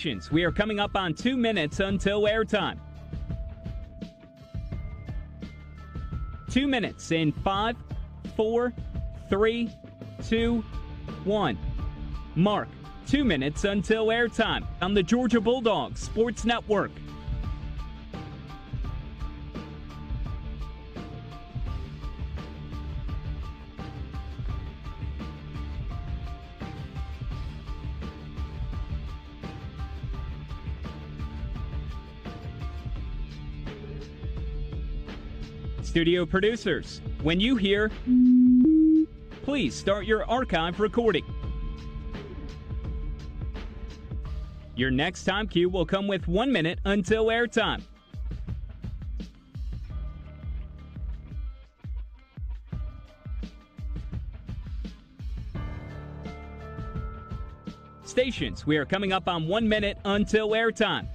Stations, we are coming up on 2 minutes until airtime. 2 minutes in 5, 4, 3, 2, 1. Mark 2 minutes until airtime on the Georgia Bulldogs Sports Network. Studio producers, when you hear, please start your archive recording. Your next time cue will come with 1 minute until airtime. Stations, we are coming up on 1 minute until airtime.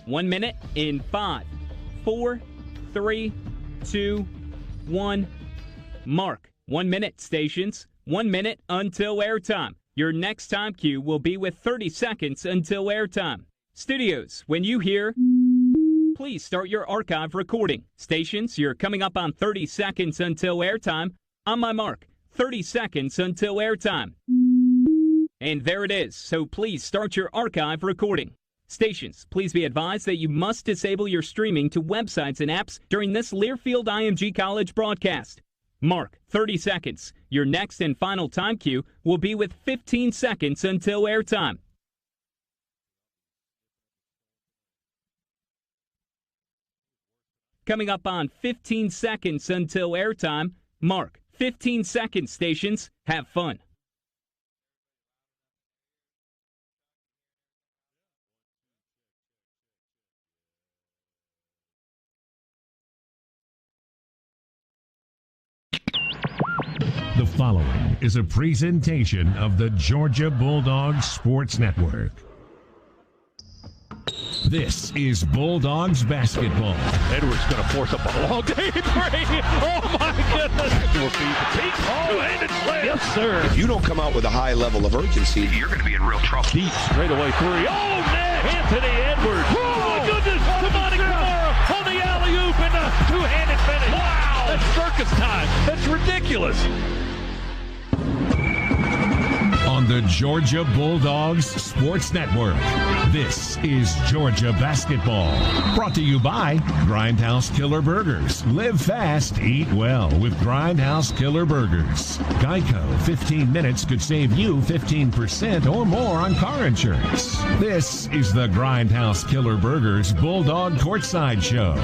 One minute in 5, 4, 3, 2, 1. Mark 1 minute, stations. 1 minute until airtime. Your next time cue will be with 30 seconds until airtime. Studios, when you hear, please start your archive recording. Stations, you're coming up on 30 seconds until airtime. On my mark, 30 seconds until airtime. And there it is, so please start your archive recording. Stations, please be advised that you must disable your streaming to websites and apps during this Learfield IMG College broadcast. Mark 30 seconds. Your next and final time cue will be with 15 seconds until airtime. Coming up on 15 seconds until airtime. Mark 15 seconds, stations. Have fun. The following is a presentation of the Georgia Bulldogs Sports Network. This is Bulldogs basketball. Edwards going to force up a long day three. Oh, my goodness. Backdoor feed to Teague. Two-handed slam. Yes, sir. If you don't come out with a high level of urgency, you're going to be in real trouble. Deep straightaway three. Oh, man. Anthony Edwards. Oh, my goodness. Tamani Kamara on the alley-oop and a two-handed finish. Wow. That's circus time. That's ridiculous. On the Georgia Bulldogs Sports Network, this is Georgia Basketball. Brought to you by Grindhouse Killer Burgers. Live fast, eat well with Grindhouse Killer Burgers. Geico, 15 minutes could save you 15% or more on car insurance. This is the Grindhouse Killer Burgers Bulldog Courtside Show.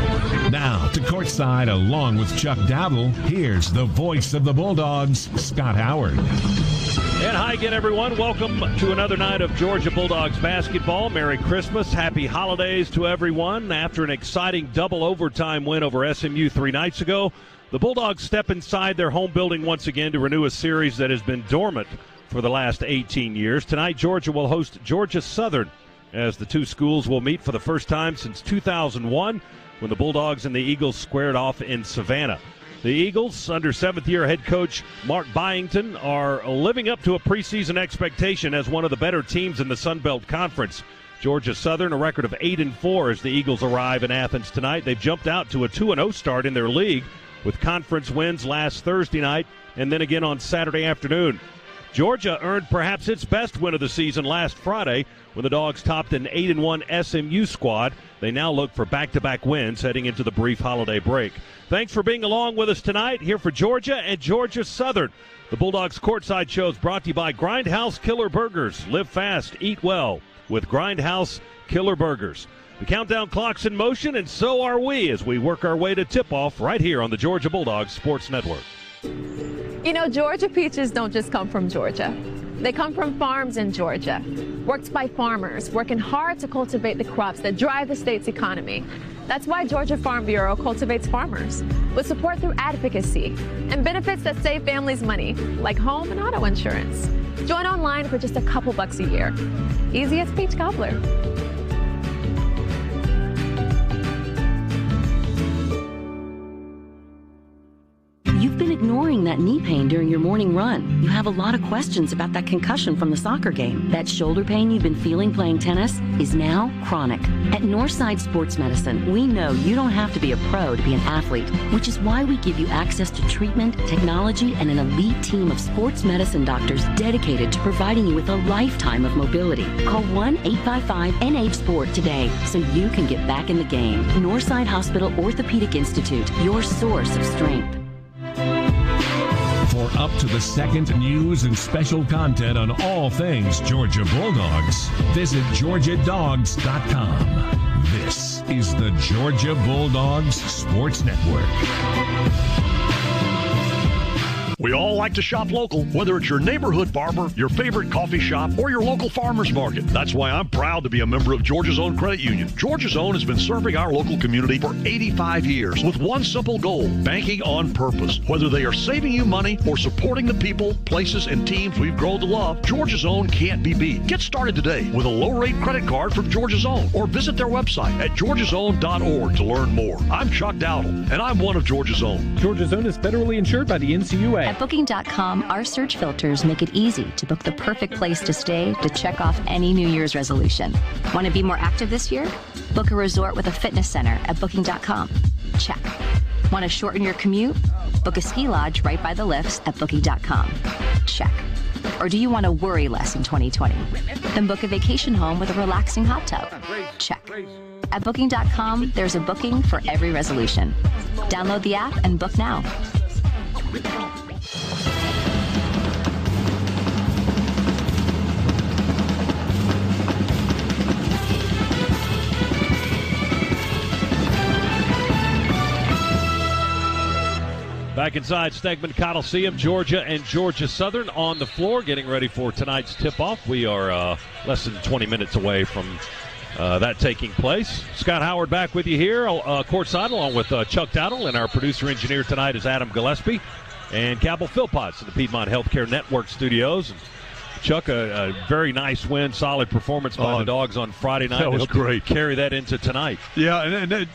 Now to Courtside along with Chuck Dowdle, here's the voice of the Bulldogs, Scott Howard. And hi again, everyone. Welcome to another night of Georgia Bulldogs basketball. Merry Christmas. Happy holidays to everyone. After an exciting double overtime win over SMU 3 nights ago, the Bulldogs step inside their home building once again to renew a series that has been dormant for the last 18 years. Tonight, Georgia will host Georgia Southern as the two schools will meet for the first time since 2001 when the Bulldogs and the Eagles squared off in Savannah. The Eagles, under seventh-year head coach Mark Byington, are living up to a preseason expectation as one of the better teams in the Sun Belt Conference. Georgia Southern, a record of 8-4 as the Eagles arrive in Athens tonight. They've jumped out to a 2-0 start in their league with conference wins last Thursday night and then again on Saturday afternoon. Georgia earned perhaps its best win of the season last Friday when the Dogs topped an 8-1 SMU squad. They now look for back-to-back wins heading into the brief holiday break. Thanks for being along with us tonight here for Georgia and Georgia Southern. The Bulldogs Courtside Show is brought to you by Grindhouse Killer Burgers. Live fast, eat well with Grindhouse Killer Burgers. The countdown clock's in motion, and so are we as we work our way to tip-off right here on the Georgia Bulldogs Sports Network. You know, Georgia peaches don't just come from Georgia. They come from farms in Georgia, worked by farmers, working hard to cultivate the crops that drive the state's economy. That's why Georgia Farm Bureau cultivates farmers, with support through advocacy and benefits that save families money, like home and auto insurance. Join online for just a couple bucks a year. Easy as peach cobbler. You've been ignoring that knee pain during your morning run. You have a lot of questions about that concussion from the soccer game. That shoulder pain you've been feeling playing tennis is now chronic. At Northside Sports Medicine, we know you don't have to be a pro to be an athlete, which is why we give you access to treatment, technology, and an elite team of sports medicine doctors dedicated to providing you with a lifetime of mobility. Call 1-855-NH-SPORT today so you can get back in the game. Northside Hospital Orthopedic Institute, your source of strength. For up to the second news and special content on all things Georgia Bulldogs, visit GeorgiaDogs.com. This is the Georgia Bulldogs Sports Network. We all like to shop local, whether it's your neighborhood barber, your favorite coffee shop, or your local farmer's market. That's why I'm proud to be a member of Georgia's Own Credit Union. Georgia's Own has been serving our local community for 85 years with one simple goal, banking on purpose. Whether they are saving you money or supporting the people, places, and teams we've grown to love, Georgia's Own can't be beat. Get started today with a low-rate credit card from Georgia's Own or visit their website at georgiasown.org to learn more. I'm Chuck Dowdle, and I'm one of Georgia's Own. Georgia's Own is federally insured by the NCUA. At Booking.com, our search filters make it easy to book the perfect place to stay to check off any New Year's resolution. Want to be more active this year? Book a resort with a fitness center at Booking.com. Check. Want to shorten your commute? Book a ski lodge right by the lifts at Booking.com. Check. Or do you want to worry less in 2020? Then book a vacation home with a relaxing hot tub. Check. At Booking.com, there's a booking for every resolution. Download the app and book now. Back inside Stegman Coliseum, Georgia and Georgia Southern on the floor, getting ready for tonight's tip-off. We are less than 20 minutes away from that taking place. Scott Howard back with you here, courtside, along with Chuck Dowdle, and our producer-engineer tonight is Adam Gillespie, and Cabell Philpotts in the Piedmont Healthcare Network studios. And Chuck, a very nice win, solid performance by the Dogs on Friday night. That was great. Carry that into tonight. Yeah, and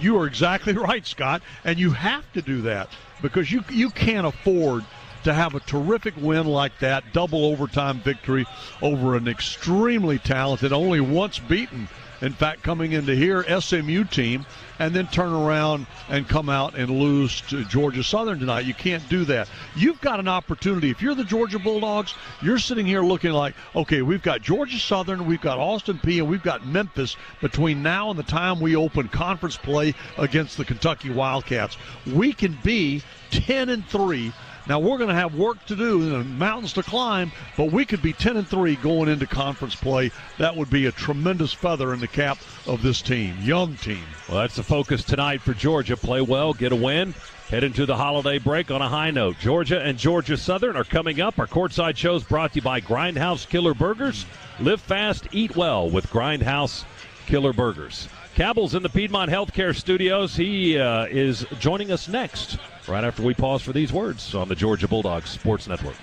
you are exactly right, Scott, and you have to do that because you can't afford to have a terrific win like that, double overtime victory over an extremely talented, only once beaten, in fact, coming into here, SMU team, and then turn around and come out and lose to Georgia Southern tonight. You can't do that. You've got an opportunity. If you're the Georgia Bulldogs, you're sitting here looking like, okay, we've got Georgia Southern, we've got Austin Peay, and we've got Memphis between now and the time we open conference play against the Kentucky Wildcats. We can be 10-3. Now, we're going to have work to do and mountains to climb, but we could be 10-3 going into conference play. That would be a tremendous feather in the cap of this team, young team. Well, that's the focus tonight for Georgia. Play well, get a win, head into the holiday break on a high note. Georgia and Georgia Southern are coming up. Our courtside show is brought to you by Grindhouse Killer Burgers. Live fast, eat well with Grindhouse Killer Burgers. Cabell's in the Piedmont Healthcare Studios. He is joining us next, right after we pause for these words on the Georgia Bulldogs Sports Network.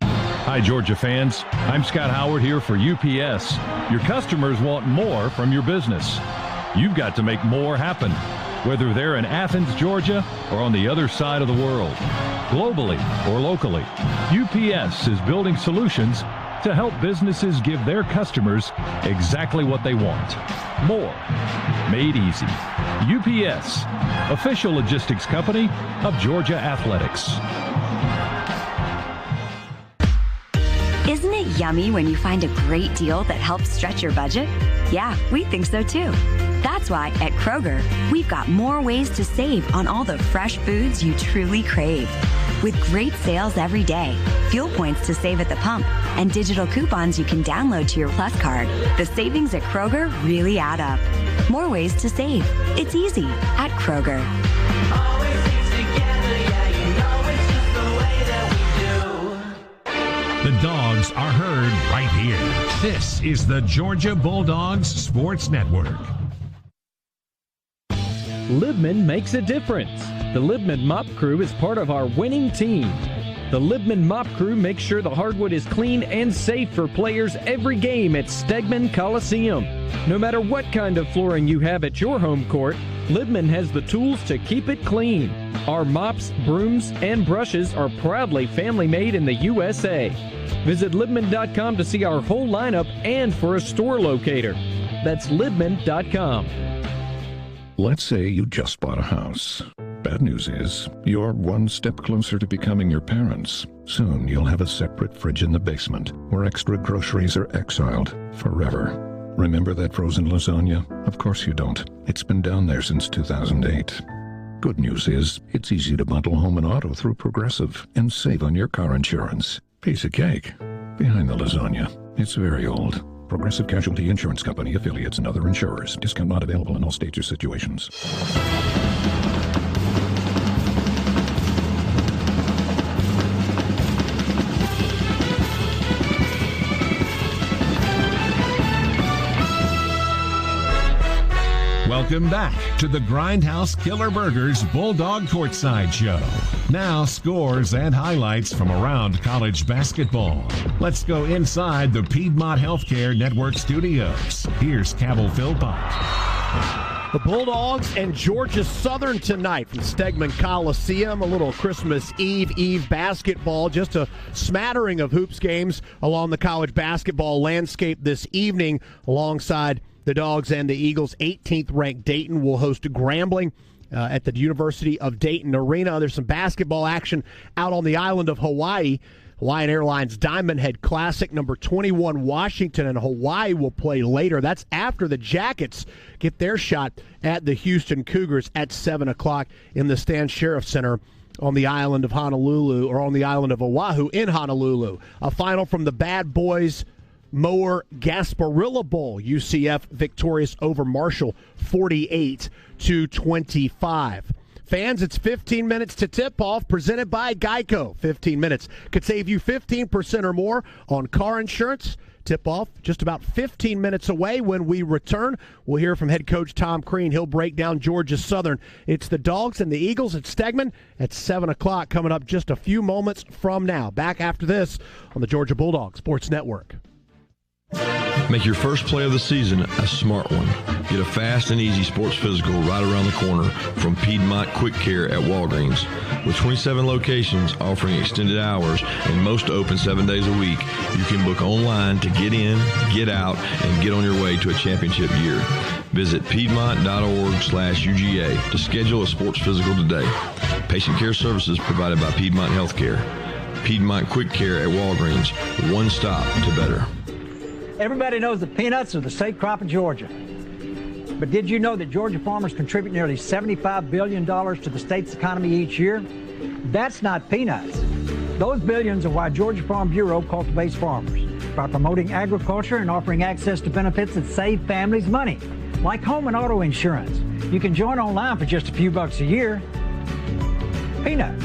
Hi, Georgia fans. I'm Scott Howard here for UPS. Your customers want more from your business. You've got to make more happen, whether they're in Athens, Georgia, or on the other side of the world, globally or locally. UPS is building solutions to help businesses give their customers exactly what they want. More. Made easy. UPS, official logistics company of Georgia Athletics. Isn't it yummy when you find a great deal that helps stretch your budget? Yeah, we think so too. That's why at Kroger, we've got more ways to save on all the fresh foods you truly crave. With great sales every day, fuel points to save at the pump, and digital coupons you can download to your Plus card, the savings at Kroger really add up. More ways to save. It's easy at Kroger. The Dogs are heard right here. This is the Georgia Bulldogs Sports Network. Libman makes a difference. The Libman Mop Crew is part of our winning team. The Libman Mop Crew makes sure the hardwood is clean and safe for players every game at Stegman Coliseum. No matter what kind of flooring you have at your home court, Libman has the tools to keep it clean. Our mops, brooms, and brushes are proudly family-made in the USA. Visit Libman.com to see our whole lineup and for a store locator. That's Libman.com. Let's say you just bought a house. Bad news is, you're one step closer to becoming your parents. Soon you'll have a separate fridge in the basement where extra groceries are exiled forever. Remember that frozen lasagna? Of course you don't. It's been down there since 2008. Good news is, it's easy to bundle home and auto through Progressive and save on your car insurance. Piece of cake. Behind the lasagna, it's very old. Progressive Casualty Insurance Company, affiliates, and other insurers. Discount not available in all states or situations. Welcome back to the Grindhouse Killer Burgers Bulldog Courtside Show. Now, scores and highlights from around college basketball. Let's go inside the Piedmont Healthcare Network studios. Here's Cabell Philpott. The Bulldogs and Georgia Southern tonight from Stegman Coliseum. A little Christmas Eve basketball. Just a smattering of hoops games along the college basketball landscape this evening alongside the Dogs and the Eagles. 18th-ranked Dayton will host Grambling at the University of Dayton Arena. There's some basketball action out on the island of Hawaii. Hawaiian Airlines Diamond Head Classic. Number 21, Washington and Hawaii will play later. That's after the Jackets get their shot at the Houston Cougars at 7 o'clock in the Stan Sheriff Center on the island of Honolulu, or on the island of Oahu in Honolulu. A final from the Bad Boys Mower Gasparilla Bowl. UCF victorious over Marshall 48-25. Fans, it's 15 minutes to tip-off, presented by Geico. 15 minutes could save you 15% or more on car insurance. Tip-off just about 15 minutes away. When we return, we'll hear from head coach Tom Crean. He'll break down Georgia Southern. It's the Dogs and the Eagles at Stegman at 7 o'clock, coming up just a few moments from now. Back after this on the Georgia Bulldogs Sports Network. Make your first play of the season a smart one. Get a fast and easy sports physical right around the corner from Piedmont Quick Care at Walgreens. With 27 locations offering extended hours and most open 7 days a week, you can book online to get in, get out, and get on your way to a championship year. Visit piedmont.org/UGA to schedule a sports physical today. Patient care services provided by Piedmont Healthcare. Piedmont Quick Care at Walgreens. One stop to better. Everybody knows that peanuts are the state crop of Georgia. But did you know that Georgia farmers contribute nearly $75 billion to the state's economy each year? That's not peanuts. Those billions are why Georgia Farm Bureau cultivates farmers by promoting agriculture and offering access to benefits that save families money, like home and auto insurance. You can join online for just a few bucks a year. Peanuts.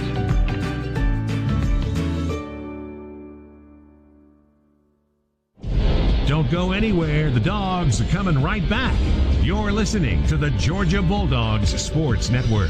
Don't go anywhere. The Dogs are coming right back. You're listening to the Georgia Bulldogs Sports Network.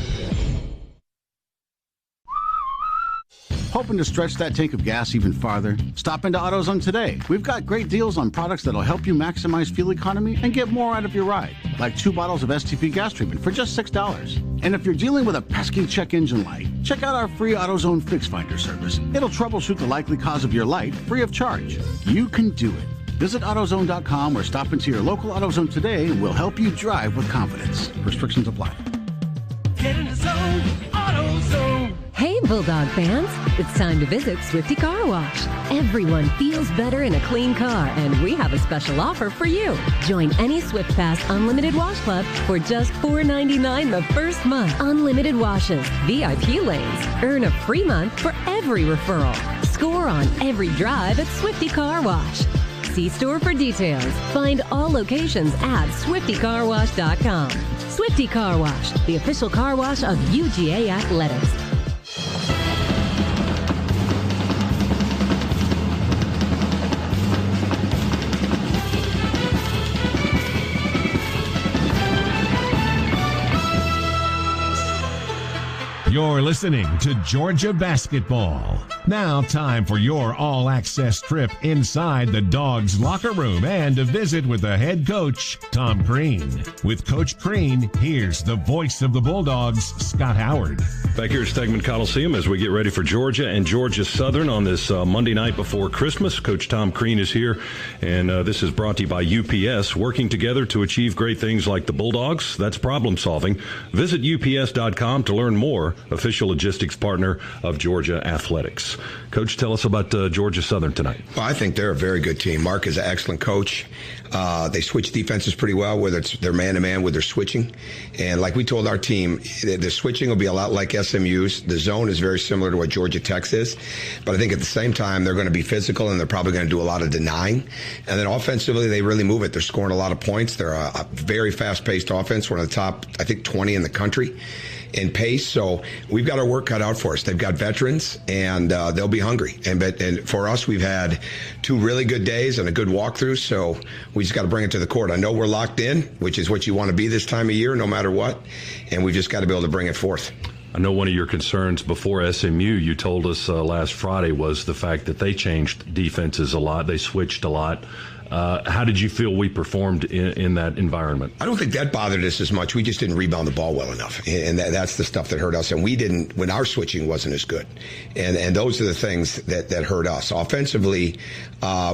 Hoping to stretch that tank of gas even farther? Stop into AutoZone today. We've got great deals on products that'll help you maximize fuel economy and get more out of your ride. Like 2 bottles of STP gas treatment for just $6. And if you're dealing with a pesky check engine light, check out our free AutoZone Fix Finder service. It'll troubleshoot the likely cause of your light free of charge. You can do it. Visit AutoZone.com or stop into your local AutoZone today and we'll help you drive with confidence. Restrictions apply. Get in the zone, AutoZone. Hey, Bulldog fans, it's time to visit Swifty Car Wash. Everyone feels better in a clean car, and we have a special offer for you. Join any Swift Pass Unlimited Wash Club for just $4.99 the first month. Unlimited washes, VIP lanes, earn a free month for every referral. Score on every drive at Swifty Car Wash. See store for details. Find all locations at SwiftyCarWash.com. Swifty Car Wash, the official car wash of UGA Athletics. You're listening to Georgia Basketball. Now, time for your all-access trip inside the Dogs' locker room and a visit with the head coach, Tom Crean. With Coach Crean, here's the voice of the Bulldogs, Scott Howard. Back here at Stegman Coliseum as we get ready for Georgia and Georgia Southern on this Monday night before Christmas. Coach Tom Crean is here, and this is brought to you by UPS, working together to achieve great things like the Bulldogs. That's problem solving. Visit UPS.com to learn more, official logistics partner of Georgia Athletics. Coach, tell us about Georgia Southern tonight. Well, I think they're a very good team. Mark is an excellent coach. They switch defenses pretty well, whether it's their man-to-man with their switching. And like we told our team, the switching will be a lot like SMU's. The zone is very similar to what Georgia Tech's is. But I think at the same time, they're going to be physical, and they're probably going to do a lot of denying. And then offensively, they really move it. They're scoring a lot of points. They're a very fast-paced offense, one of the top, I think, 20 in the country in pace. So we've got our work cut out for us. They've got veterans, and they'll be hungry. And for us, we've had 2 really good days and a good walkthrough, so we just got to bring it to the court. I know we're locked in, which is what you want to be this time of year, no matter what, and we've just got to be able to bring it forth. I know one of your concerns before SMU, you told us last Friday, was the fact that they changed defenses a lot. They switched a lot. How did you feel we performed in that environment? I don't think that bothered us as much. We just didn't rebound the ball well enough, and that's the stuff that hurt us. And we didn't when our switching wasn't as good, and those are the things that hurt us. Offensively,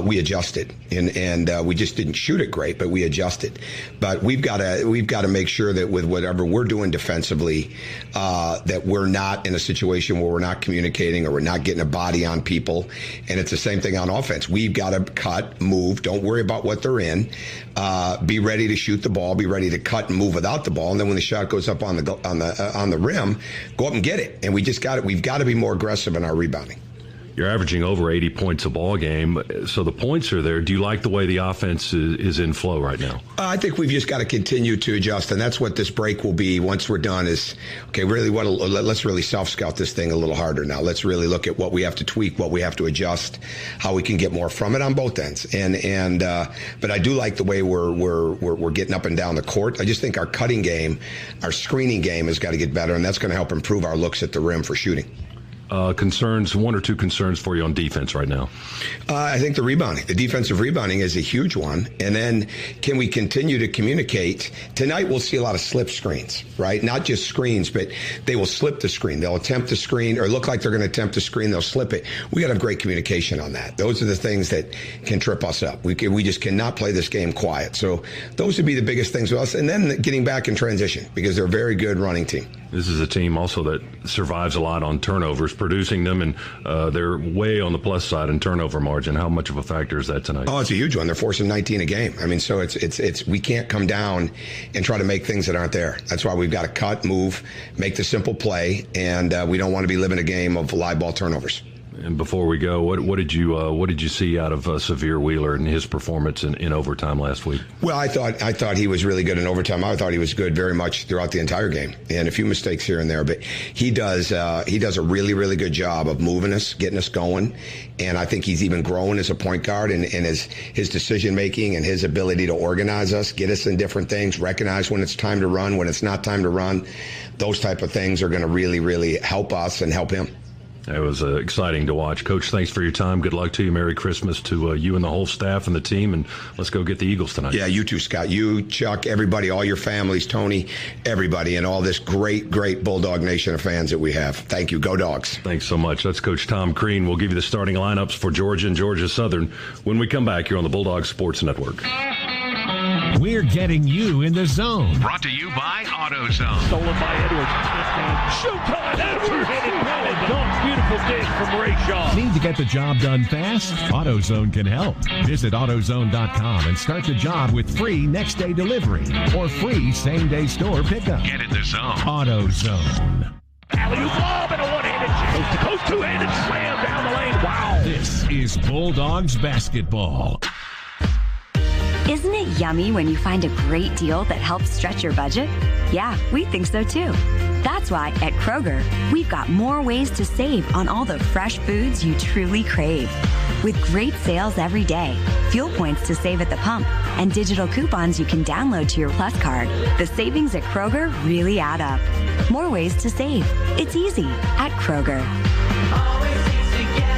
we adjusted, and we just didn't shoot it great, but we adjusted. But we've got to make sure that with whatever we're doing defensively, that we're not in a situation where we're not communicating or we're not getting a body on people. And it's the same thing on offense. We've got to cut, move. Don't worry about what they're in. Be ready to shoot the ball. Be ready to cut and move without the ball. And then when the shot goes up on the rim, go up and get it. And we've got to be more aggressive in our rebounding. You're averaging over 80 points a ball game, so the points are there. Do you like the way the offense is in flow right now? I think we've just got to continue to adjust, and that's what this break will be once we're done is, okay, really let's really self-scout this thing a little harder now. Let's really look at what we have to tweak, what we have to adjust, how we can get more from it on both ends. But I do like the way we're getting up and down the court. I just think our cutting game, our screening game has got to get better, and that's going to help improve our looks at the rim for shooting. Concerns, 1 or 2 concerns for you on defense right now? I think the rebounding. The defensive rebounding is a huge one. And then can we continue to communicate? Tonight we'll see a lot of slip screens, right? Not just screens, but they will slip the screen. They'll attempt the screen or look like they're going to attempt the screen. They'll slip it. We got to have great communication on that. Those are the things that can trip us up. We just cannot play this game quiet. So those would be the biggest things with us. And then getting back in transition because they're a very good running team. This is a team also that survives a lot on turnovers, producing them, and they're way on the plus side in turnover margin. How much of a factor is that tonight? Oh, it's a huge one. They're forcing 19 a game. I mean, so it's we can't come down and try to make things that aren't there. That's why we've got to cut, move, make the simple play, and we don't want to be living a game of live ball turnovers. And before we go, what did you see out of Severe Wheeler and his performance in overtime last week? Well, I thought he was really good in overtime. I thought he was good very much throughout the entire game, and a few mistakes here and there. But he does a really, really good job of moving us, getting us going. And I think he's even grown as a point guard and his decision making and his ability to organize us, get us in different things, recognize when it's time to run, when it's not time to run. Those type of things are going to really, really help us and help him. It was exciting to watch. Coach, thanks for your time. Good luck to you. Merry Christmas to you and the whole staff and the team, and let's go get the Eagles tonight. Yeah, you too, Scott. You, Chuck, everybody, all your families, Tony, everybody, and all this great, great Bulldog Nation of fans that we have. Thank you. Go Dogs. Thanks so much. That's Coach Tom Crean. We'll give you the starting lineups for Georgia and Georgia Southern when we come back here on the Bulldogs Sports Network. We're getting you in the zone. Brought to you by AutoZone. Stolen by Edwards. Showtime. Edwards. Beautiful dig from Ray Shaw. Need to get the job done fast? AutoZone can help. Visit AutoZone.com and start the job with free next-day delivery or free same-day store pickup. Get in the zone. AutoZone. Alley-oop lob and a one-handed coast-to-coast two-handed slam down the lane. Wow. This is Bulldogs basketball. Isn't it yummy when you find a great deal that helps stretch your budget? Yeah, we think so too. That's why at Kroger, we've got more ways to save on all the fresh foods you truly crave. With great sales every day, fuel points to save at the pump, and digital coupons you can download to your Plus card, the savings at Kroger really add up. More ways to save. It's easy at Kroger. Always easy to get.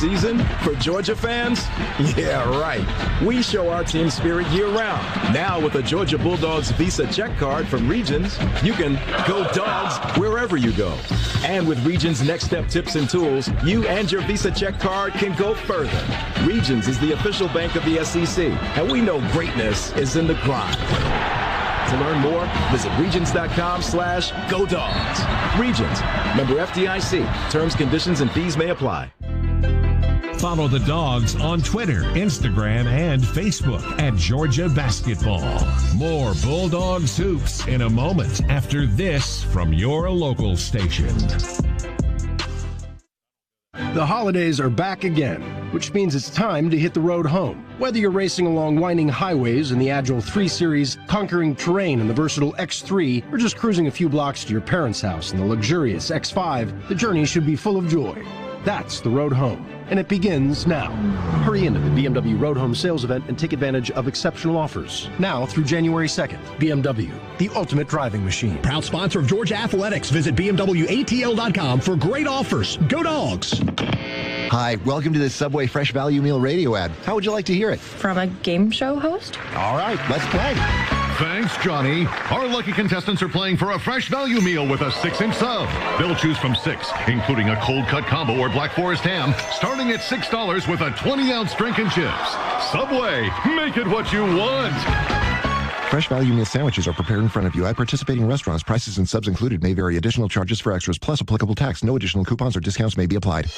season? For Georgia fans? Yeah, right. We show our team spirit year-round. Now with a Georgia Bulldogs Visa check card from Regions, you can go Dogs wherever you go. And with Regions' Next Step tips and tools, you and your Visa check card can go further. Regions is the official bank of the SEC, and we know greatness is in the grind. To learn more, visit regions.com/GoDogs. Regions, member FDIC. Terms, conditions, and fees may apply. Follow the Dogs on Twitter, Instagram, and Facebook at Georgia Basketball. More Bulldogs hoops in a moment after this from your local station. The holidays are back again, which means it's time to hit the road home. Whether you're racing along winding highways in the Agile 3 Series, conquering terrain in the versatile X3, or just cruising a few blocks to your parents' house in the luxurious X5, the journey should be full of joy. That's the road home, and it begins now. Hurry into the BMW Road Home sales event and take advantage of exceptional offers. Now through January 2nd. BMW, the ultimate driving machine. Proud sponsor of Georgia Athletics. Visit BMWATL.com for great offers. Go Dogs! Hi, welcome to the Subway Fresh Value Meal radio ad. How would you like to hear it? From a game show host? All right, let's play. Thanks, Johnny. Our lucky contestants are playing for a fresh value meal with a 6-inch sub. They'll choose from 6, including a cold cut combo or Black Forest ham, starting at $6 with a 20-ounce drink and chips. Subway, make it what you want. Fresh value meal sandwiches are prepared in front of you at participating restaurants. Prices and subs included may vary. Additional charges for extras plus applicable tax. No additional coupons or discounts may be applied.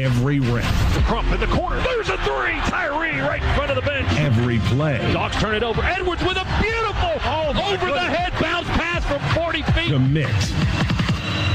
Every rep. Crump in the corner. There's a three. Tyree right in front of the bench. Every play. Dogs turn it over. Edwards with a beautiful over-the-head bounce pass from 40 feet. Commit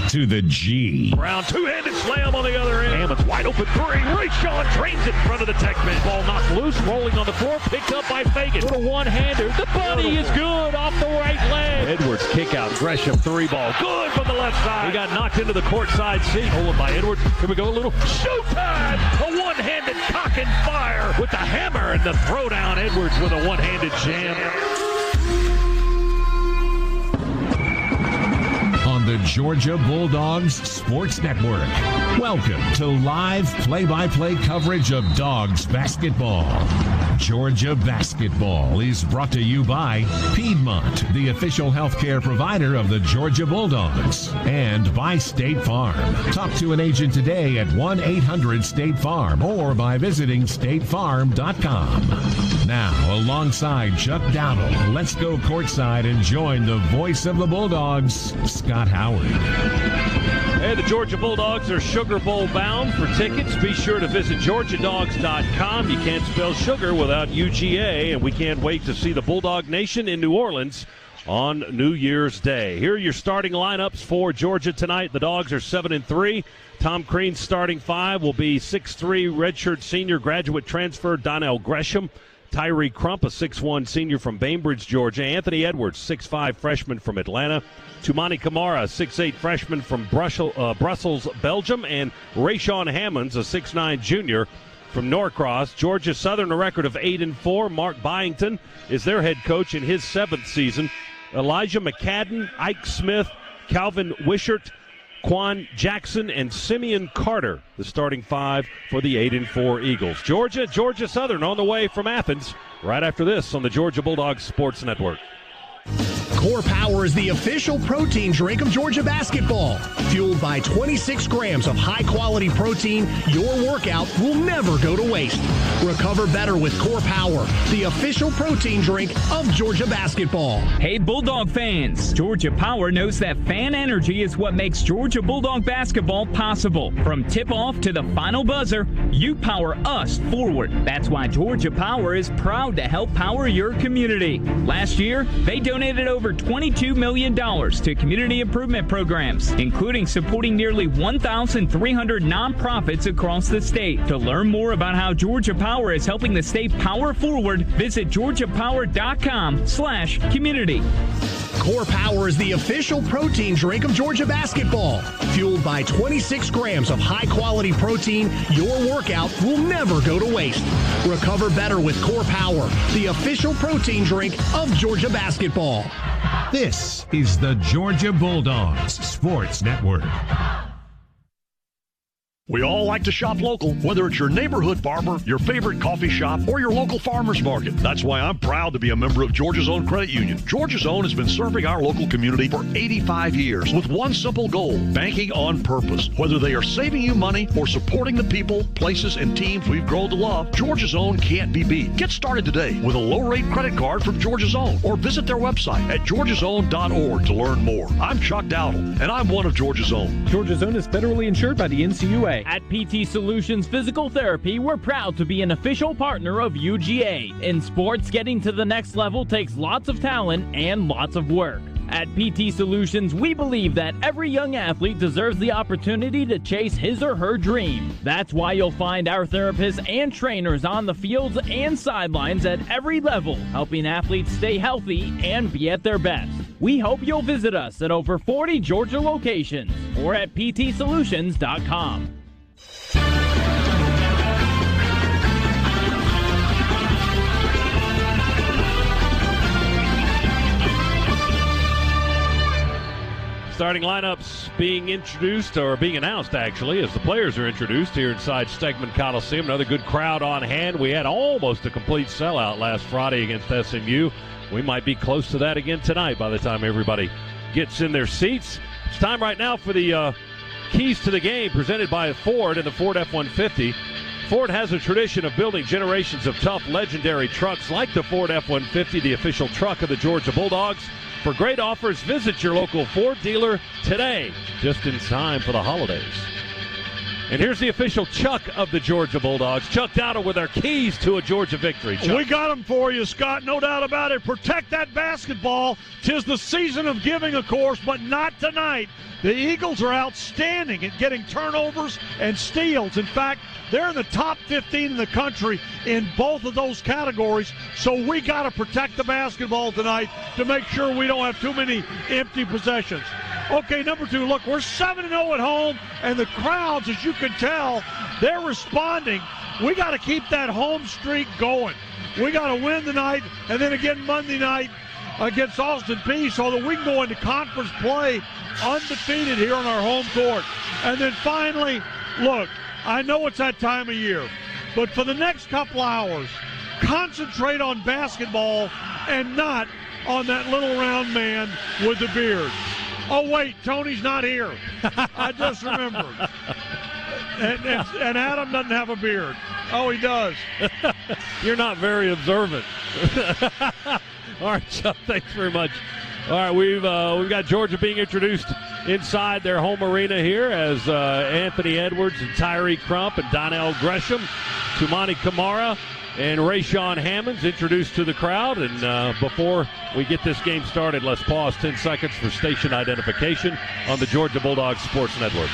to the G. Brown two-handed slam on the other end. Hammond's wide open three. Rayshawn trains it in front of the tech man. Ball knocked loose, rolling on the floor, picked up by Fagan. Little one-hander. The bunny is good off the right leg. Edwards kick out. Gresham three ball. Good from the left side. He got knocked into the court side seat. Stolen by Edwards. Here we go. A little showtime. A one-handed cock and fire with the hammer and the throwdown. Edwards with a one-handed jam. On the Georgia Bulldogs Sports Network. Welcome to live play-by-play coverage of Dogs basketball. Georgia Basketball is brought to you by Piedmont, the official healthcare provider of the Georgia Bulldogs, and by State Farm. Talk to an agent today at 1-800-STATE-FARM or by visiting statefarm.com. Now, alongside Chuck Dowdle, let's go courtside and join the voice of the Bulldogs, Scott Howard. Hey, the Georgia Bulldogs are Sugar Bowl bound. For tickets, be sure to visit GeorgiaDogs.com. You can't spell sugar without UGA, and we can't wait to see the Bulldog Nation in New Orleans on New Year's Day. Here are your starting lineups for Georgia tonight. The Dogs are 7-3. Tom Crean's starting five will be 6'3", redshirt senior graduate transfer Donnell Gresham. Tyree Crump, a 6'1" senior from Bainbridge, Georgia. Anthony Edwards, 6'5" freshman from Atlanta. Tumani Kamara, 6'8" freshman from Brussels, Belgium. And Rayshawn Hammonds, a 6'9" junior from Norcross. Georgia Southern, a record of 8-4. Mark Byington is their head coach in his 7th season. Elijah McCadden, Ike Smith, Calvin Wishart, Quan Jackson, and Simeon Carter, the starting five for the 8-4 Eagles. Georgia Southern on the way from Athens right after this on the Georgia Bulldogs Sports Network. Core Power is the official protein drink of Georgia basketball. Fueled by 26 grams of high-quality protein, your workout will never go to waste. Recover better with Core Power, the official protein drink of Georgia basketball. Hey, Bulldog fans! Georgia Power knows that fan energy is what makes Georgia Bulldog basketball possible. From tip-off to the final buzzer, you power us forward. That's why Georgia Power is proud to help power your community. Last year, they donated over $22 million to community improvement programs, including supporting nearly 1,300 nonprofits across the state. To learn more about how Georgia Power is helping the state power forward, visit georgiapower.com/community. Core Power is the official protein drink of Georgia basketball. Fueled by 26 grams of high-quality protein, your workout will never go to waste. Recover better with Core Power, the official protein drink of Georgia basketball. This is the Georgia Bulldogs Sports Network. We all like to shop local, whether it's your neighborhood barber, your favorite coffee shop, or your local farmer's market. That's why I'm proud to be a member of Georgia's Own Credit Union. Georgia's Own has been serving our local community for 85 years with one simple goal, banking on purpose. Whether they are saving you money or supporting the people, places, and teams we've grown to love, Georgia's Own can't be beat. Get started today with a low-rate credit card from Georgia's Own or visit their website at georgiasown.org to learn more. I'm Chuck Dowdle, and I'm one of Georgia's Own. Georgia's Own is federally insured by the NCUA. At PT Solutions Physical Therapy, we're proud to be an official partner of UGA. In sports, getting to the next level takes lots of talent and lots of work. At PT Solutions, we believe that every young athlete deserves the opportunity to chase his or her dream. That's why you'll find our therapists and trainers on the fields and sidelines at every level, helping athletes stay healthy and be at their best. We hope you'll visit us at over 40 Georgia locations or at ptsolutions.com. Starting lineups being introduced, or being announced actually, as the players are introduced here inside Stegman Coliseum. Another good crowd on hand. We had almost a complete sellout last Friday against SMU. We might be close to that again tonight by the time everybody gets in their seats. It's time right now for the keys to the game presented by Ford and the Ford F-150. Ford has a tradition of building generations of tough, legendary trucks like the Ford F-150, the official truck of the Georgia Bulldogs. For great offers, visit your local Ford dealer today, just in time for the holidays. And here's the official Chuck of the Georgia Bulldogs, Chuck Dowdle, with our keys to a Georgia victory. Chuck. We got them for you, Scott, no doubt about it. Protect that basketball. 'Tis the season of giving, of course, but not tonight. The Eagles are outstanding at getting turnovers and steals. In fact, they're in the top 15 in the country in both of those categories, so we got to protect the basketball tonight to make sure we don't have too many empty possessions. Okay, number two, look, we're 7-0 at home, and the crowds, as you can tell, they're responding. We got to keep that home streak going. We got to win tonight, and then again Monday night against Austin Peay, so that we can go into conference play undefeated here on our home court. And then finally, look, I know it's that time of year, but for the next couple hours, concentrate on basketball and not on that little round man with the beard. Oh, wait, Tony's not here. I just remembered. And Adam doesn't have a beard. Oh, he does. You're not very observant. All right, Chuck, thanks very much. All right, we've got Georgia being introduced inside their home arena here as Anthony Edwards and Tyree Crump and Donnell Gresham, Tumani Kamara, and Rayshawn Hammonds introduced to the crowd. And before we get this game started, let's pause 10 seconds for station identification on the Georgia Bulldogs Sports Network.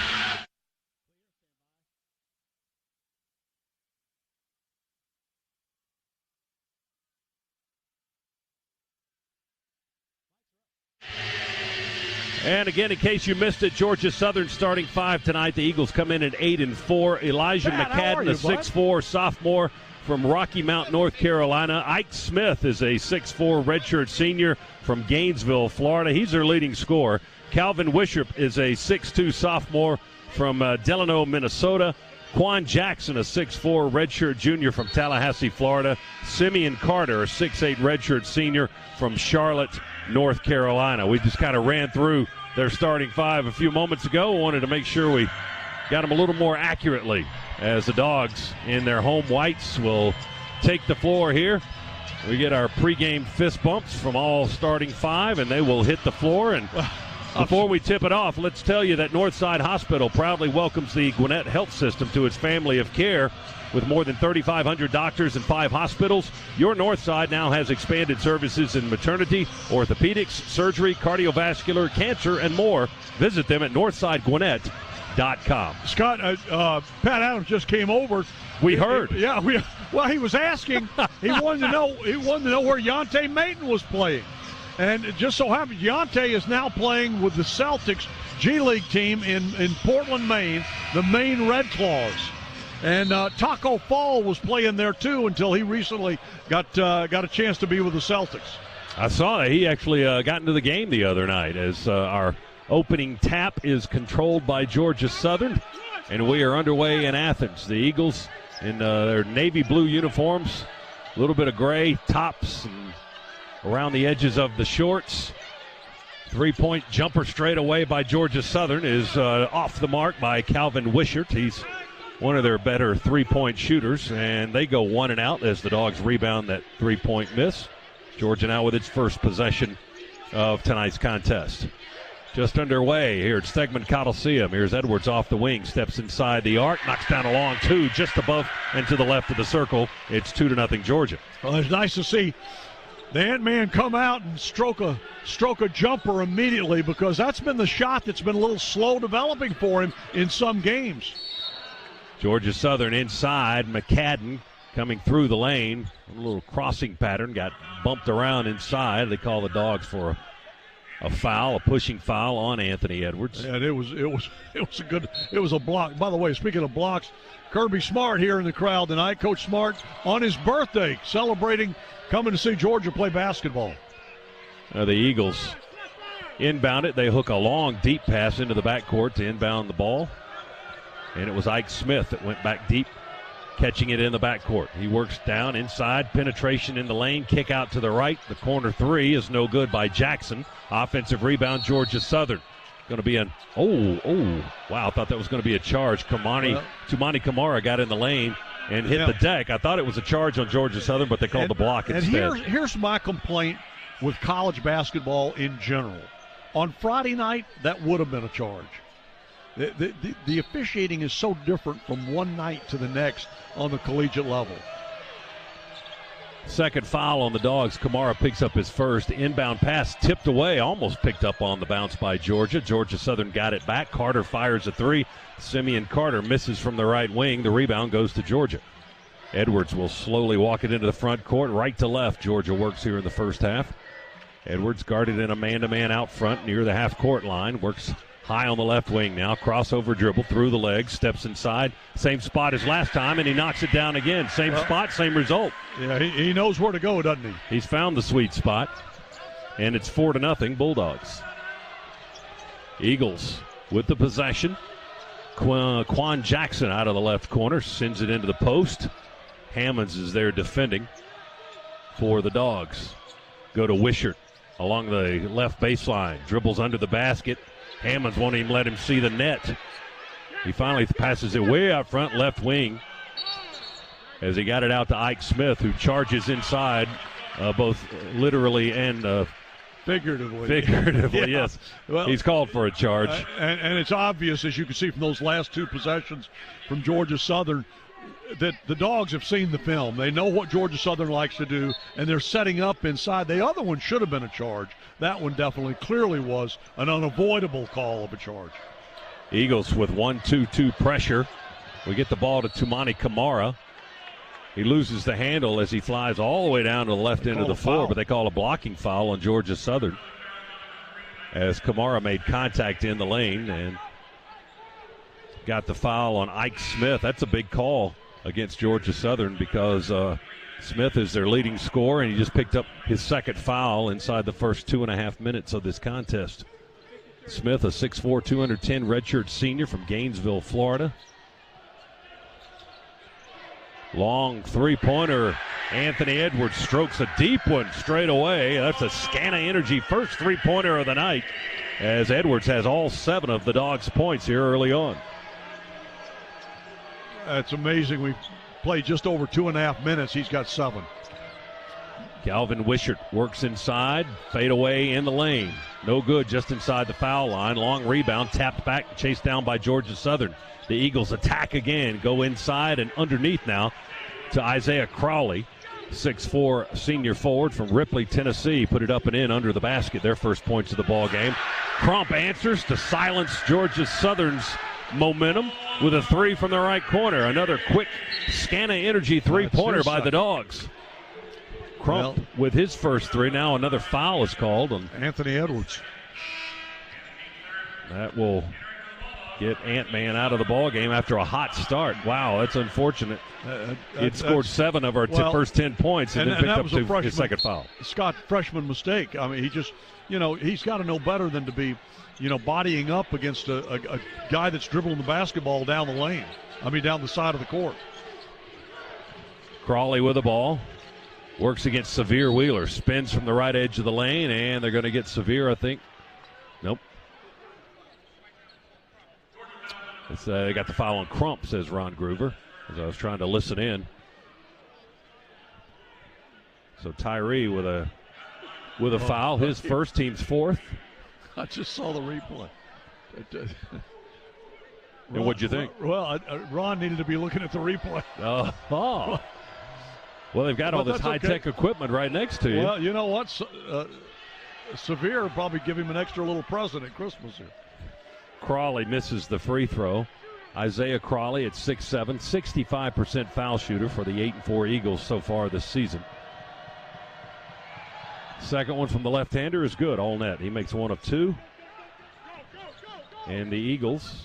And again, in case you missed it, Georgia Southern starting five tonight. The Eagles come in at 8-4. Elijah McCadden, a 6'4 sophomore from Rocky Mount, North Carolina. Ike Smith is a 6'4 redshirt senior from Gainesville, Florida. He's their leading scorer. Calvin Wishop is a 6'2 sophomore from Delano, Minnesota. Quan Jackson, a 6'4 redshirt junior from Tallahassee, Florida. Simeon Carter, a 6'8 redshirt senior from Charlotte, North Carolina. We just kind of ran through their starting five a few moments ago. Wanted to make sure we got them a little more accurately as the Dogs in their home whites will take the floor here. We get our pregame fist bumps from all starting five, and they will hit the floor. And before we tip it off, let's tell you that Northside Hospital proudly welcomes the Gwinnett Health System to its family of care. With more than 3,500 doctors and 5 hospitals, your Northside now has expanded services in maternity, orthopedics, surgery, cardiovascular, cancer, and more. Visit them at northsidegwinnett.com. Scott, Pat Adams just came over. We heard. Yeah, he was asking. He wanted to know where Yonte Maton was playing. And it just so happens Deontay is now playing with the Celtics G League team in Portland, Maine, the Maine Red Claws. And Taco Fall was playing there too until he recently got a chance to be with the Celtics. I saw that he actually got into the game the other night as our opening tap is controlled by Georgia Southern, and we are underway in Athens. The Eagles in their navy blue uniforms, a little bit of gray tops and around the edges of the shorts. 3-point jumper straight away by Georgia Southern is off the mark by Calvin Wishart. He's one of their better 3-point shooters, and they go 1 and out as the Dogs rebound that 3-point miss. Georgia now with its first possession of tonight's contest. Just underway here at Stegman Coliseum. Here's Edwards off the wing, steps inside the arc, knocks down a long 2 just above and to the left of the circle. It's 2-0 Georgia. Well, it's nice to see the Ant-Man come out and stroke a jumper immediately, because that's been the shot that's been a little slow developing for him in some games. Georgia Southern inside. McCadden coming through the lane. A little crossing pattern. Got bumped around inside. They call the Dogs for a foul, a pushing foul on Anthony Edwards. And it was a block. By the way, speaking of blocks, Kirby Smart here in the crowd tonight. Coach Smart on his birthday, celebrating coming to see Georgia play basketball. The Eagles inbound it. They hook a long, deep pass into the backcourt to inbound the ball. And it was Ike Smith that went back deep, catching it in the backcourt. He works down inside, penetration in the lane, kick out to the right. The corner 3 is no good by Jackson. Offensive rebound, Georgia Southern. Going to be wow, I thought that was going to be a charge. Tumani Kamara got in the lane and hit the deck. I thought it was a charge on Georgia Southern, but they called the block instead. And here's my complaint with college basketball in general. On Friday night, that would have been a charge. The officiating is so different from one night to the next on the collegiate level. Second foul on the Dogs. Kamara picks up his first. Inbound pass tipped away, almost picked up on the bounce by Georgia. Georgia Southern got it back. Carter fires a 3. Simeon Carter misses from the right wing. The rebound goes to Georgia. Edwards will slowly walk it into the front court, right to left. Georgia works here in the first half. Edwards guarded in a man-to-man out front near the half-court line. Works high on the left wing now. Crossover dribble through the legs. Steps inside. Same spot as last time, and he knocks it down again. Same spot, same result. Yeah, he knows where to go, doesn't he? He's found the sweet spot. And it's 4-0 Bulldogs. Eagles with the possession. Quan Jackson out of the left corner. Sends it into the post. Hammonds is there defending for the Dogs. Go to Wishart along the left baseline. Dribbles under the basket. Hammonds won't even let him see the net. He finally passes it way out front left wing as he got it out to Ike Smith, who charges inside both literally and figuratively. Yeah. Yes. Well, he's called for a charge. And it's obvious, as you can see from those last 2 possessions from Georgia Southern, that the Dogs have seen the film. They know what Georgia Southern likes to do, and they're setting up inside. The other one should have been a charge. That one definitely, clearly was an unavoidable call of a charge. Eagles with 1-2-2 pressure. We get the ball to Tumani Kamara. He loses the handle as he flies all the way down to the left end of the floor, but they call a blocking foul on Georgia Southern as Kamara made contact in the lane and got the foul on Ike Smith. That's a big call against Georgia Southern because Smith is their leading scorer, and he just picked up his second foul inside the first 2.5 minutes of this contest. Smith, a 6'4", 210 redshirt senior from Gainesville, Florida. Long three-pointer. Anthony Edwards strokes a deep one straight away. That's a Scana Energy first three-pointer of the night, as Edwards has all 7 of the Dogs' points here early on. That's amazing. We've played just over 2.5 minutes. He's got 7. Calvin Wishart works inside. Fade away in the lane. No good, just inside the foul line. Long rebound, tapped back, chased down by Georgia Southern. The Eagles attack again, go inside and underneath now to Isaiah Crowley. 6'4" senior forward from Ripley, Tennessee. Put it up and in under the basket. Their first points of the ball game. Crump answers to silence Georgia Southern's momentum with a 3 from the right corner. Another quick Scana Energy three-pointer by the Dogs. Crump with his first three. Now another foul is called on Anthony Edwards. That will get Ant-Man out of the ball game after a hot start. Wow, that's unfortunate. He'd scored 7 of our first 10 points and then picked up his second foul. Scott, freshman mistake. I mean, he just, he's got to know better than to be, bodying up against a guy that's dribbling the basketball down the lane. Down the side of the court. Crawley with the ball. Works against Severe Wheeler. Spins from the right edge of the lane, and they're going to get Severe, I think. Nope. They got the foul on Crump, says Ron Groover, as I was trying to listen in. So Tyree with a foul, his first, team's fourth. I just saw the replay. And what'd you think? Well, Ron needed to be looking at the replay. Oh. Well, they've got all this high-tech equipment right next to you. Well, you know what? Severe will probably give him an extra little present at Christmas here. Crawley misses the free throw. Isaiah Crawley at 6'7", 65% foul shooter for the 8-4 Eagles so far this season. Second one from the left-hander is good, all net. He makes 1 of 2. And the Eagles,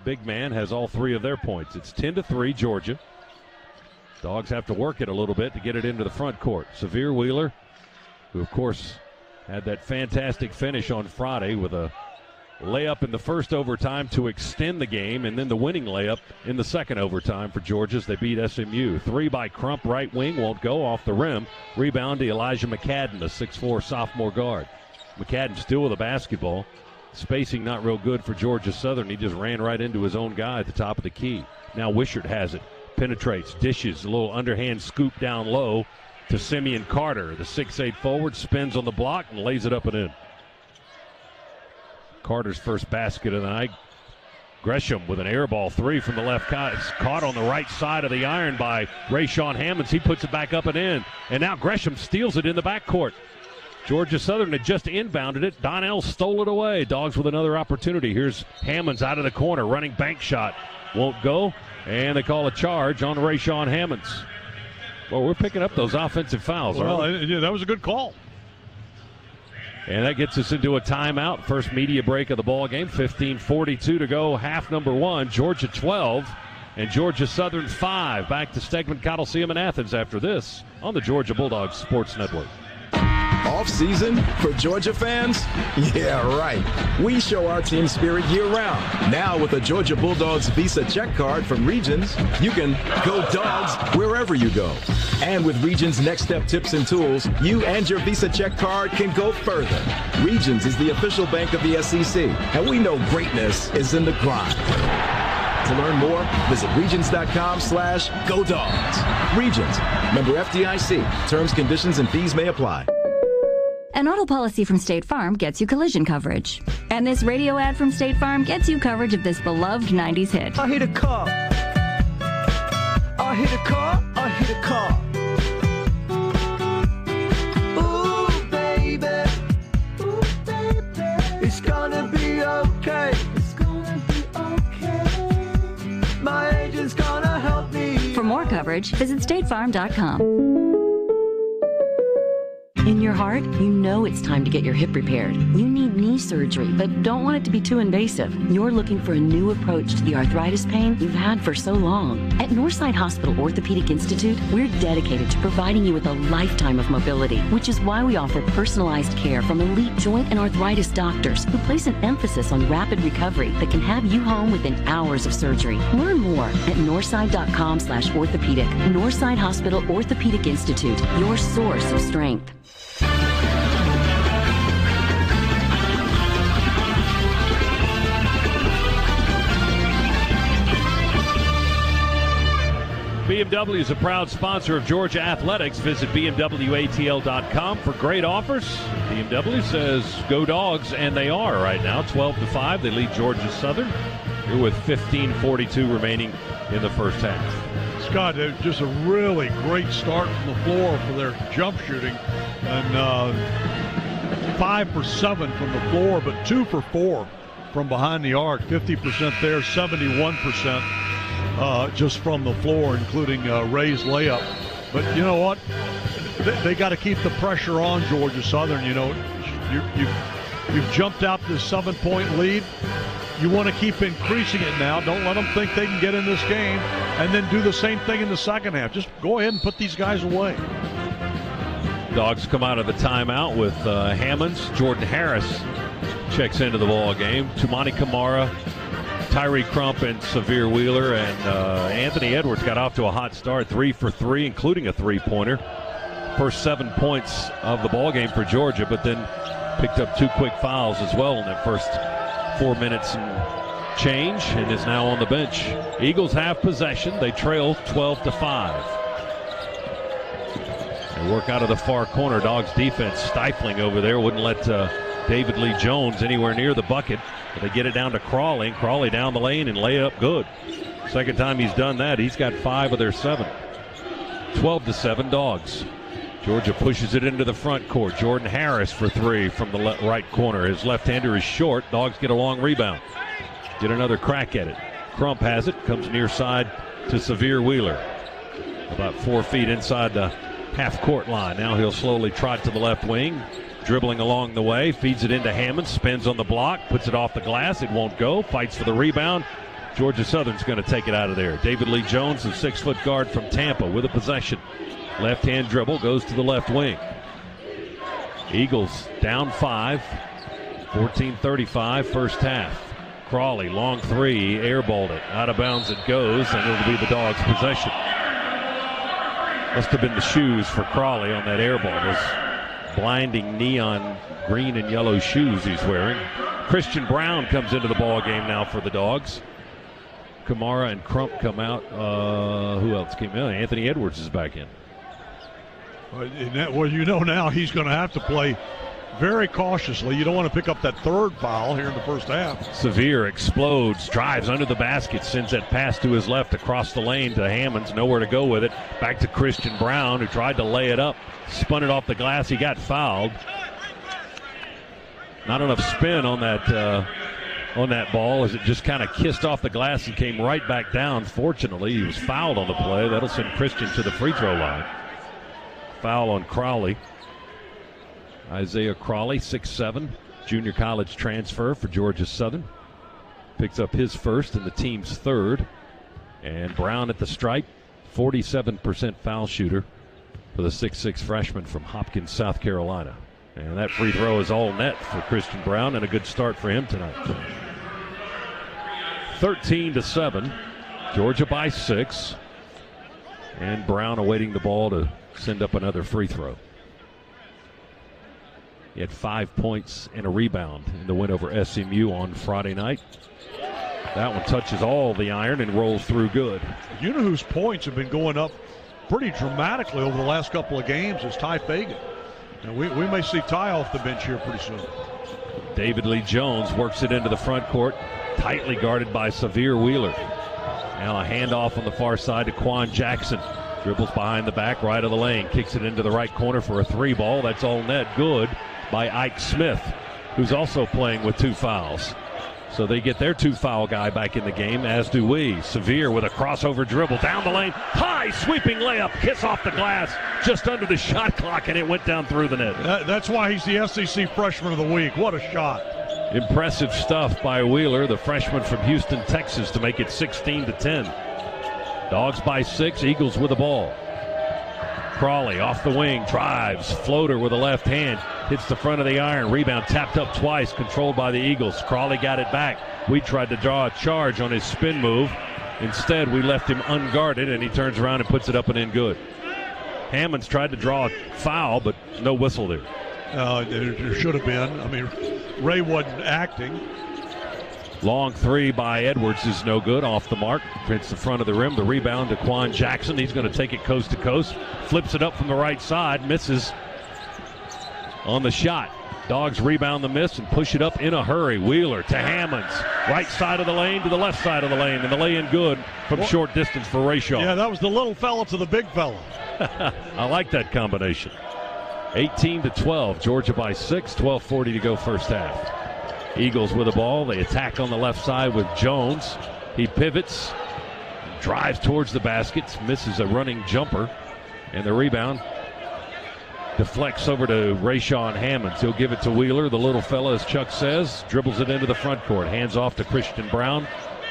big man, has all 3 of their points. It's 10-3 Georgia. Dogs have to work it a little bit to get it into the front court. Severe Wheeler, who of course had that fantastic finish on Friday with a layup in the first overtime to extend the game, and then the winning layup in the second overtime for Georgia as they beat SMU. 3 by Crump, right wing, won't go, off the rim. Rebound to Elijah McCadden, the 6'4 sophomore guard. McCadden still with the basketball. Spacing not real good for Georgia Southern. He just ran right into his own guy at the top of the key. Now Wishart has it. Penetrates, dishes, a little underhand scoop down low to Simeon Carter. The 6'8 forward spins on the block and lays it up and in. Carter's first basket of the night. Gresham with an air ball 3 from the left. It's caught on the right side of the iron by Rayshawn Hammonds. He puts it back up and in. And now Gresham steals it in the backcourt. Georgia Southern had just inbounded it. Donnell stole it away. Dogs with another opportunity. Here's Hammonds out of the corner. Running bank shot. Won't go. And they call a charge on Rayshawn Hammonds. Well, we're picking up those offensive fouls. Yeah, that was a good call. And that gets us into a timeout. First media break of the ball game. 15:42 to go. Half number 1. Georgia 12 and Georgia Southern 5. Back to Stegman Coliseum in Athens after this on the Georgia Bulldogs Sports Network. Off season for Georgia fans? Yeah, right. We show our team spirit year-round. Now with a Georgia Bulldogs Visa check card from Regions, you can go Dogs wherever you go. And with Regions Next Step tips and tools, you and your Visa check card can go further. Regions is the official bank of the SEC, and we know greatness is in the grind. To learn more, visit regions.com/go Dogs. Regions, member FDIC. Terms, conditions, and fees may apply. An auto policy from State Farm gets you collision coverage. And this radio ad from State Farm gets you coverage of this beloved 90s hit. I hit a car. I hit a car. I hit a car. Ooh, baby. Ooh, baby. It's gonna be okay. It's gonna be okay. My agent's gonna help me. For more coverage, visit statefarm.com. In your heart, you know it's time to get your hip repaired. You need knee surgery, but don't want it to be too invasive. You're looking for a new approach to the arthritis pain you've had for so long. At Northside Hospital Orthopedic Institute, we're dedicated to providing you with a lifetime of mobility, which is why we offer personalized care from elite joint and arthritis doctors who place an emphasis on rapid recovery that can have you home within hours of surgery. Learn more at northside.com/orthopedic. Northside Hospital Orthopedic Institute, your source of strength. BMW is a proud sponsor of Georgia Athletics. Visit BMWATL.com for great offers. BMW says go Dogs, and they are right now. 12-5. They lead Georgia Southern here with 15:42 remaining in the first half. Scott, just a really great start from the floor for their jump shooting. And 5 for 7 from the floor, but 2 for 4 from behind the arc. 50% there, 71% just from the floor, including Ray's layup. But you know what? they got to keep the pressure on Georgia Southern. You know, you've jumped out to the 7-point lead. You want to keep increasing it now. Don't let them think they can get in this game and then do the same thing in the second half. Just go ahead and put these guys away. Dogs come out of the timeout with Hammonds. Jordan Harris checks into the ball game. Tumani Kamara, Tyree Crump, and Severe Wheeler. And Anthony Edwards got off to a hot start, 3 for 3, including a three-pointer. First 7 points of the ball game for Georgia, but then picked up 2 quick fouls as well in that first 4 minutes and change, and is now on the bench. Eagles have possession. They trail 12-5. They work out of the far corner. Dogs defense stifling over there. Wouldn't let David Lee Jones anywhere near the bucket. But they get it down to Crawley, and Crawley down the lane and lay up good. Second time he's done that. He's got 5 of their 7. 12-7 Dogs. Georgia pushes it into the front court. Jordan Harris for 3 from the right corner. His left-hander is short. Dogs get a long rebound. Get another crack at it. Crump has it. Comes near side to Severe Wheeler. About 4 feet inside the half-court line. Now he'll slowly trot to the left wing. Dribbling along the way. Feeds it into Hammond. Spins on the block. Puts it off the glass. It won't go. Fights for the rebound. Georgia Southern's going to take it out of there. David Lee Jones, the 6-foot guard from Tampa, with a possession. Left-hand dribble, goes to the left wing. Eagles down 5, 14-35 first half. Crawley, long 3, airballed it. Out of bounds it goes, and it'll be the Dogs' possession. Must have been the shoes for Crawley on that airball. Those blinding neon green and yellow shoes he's wearing. Christian Brown comes into the ball game now for the Dogs. Kamara and Crump come out. Who else came in? Anthony Edwards is back in. Well, you know now he's going to have to play very cautiously. You don't want to pick up that 3rd foul here in the first half. Severe explodes, drives under the basket, sends that pass to his left across the lane to Hammonds. Nowhere to go with it. Back to Christian Brown, who tried to lay it up. Spun it off the glass. He got fouled. Not enough spin on that ball as it just kind of kissed off the glass and came right back down. Fortunately, he was fouled on the play. That'll send Christian to the free throw line. Foul on Crawley. Isaiah Crawley, 6'7", junior college transfer for Georgia Southern. Picks up his first and the team's 3rd. And Brown at the stripe, 47% foul shooter for the 6'6" freshman from Hopkins, South Carolina. And that free throw is all net for Christian Brown, and a good start for him tonight. 13-7, Georgia by 6. And Brown awaiting the ball to send up another free throw. He had 5 points and a rebound in the win over SMU on Friday night. That one touches all the iron and rolls through good. You know whose points have been going up pretty dramatically over the last couple of games is Ty Fagan. Now we may see Ty off the bench here pretty soon. David Lee Jones works it into the front court, tightly guarded by Severe Wheeler. Now a handoff on the far side to Quan Jackson. Dribbles behind the back, right of the lane. Kicks it into the right corner for a 3 ball. That's all net. Good by Ike Smith, who's also playing with 2 fouls. So they get their 2-foul guy back in the game, as do we. Severe with a crossover dribble down the lane. High sweeping layup. Kiss off the glass just under the shot clock, and it went down through the net. That's why he's the SEC Freshman of the Week. What a shot. Impressive stuff by Wheeler, the freshman from Houston, Texas, to make it 16-10. Dogs by 6, Eagles with the ball. Crawley off the wing, drives, floater with a left hand, hits the front of the iron, rebound tapped up twice, controlled by the Eagles. Crawley got it back. We tried to draw a charge on his spin move. Instead, we left him unguarded, and he turns around and puts it up and in good. Hammonds tried to draw a foul, but no whistle there. There should have been. I mean, Ray wasn't acting. Long 3 by Edwards is no good, off the mark. Hits the front of the rim. The rebound to Quan Jackson. He's going to take it coast to coast. Flips it up from the right side. Misses on the shot. Dogs rebound the miss and push it up in a hurry. Wheeler to Hammonds. Right side of the lane to the left side of the lane. And the lay-in good from short distance for Rayshaw. Yeah, that was the little fella to the big fella. I like that combination. 18-12. Georgia by 6. 12:40 to go first half. Eagles with the ball. They attack on the left side with Jones. He pivots, drives towards the baskets, misses a running jumper, and the rebound Deflects over to Rayshawn Hammonds. He'll give it to Wheeler. The little fella, as Chuck says, dribbles it into the front court. Hands off to Christian Brown.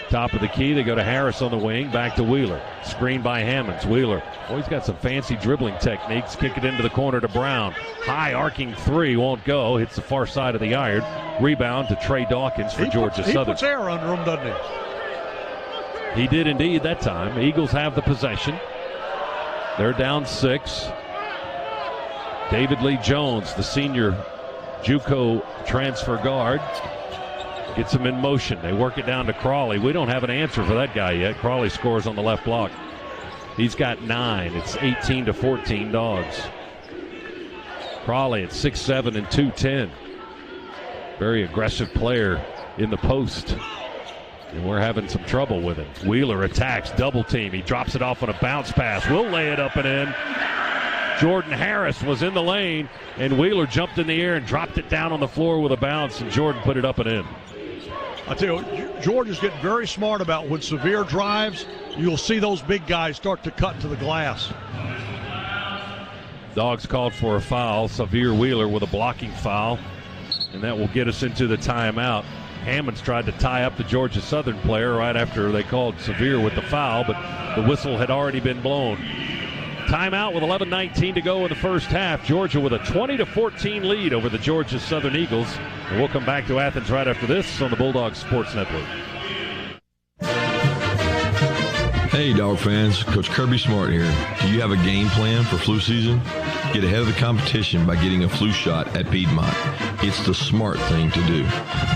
Top of the key. They go to Harris on the wing. Back to Wheeler. Screen by Hammonds. Wheeler. Oh, he's got some fancy dribbling techniques. Kick it into the corner to Brown. High arcing three. Won't go. Hits the far side of the iron. Rebound to Trey Dawkins for Georgia Southern. He puts air under him, doesn't he? He did indeed that time. Eagles have the possession. They're down 6. David Lee Jones, the senior JUCO transfer guard, gets him in motion. They work it down to Crawley. We don't have an answer for that guy yet. Crawley scores on the left block. He's got 9. It's 18-14 Dogs. Crawley at 6'7" and 210. Very aggressive player in the post. And we're having some trouble with him. Wheeler attacks, double team. He drops it off on a bounce pass. We'll lay it up and in. Jordan Harris was in the lane, and Wheeler jumped in the air and dropped it down on the floor with a bounce, and Jordan put it up and in. I tell you, Georgia's getting very smart about when Sevier drives, you'll see those big guys start to cut to the glass. Dogs called for a foul. Sevier Wheeler with a blocking foul, and that will get us into the timeout. Hammonds tried to tie up the Georgia Southern player right after they called Sevier with the foul, but the whistle had already been blown. Timeout with 11:19 to go in the first half. Georgia with a 20-14 lead over the Georgia Southern Eagles. And we'll come back to Athens right after this on the Bulldogs Sports Network. Hey, Dog fans. Coach Kirby Smart here. Do you have a game plan for flu season? Get ahead of the competition by getting a flu shot at Piedmont. It's the smart thing to do.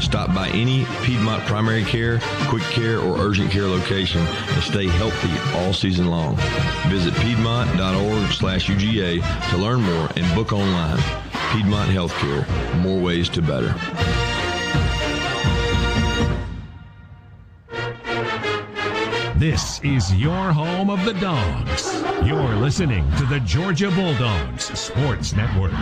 Stop by any Piedmont primary care, quick care, or urgent care location and stay healthy all season long. Visit piedmont.org/UGA to learn more and book online. Piedmont Healthcare. More ways to better. This is your home of the Dogs. You're listening to the Georgia Bulldogs Sports Network.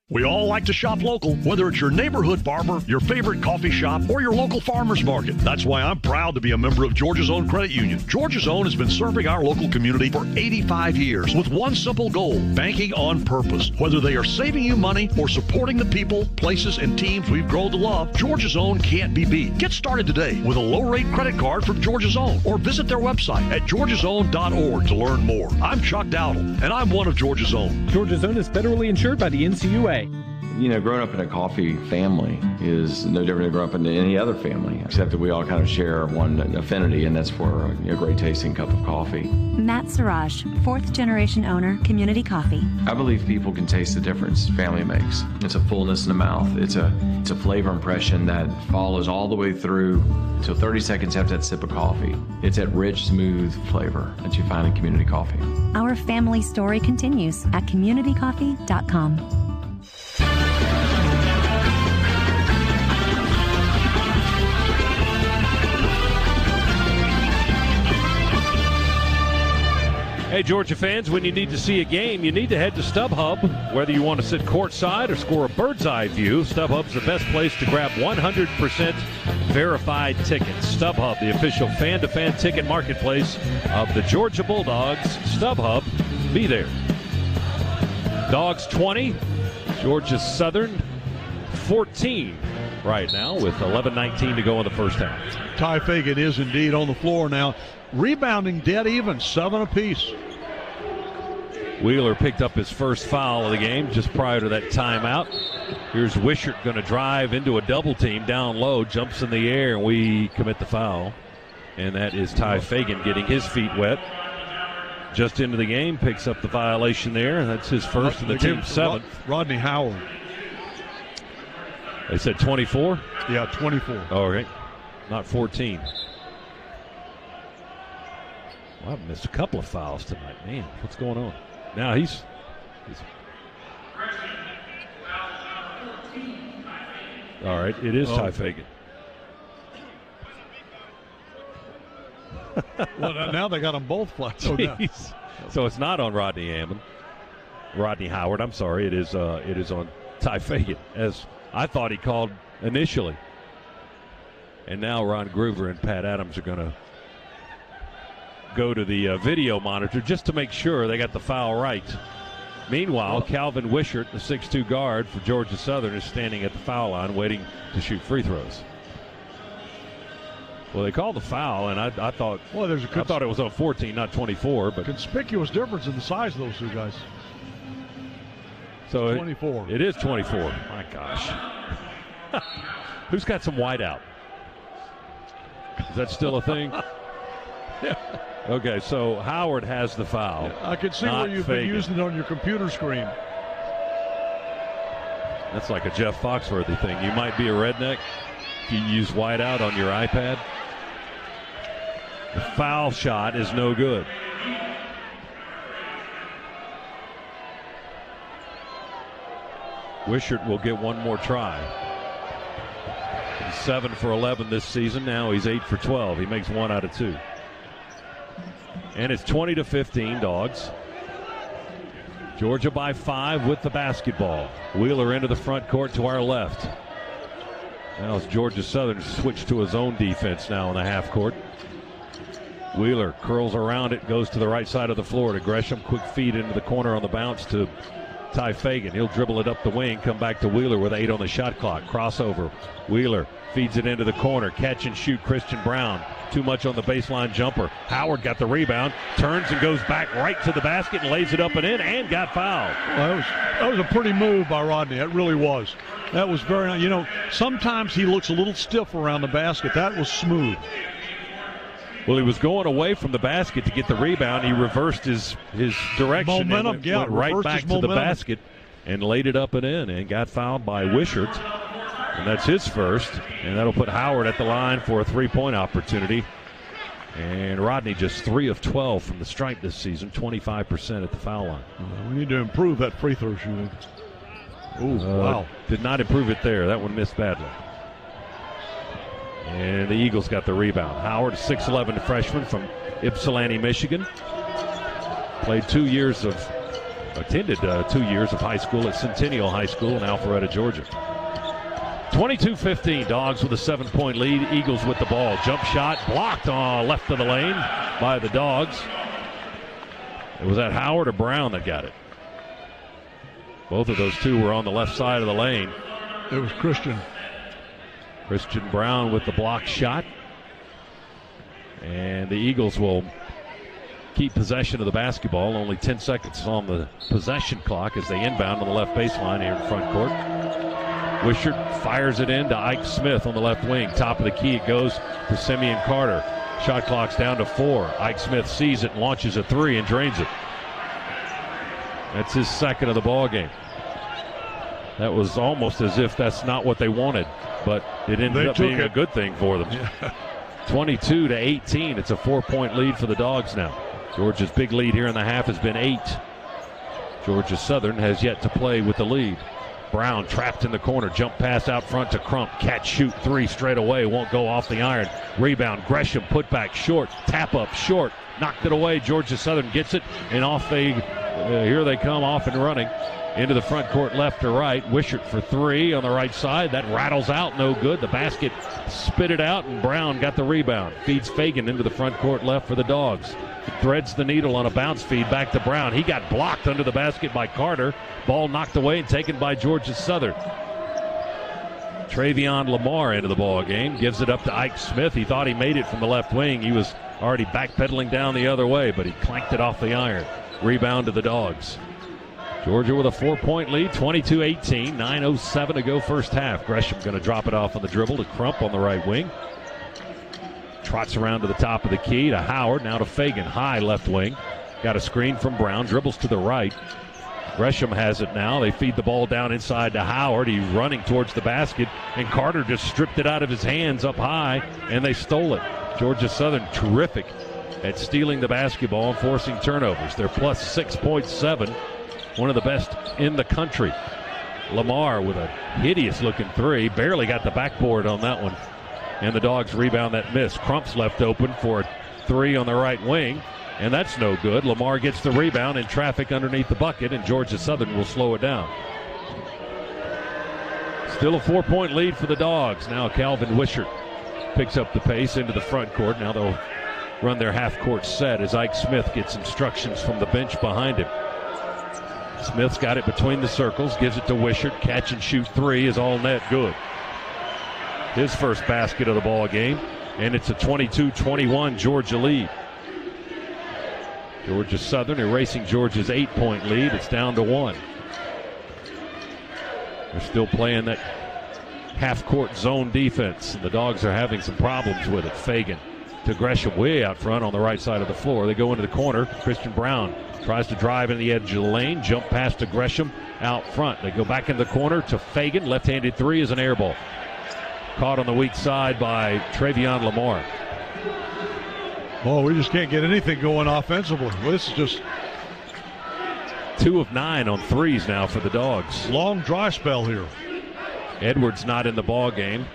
We all like to shop local, whether it's your neighborhood barber, your favorite coffee shop, or your local farmer's market. That's why I'm proud to be a member of Georgia's Own Credit Union. Georgia's Own has been serving our local community for 85 years with one simple goal, banking on purpose. Whether they are saving you money or supporting the people, places, and teams we've grown to love, Georgia's Own can't be beat. Get started today with a low-rate credit card from Georgia's Own or visit their website at georgiasown.org to learn more. I'm Chuck Dowdle, and I'm one of Georgia's Own. Georgia's Own is federally insured by the NCUA. You know, growing up in a coffee family is no different than growing up in any other family, except that we all kind of share one affinity, and that's for a great tasting cup of coffee. Matt Siraj, 4th generation owner, Community Coffee. I believe people can taste the difference family makes. It's a fullness in the mouth. It's a flavor impression that follows all the way through till 30 seconds after that sip of coffee. It's that rich, smooth flavor that you find in Community Coffee. Our family story continues at communitycoffee.com. Hey, Georgia fans, when you need to see a game, you need to head to StubHub. Whether you want to sit courtside or score a bird's-eye view, StubHub's the best place to grab 100% verified tickets. StubHub, the official fan-to-fan ticket marketplace of the Georgia Bulldogs. StubHub, be there. Dogs 20, Georgia Southern 14 right now with 11:19 to go in the first half. Ty Fagan is indeed on the floor now. Rebounding dead even, 7 apiece. Wheeler picked up his first foul of the game just prior to that timeout. Here's Wishart going to drive into a double team down low, jumps in the air, and we commit the foul. And that is Ty Fagan getting his feet wet. Just into the game, picks up the violation there. That's his first and the team's 7th. Rodney Howard. They said 24? Yeah, 24. All right, not 14. Well, I've missed a couple of fouls tonight. Man, what's going on? Now he's all right, it is Ty Fagan. Well, now they got them both flat. So it's not on Rodney Howard. I'm sorry. It is on Ty Fagan, as I thought he called initially. And now Ron Groover and Pat Adams are going to go to the video monitor just to make sure they got the foul right. Meanwhile, Calvin Wishart, the 6'2 guard for Georgia Southern, is standing at the foul line waiting to shoot free throws. Well, they called the foul, and I thought I thought it was on 14, not 24. But conspicuous difference in the size of those two guys. So 24. It is 24. My gosh. Who's got some whiteout? Is that still a thing? Yeah. Okay, so Howard has the foul. I can see where you've been using it on your computer screen. That's like a Jeff Foxworthy thing. You might be a redneck if you use whiteout on your iPad. The foul shot is no good. Wishart will get one more try. He's 7 for 11 this season. Now he's 8 for 12. He makes 1 out of 2. And it's 20-15 Dogs. Georgia by 5 with the basketball. Wheeler into the front court to our left. Now it's Georgia Southern switched to his own defense now in the half court. Wheeler curls around it, goes to the right side of the floor to Gresham. Quick feed into the corner on the bounce to Ty Fagan. He'll dribble it up the wing, come back to Wheeler with 8 on the shot clock. Crossover. Wheeler feeds it into the corner. Catch and shoot Christian Brown. Too much on the baseline jumper. Howard got the rebound, turns and goes back right to the basket and lays it up and in and got fouled. Well, that was a pretty move by Rodney. It really was. That was very nice. You know, sometimes he looks a little stiff around the basket. That was smooth. Well, he was going away from the basket to get the rebound. He reversed his direction. Momentum, and yeah, went right back to the basket and laid it up and in and got fouled by Wishart. And that's his first. And that'll put Howard at the line for a three-point opportunity. And Rodney just 3 of 12 from the stripe this season, 25% at the foul line. We need to improve that free throw shooting. Ooh, wow. Did not improve it there. That one missed badly. And the Eagles got the rebound. Howard, 6'11 freshman from Ypsilanti, Michigan. Attended 2 years of high school at Centennial High School in Alpharetta, Georgia. 22-15, Dogs with a 7-point lead. Eagles with the ball. Jump shot blocked left of the lane by the Dogs. Was that Howard or Brown that got it? Both of those two were on the left side of the lane. It was Christian. Christian Brown with the block shot. And the Eagles will keep possession of the basketball. Only 10 seconds on the possession clock as they inbound on the left baseline here in front court. Wishart fires it in to Ike Smith on the left wing. Top of the key it goes to Simeon Carter. Shot clock's down to 4. Ike Smith sees it and launches a 3 and drains it. That's his second of the ball game. That was almost as if that's not what they wanted, but it ended up being a good thing for them. Yeah. 22-18. It's a 4-point lead for the Dogs now. Georgia's big lead here in the half has been 8. Georgia Southern has yet to play with the lead. Brown trapped in the corner. Jump pass out front to Crump. Catch, shoot 3 straight away. Won't go off the iron. Rebound. Gresham put back short. Tap up short. Knocked it away. Georgia Southern gets it. And off here they come off and running. Into the front court left to right. Wishart for 3 on the right side. That rattles out. No good. The basket spit it out. And Brown got the rebound. Feeds Fagan into the front court left for the Dogs. Threads the needle on a bounce feed back to Brown. He got blocked under the basket by Carter. Ball knocked away and taken by Georgia Southern. Travion Lamar into the ball game. Gives it up to Ike Smith. He thought he made it from the left wing. He was already backpedaling down the other way, but he clanked it off the iron. Rebound to the Dogs. Georgia with a 4-point lead, 22-18. 9:07 to go first half. Gresham going to drop it off on the dribble to Crump on the right wing. Trots around to the top of the key to Howard. Now to Fagan. High left wing. Got a screen from Brown. Dribbles to the right. Gresham has it now. They feed the ball down inside to Howard. He's running towards the basket. And Carter just stripped it out of his hands up high. And they stole it. Georgia Southern terrific at stealing the basketball and forcing turnovers. They're plus 6.7. One of the best in the country. Lamar with a hideous looking 3. Barely got the backboard on that one. And the Dogs rebound that miss. Crump's left open for a 3 on the right wing. And that's no good. Lamar gets the rebound in traffic underneath the bucket, and Georgia Southern will slow it down. Still a 4-point lead for the Dogs. Now Calvin Wishart picks up the pace into the front court. Now they'll run their half-court set as Ike Smith gets instructions from the bench behind him. Smith's got it between the circles, gives it to Wishart. Catch and shoot three is all net good. His first basket of the ball game, and it's a 22-21 Georgia lead. Georgia Southern erasing Georgia's 8-point lead. It's down to 1. They're still playing that half-court zone defense, and the Dogs are having some problems with it. Fagan to Gresham way out front on the right side of the floor. They go into the corner. Christian Brown tries to drive in the edge of the lane. Jump pass to Gresham out front. They go back in the corner to Fagan. Left-handed three is an air ball. Caught on the weak side by Travion Lamar. Oh, we just can't get anything going offensively. Well, this is just 2 of 9 on threes now for the Dogs. Long dry spell here. Edwards not in the ball game.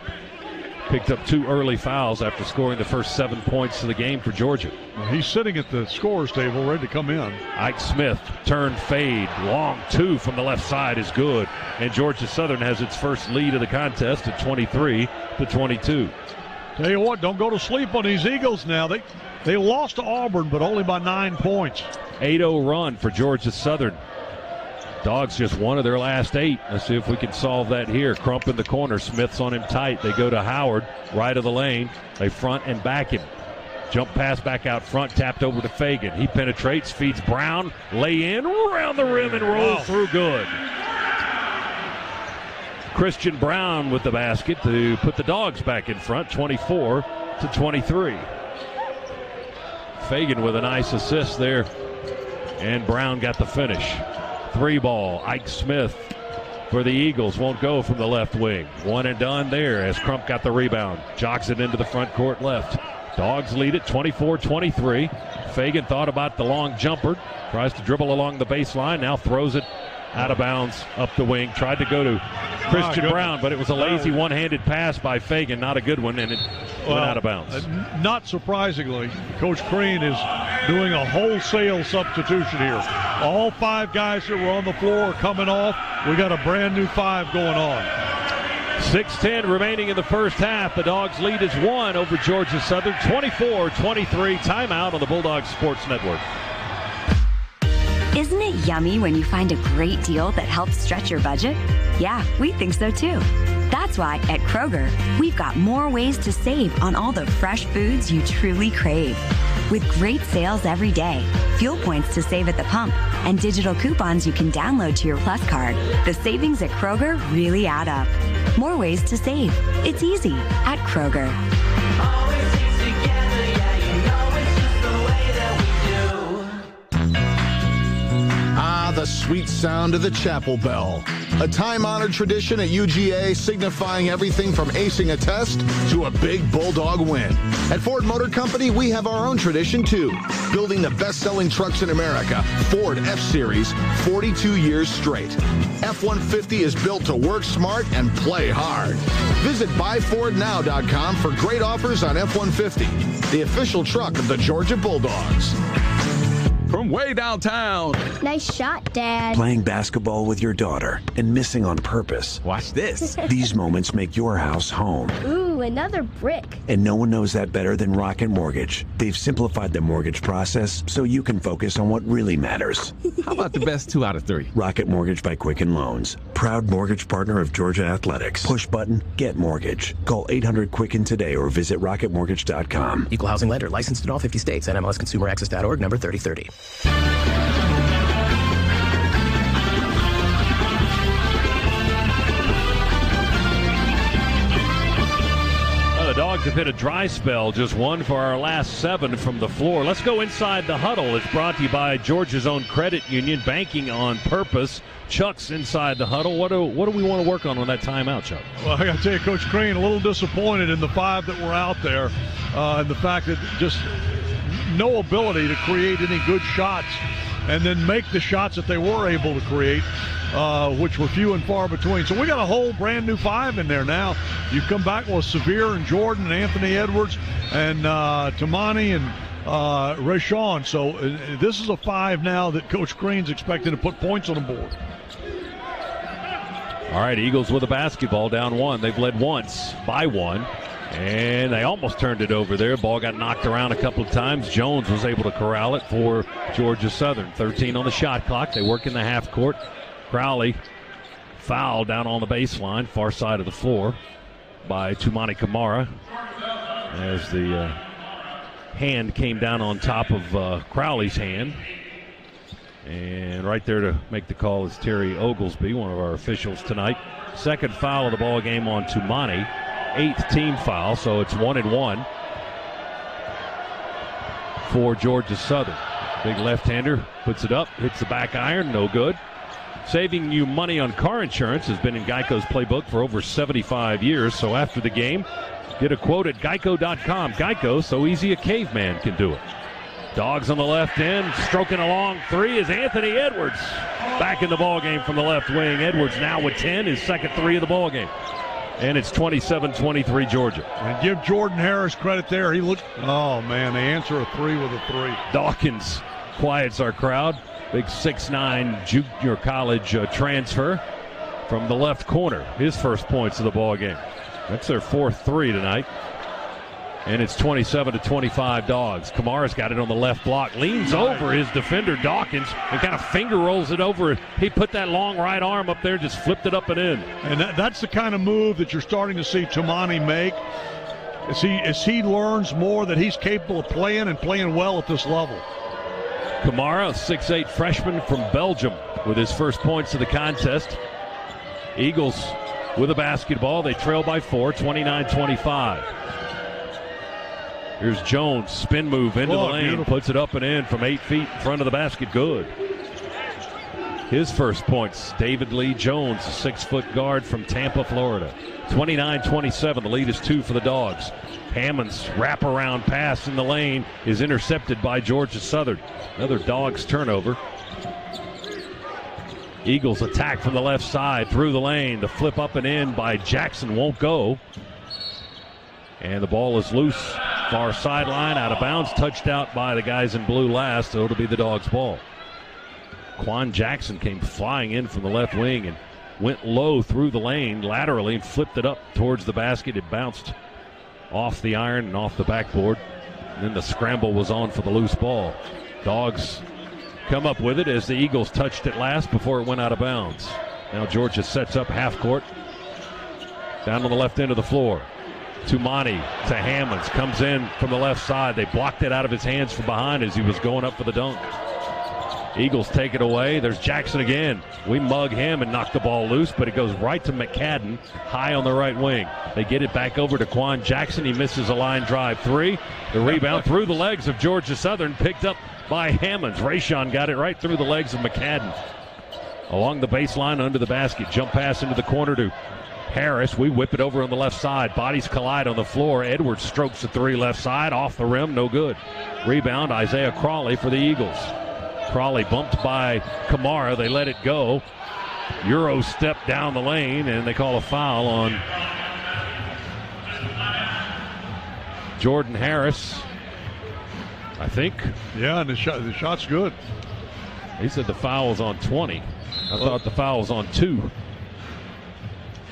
Picked up 2 early fouls after scoring the first 7 points of the game for Georgia. Well, he's sitting at the scorer's table ready to come in. Ike Smith, turn fade, long 2 from the left side is good. And Georgia Southern has its first lead of the contest at 23-22. Tell you what, don't go to sleep on these Eagles now. They lost to Auburn, but only by 9 points. 8-0 run for Georgia Southern. Dogs just one of their last 8. Let's see if we can solve that here. Crump in the corner. Smith's on him tight. They go to Howard, right of the lane. They front and back him. Jump pass back out front, tapped over to Fagan. He penetrates, feeds Brown, lay in, around the rim, and rolls through good. Christian Brown with the basket to put the Dogs back in front, 24-23. Fagan with a nice assist there, and Brown got the finish. 3 ball, Ike Smith for the Eagles, won't go from the left wing. One and done there as Crump got the rebound. Jocks it into the front court left. Dogs lead it 24-23. Fagan thought about the long jumper, tries to dribble along the baseline, now throws it out of bounds up the wing. Tried to go to Christian Brown, but it was a lazy one-handed pass by Fagan, not a good one, and it went out of bounds. Not surprisingly, Coach Crean is doing a wholesale substitution here. All 5 guys that were on the floor are coming off. We got a brand new 5 going on. 6:10 remaining in the first half. The Dogs lead is 1 over Georgia Southern, 24-23. Timeout on the Bulldogs Sports Network. Isn't it yummy when you find a great deal that helps stretch your budget? Yeah, we think so too. That's why at Kroger, we've got more ways to save on all the fresh foods you truly crave. With great sales every day, fuel points to save at the pump, and digital coupons you can download to your Plus card, the savings at Kroger really add up. More ways to save. It's easy at Kroger. The sweet sound of the chapel bell. A time-honored tradition at UGA signifying everything from acing a test to a big Bulldog win. At Ford Motor Company, we have our own tradition too. Building the best-selling trucks in America, Ford F-Series, 42 years straight. F-150 is built to work smart and play hard. Visit buyfordnow.com for great offers on F-150, the official truck of the Georgia Bulldogs. From way downtown. Nice shot, Dad. Playing basketball with your daughter and missing on purpose. Watch this. These moments make your house home. Ooh, another brick. And no one knows that better than Rocket Mortgage. They've simplified the mortgage process so you can focus on what really matters. How about the best 2 out of 3? Rocket Mortgage by Quicken Loans. Proud mortgage partner of Georgia Athletics. Push button, get mortgage. Call 800-QUICKEN today or visit rocketmortgage.com. Equal housing lender. Licensed in all 50 states. NMLSConsumerAccess.org. Number 3030. The Dogs have hit a dry spell, just 1 for our last 7 from the floor. Let's go inside the huddle. It's brought to you by Georgia's own credit union, banking on purpose. Chuck's inside the huddle. What do we want to work on that timeout, Chuck? Well, I got to tell you, Coach Crean, a little disappointed in the 5 that were out there, and the fact that just no ability to create any good shots and then make the shots that they were able to create, which were few and far between. So we got a whole brand new 5 in there now. You come back with Severe and Jordan and Anthony Edwards and Tamani and Rashawn. So this is a 5 now that Coach Crean's expecting to put points on the board. All right, Eagles with a basketball, down 1. They've led once by 1. And they almost turned it over there. Ball got knocked around a couple of times. Jones was able to corral it for Georgia Southern. 13 on the shot clock. They work in the half court. Crowley fouled down on the baseline, far side of the floor by Tumani Kamara, as the hand came down on top of Crowley's hand. And right there to make the call is Terry Oglesby, one of our officials tonight. Second foul of the ball game on Tumani. 8th team foul, so it's 1-1 for Georgia Southern. Big left-hander puts it up, hits the back iron, no good. Saving you money on car insurance has been in Geico's playbook for over 75 years, so after the game, get a quote at geico.com. Geico, so easy a caveman can do it. Dogs on the left end, stroking a long three is Anthony Edwards. Back in the ballgame from the left wing. Edwards now with 10, his second three of the ballgame. And it's 27-23 Georgia. And give Jordan Harris credit there. He looked, oh man, they answer a three with a three. Dawkins quiets our crowd. Big 6'9" junior college transfer from the left corner. His first points of the ball game. That's their fourth three tonight. And it's 27-25 Dogs. Kamara's got it on the left block. Leans over his defender, Dawkins, and kind of finger rolls it over. He put that long right arm up there, just flipped it up and in. And that's the kind of move that you're starting to see Tumani make. As he learns more that he's capable of playing and playing well at this level. Kamara, a 6'8" freshman from Belgium, with his first points of the contest. Eagles with a basketball. They trail by 4, 29-25. Here's Jones, spin move into the lane, beautiful. Puts it up and in from 8 feet in front of the basket, good. His first points, David Lee Jones, a 6-foot guard from Tampa, Florida. 29-27, the lead is 2 for the Dogs. Hammond's wraparound pass in the lane is intercepted by Georgia Southern. Another Dogs turnover. Eagles attack from the left side through the lane. The flip up and in by Jackson won't go. And the ball is loose. Far sideline, out of bounds, touched out by the guys in blue last, so it'll be the Dogs' ball. Quan Jackson came flying in from the left wing and went low through the lane laterally and flipped it up towards the basket. It bounced off the iron and off the backboard. And then the scramble was on for the loose ball. Dogs come up with it as the Eagles touched it last before it went out of bounds. Now Georgia sets up half court. Down on the left end of the floor. Tumani to Hammonds, comes in from the left side. They blocked it out of his hands from behind as he was going up for the dunk. Eagles take it away. There's Jackson again. We mug him and knock the ball loose, but it goes right to McCadden, high on the right wing. They get it back over to Quan Jackson. He misses a line drive three. The rebound through the legs of Georgia Southern, picked up by Hammonds. Rayshon got it right through the legs of McCadden. Along the baseline, under the basket. Jump pass into the corner to Harris. We whip it over on the left side. Bodies collide on the floor. Edwards strokes the three left side. Off the rim, no good. Rebound, Isaiah Crawley for the Eagles. Crawley bumped by Kamara. They let it go. Euro step down the lane, and they call a foul on Jordan Harris, I think. Yeah, and the shot's good. He said the foul was on 20. I thought the foul was on 2.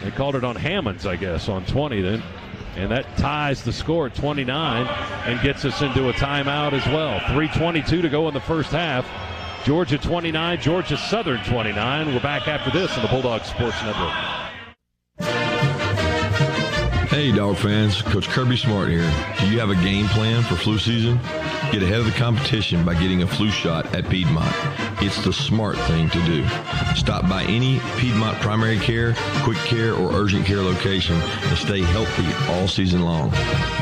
They called it on Hammonds, I guess, on 20 then. And that ties the score at 29 and gets us into a timeout as well. 3:22 to go in the first half. Georgia 29, Georgia Southern 29. We're back after this on the Bulldogs Sports Network. Hey, Dog fans. Coach Kirby Smart here. Do you have a game plan for flu season? Get ahead of the competition by getting a flu shot at Piedmont. It's the smart thing to do. Stop by any Piedmont primary care, quick care, or urgent care location and stay healthy all season long.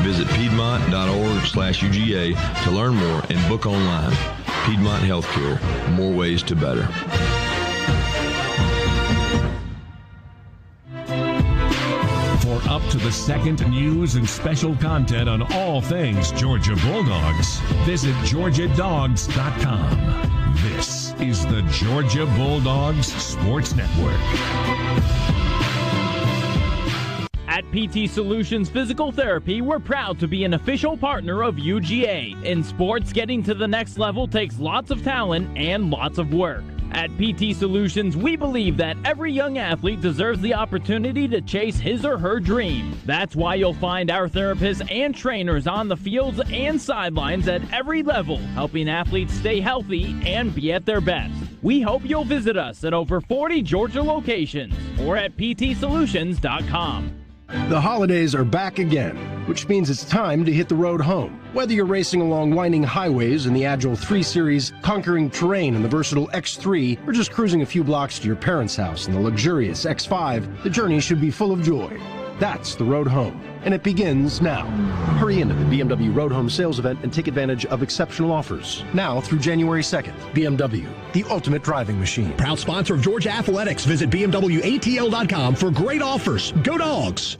Visit piedmont.org/UGA to learn more and book online. Piedmont Healthcare, more ways to better. For up to the second news and special content on all things Georgia Bulldogs, visit GeorgiaDogs.com. This is the Georgia Bulldogs Sports Network. At PT Solutions Physical Therapy, we're proud to be an official partner of UGA. In sports, getting to the next level takes lots of talent and lots of work. At PT Solutions, we believe that every young athlete deserves the opportunity to chase his or her dream. That's why you'll find our therapists and trainers on the fields and sidelines at every level, helping athletes stay healthy and be at their best. We hope you'll visit us at over 40 Georgia locations or at ptsolutions.com. The holidays are back again, which means it's time to hit the road home. Whether you're racing along winding highways in the Agile 3 Series, conquering terrain in the versatile X3, or just cruising a few blocks to your parents' house in the luxurious X5, the journey should be full of joy. That's the road home, and it begins now. Hurry into the BMW Road Home sales event and take advantage of exceptional offers. Now through January 2nd. BMW, the ultimate driving machine. Proud sponsor of Georgia Athletics. Visit BMWATL.com for great offers. Go Dogs!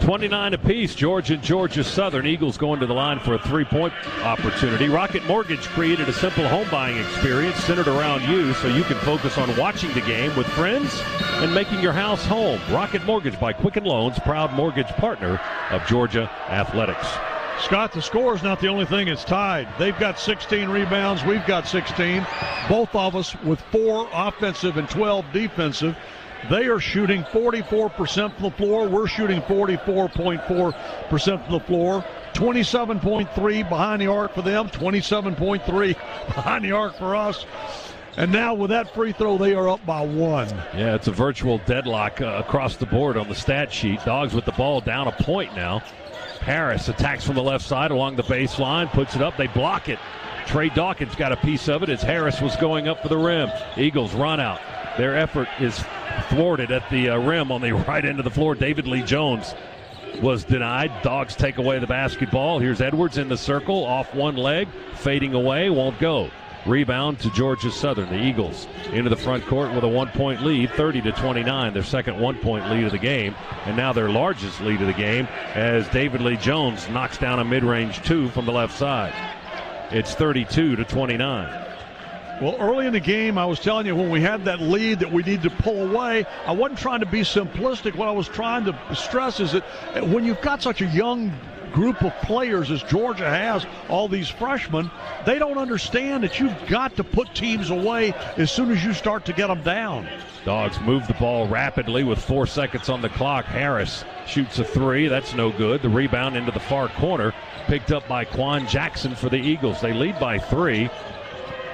$29 apiece, Georgia and Georgia Southern. Eagles going to the line for a three-point opportunity. Rocket Mortgage created a simple home buying experience centered around you so you can focus on watching the game with friends and making your house home. Rocket Mortgage by Quicken Loans, proud mortgage partner of Georgia Athletics. Scott, the score is not the only thing. It's tied. They've got 16 rebounds. We've got 16. Both of us with 4 offensive and 12 defensive. They are shooting 44% from the floor. We're shooting 44.4% from the floor. 27.3 behind the arc for them, 27.3 behind the arc for us. And now with that free throw, they are up by 1. Yeah, it's a virtual deadlock across the board on the stat sheet. Dogs with the ball down a point now. Harris attacks from the left side along the baseline, puts it up. They block it. Trey Dawkins got a piece of it as Harris was going up for the rim. Eagles run out. Their effort is thwarted at the rim on the right end of the floor. David Lee Jones was denied. Dogs take away the basketball. Here's Edwards in the circle, off one leg, fading away, won't go. Rebound to Georgia Southern. The Eagles into the front court with a 1-point lead, 30-29, their second 1-point lead of the game, and now their largest lead of the game as David Lee Jones knocks down a mid-range 2 from the left side. It's 32-29. Well, early in the game, I was telling you when we had that lead that we needed to pull away, I wasn't trying to be simplistic. What I was trying to stress is that when you've got such a young group of players as Georgia has, all these freshmen, they don't understand that you've got to put teams away as soon as you start to get them down. Dogs move the ball rapidly with 4 seconds on the clock. Harris shoots a 3. That's no good. The rebound into the far corner, picked up by Quan Jackson for the Eagles. They lead by 3.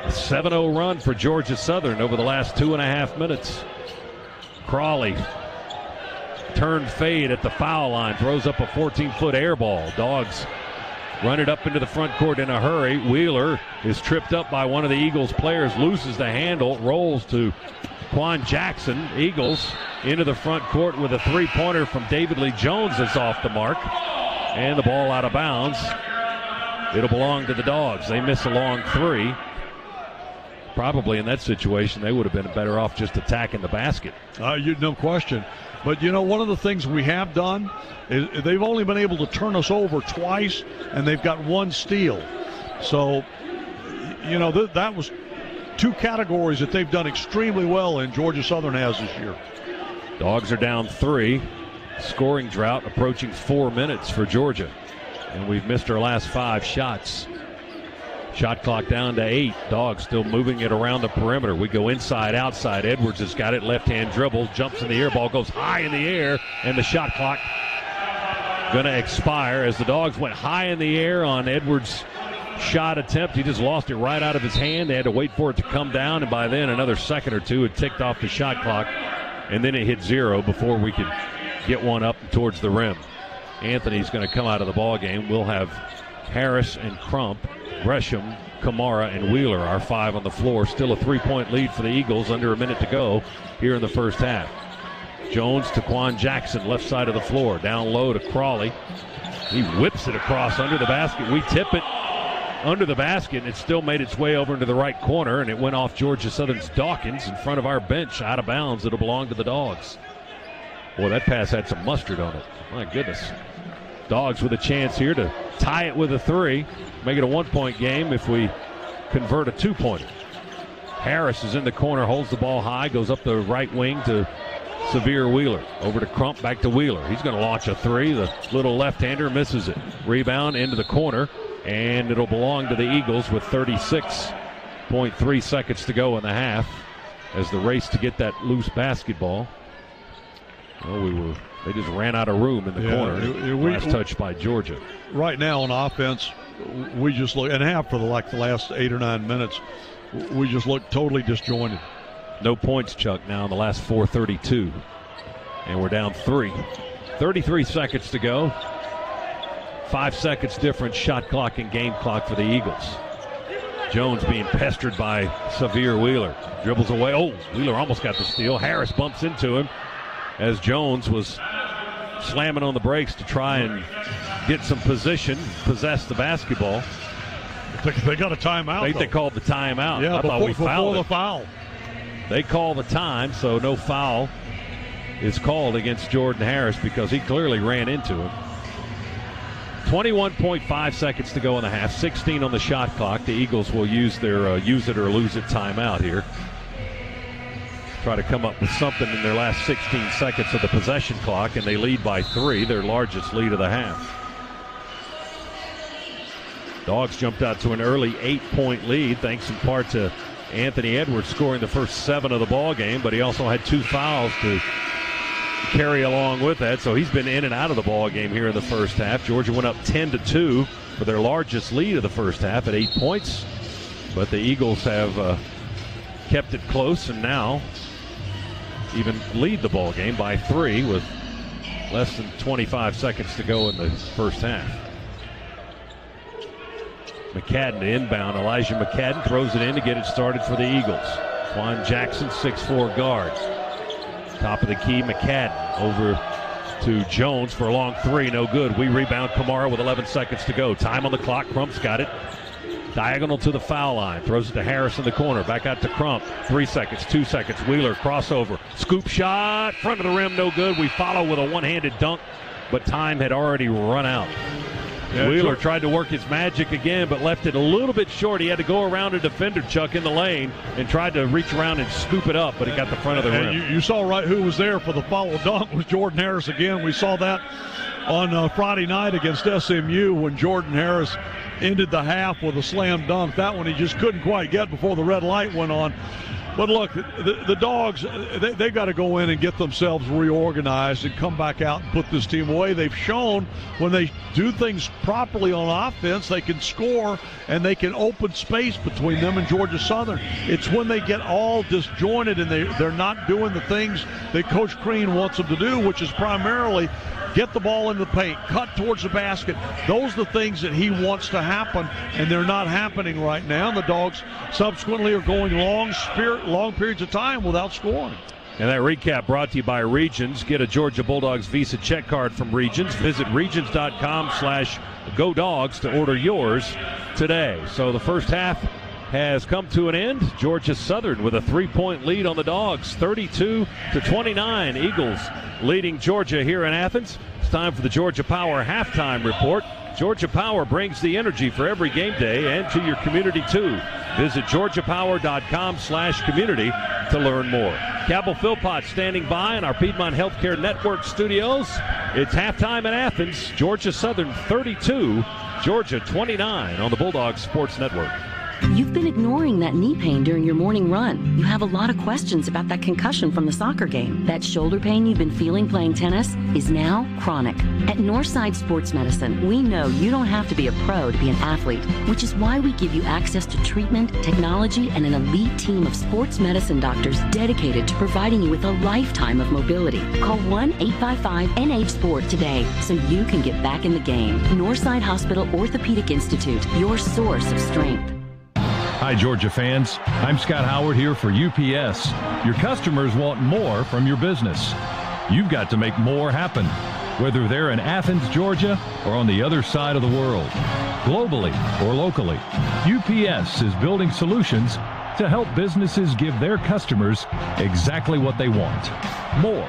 A 7-0 run for Georgia Southern over the last 2.5 minutes. Crawley turned fade at the foul line, throws up a 14-foot air ball. Dogs run it up into the front court in a hurry. Wheeler is tripped up by one of the Eagles players, loses the handle, rolls to Quan Jackson. Eagles into the front court with a three-pointer from David Lee Jones that's off the mark. And the ball out of bounds. It'll belong to the Dogs. They miss a long 3. Probably in that situation, they would have been better off just attacking the basket. No question. But, one of the things we have done is they've only been able to turn us over twice, and they've got 1 steal. So, that was 2 categories that they've done extremely well in. Georgia Southern has this year. Dogs are down 3. Scoring drought approaching 4 minutes for Georgia. And we've missed our last 5 shots. Shot clock down to 8. Dogs still moving it around the perimeter. We go inside, outside. Edwards has got it. Left-hand dribble. Jumps in the air. Ball goes high in the air. And the shot clock going to expire as the Dogs went high in the air on Edwards' shot attempt. He just lost it right out of his hand. They had to wait for it to come down. And by then, another second or 2 had ticked off the shot clock. And then it hit 0 before we could get one up towards the rim. Anthony's going to come out of the ball game. We'll have Harris and Crump, Gresham, Kamara, and Wheeler, our 5 on the floor. Still a 3-point lead for the Eagles, under a minute to go here in the first half. Jones to Quan Jackson, left side of the floor. Down low to Crawley. He whips it across under the basket. We tip it under the basket, and it still made its way over into the right corner, and it went off Georgia Southern's Dawkins in front of our bench, out of bounds. It'll belong to the Dogs. Boy, that pass had some mustard on it. My goodness. Dogs with a chance here to tie it with a 3. Make it a 1-point game if we convert a 2-pointer. Harris is in the corner, holds the ball high, goes up the right wing to Severe Wheeler. Over to Crump, back to Wheeler. He's going to launch a three. The little left-hander misses it. Rebound into the corner, and it'll belong to the Eagles with 36.3 seconds to go in the half as the race to get that loose basketball. Well, they just ran out of room in the corner. Last touch by Georgia. Right now on offense, we just look, and have for the last 8 or 9 minutes, we just look totally disjointed. No points, Chuck, now in the last 4:32. And we're down 3. 33 seconds to go. 5 seconds difference, shot clock and game clock for the Eagles. Jones being pestered by Severe Wheeler. Dribbles away. Oh, Wheeler almost got the steal. Harris bumps into him as Jones was slamming on the brakes to try and get some position, possess the basketball. They got a timeout. I think they called the timeout. Yeah, I thought we fouled before the foul. They call the time, so no foul is called against Jordan Harris because he clearly ran into him. 21.5 seconds to go in the half. 16 on the shot clock. The Eagles will use their use it or lose it timeout here. Try to come up with something in their last 16 seconds of the possession clock, and they lead by 3, their largest lead of the half. Dogs jumped out to an early 8-point lead, thanks in part to Anthony Edwards scoring the first 7 of the ball game, but he also had 2 fouls to carry along with that, so he's been in and out of the ball game here in the first half. Georgia went up 10-2 for their largest lead of the first half at 8 points, but the Eagles have kept it close and now even lead the ball game by 3 with less than 25 seconds to go in the first half. McCadden to inbound. Elijah McCadden throws it in to get it started for the Eagles. Juan Jackson, 6'4" guard. Top of the key, McCadden over to Jones for a long 3. No good. We rebound Kamara with 11 seconds to go. Time on the clock. Crump's got it. Diagonal to the foul line. Throws it to Harris in the corner. Back out to Crump. 3 seconds, 2 seconds. Wheeler, crossover. Scoop shot. Front of the rim, no good. We follow with a one-handed dunk, but time had already run out. Yeah, Wheeler tried to work his magic again, but left it a little bit short. He had to go around a defender, Chuck, in the lane and tried to reach around and scoop it up, but he got the front of the rim. You saw right who was there for the follow dunk was Jordan Harris again. We saw that on Friday night against SMU when Jordan Harris ended the half with a slam dunk. That one he just couldn't quite get before the red light went on. But look, the Dogs, they got to go in and get themselves reorganized and come back out and put this team away. They've shown when they do things properly on offense, they can score and they can open space between them and Georgia Southern. It's when they get all disjointed and they're not doing the things that Coach Crean wants them to do, which is primarily get the ball in the paint, cut towards the basket. Those are the things that he wants to happen, and they're not happening right now. And the Dogs subsequently are going long periods of time without scoring. And that recap brought to you by Regions. Get a Georgia Bulldogs Visa check card from Regions. Visit regions.com/GoDogs to order yours today. So the first half has come to an end. Georgia Southern with a 3-point lead on the Dogs, 32-29. Eagles leading Georgia here in Athens. It's time for the Georgia Power halftime report. Georgia Power brings the energy for every game day and to your community too. Visit georgiapower.com/community to learn more. Cabell Philpott standing by in our Piedmont Healthcare Network studios. It's halftime in Athens. Georgia Southern 32, Georgia 29 on the Bulldogs Sports Network. You've been ignoring that knee pain during your morning run. You have a lot of questions about that concussion from the soccer game. That shoulder pain you've been feeling playing tennis is now chronic. At Northside Sports Medicine, we know you don't have to be a pro to be an athlete, which is why we give you access to treatment, technology, and an elite team of sports medicine doctors dedicated to providing you with a lifetime of mobility. Call 1-855-NH-SPORT today so you can get back in the game. Northside Hospital Orthopedic Institute, your source of strength. Hi, Georgia fans. I'm Scott Howard here for UPS. Your customers want more from your business. You've got to make more happen, whether they're in Athens, Georgia, or on the other side of the world. Globally or locally, UPS is building solutions to help businesses give their customers exactly what they want. More.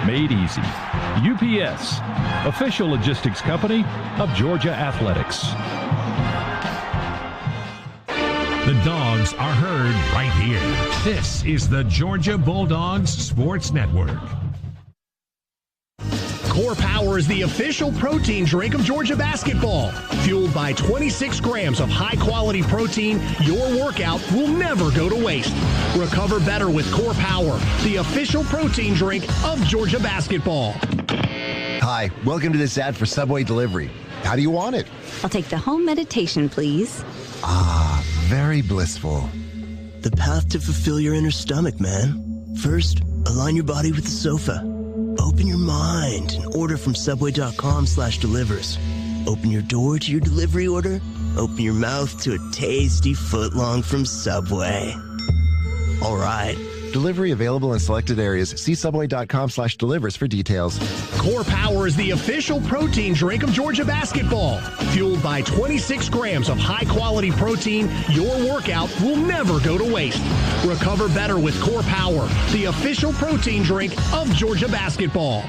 Made easy. UPS, official logistics company of Georgia Athletics. The Dogs are heard right here. This is the Georgia Bulldogs Sports Network. Core Power is the official protein drink of Georgia basketball. Fueled by 26 grams of high-quality protein, your workout will never go to waste. Recover better with Core Power, the official protein drink of Georgia basketball. Hi, welcome to this ad for Subway Delivery. How do you want it? I'll take the home meditation, please. Ah, very blissful. The path to fulfill your inner stomach, man. First, align your body with the sofa. Open your mind and order from Subway.com/delivers. Open your door to your delivery order. Open your mouth to a tasty footlong from Subway. All right. Delivery available in selected areas. See Subway.com/delivers for details. Core Power is the official protein drink of Georgia basketball. Fueled by 26 grams of high-quality protein, your workout will never go to waste. Recover better with Core Power, the official protein drink of Georgia basketball.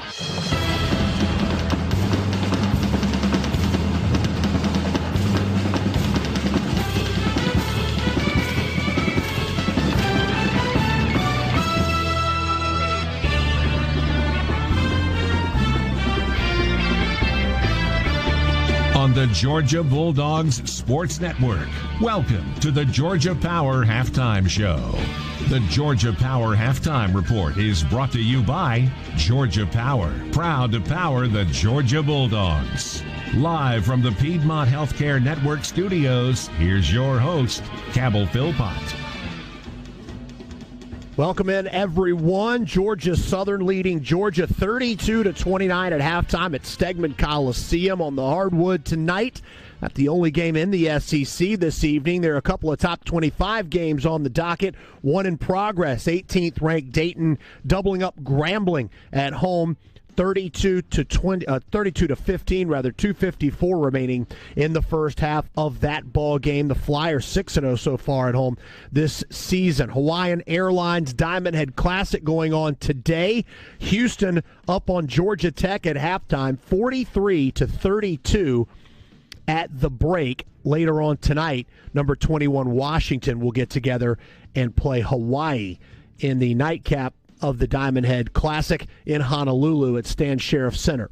On the Georgia Bulldogs Sports Network, welcome to the Georgia Power Halftime Show. The Georgia Power Halftime Report is brought to you by Georgia Power, proud to power the Georgia Bulldogs. Live from the Piedmont Healthcare Network studios, here's your host, Cabell Philpott. Welcome in, everyone. Georgia Southern leading Georgia 32-29 at halftime at Stegman Coliseum on the hardwood tonight. Not the only game in the SEC this evening. There are a couple of top 25 games on the docket. One in progress. 18th ranked Dayton doubling up Grambling at home. 32-15, 2:54 remaining in the first half of that ball game. The Flyers 6-0 so far at home this season. Hawaiian Airlines Diamond Head Classic going on today. Houston up on Georgia Tech at halftime, 43-32 at the break. Later on tonight, number 21 Washington will get together and play Hawaii in the nightcap of the Diamond Head Classic in Honolulu at Stan Sheriff Center.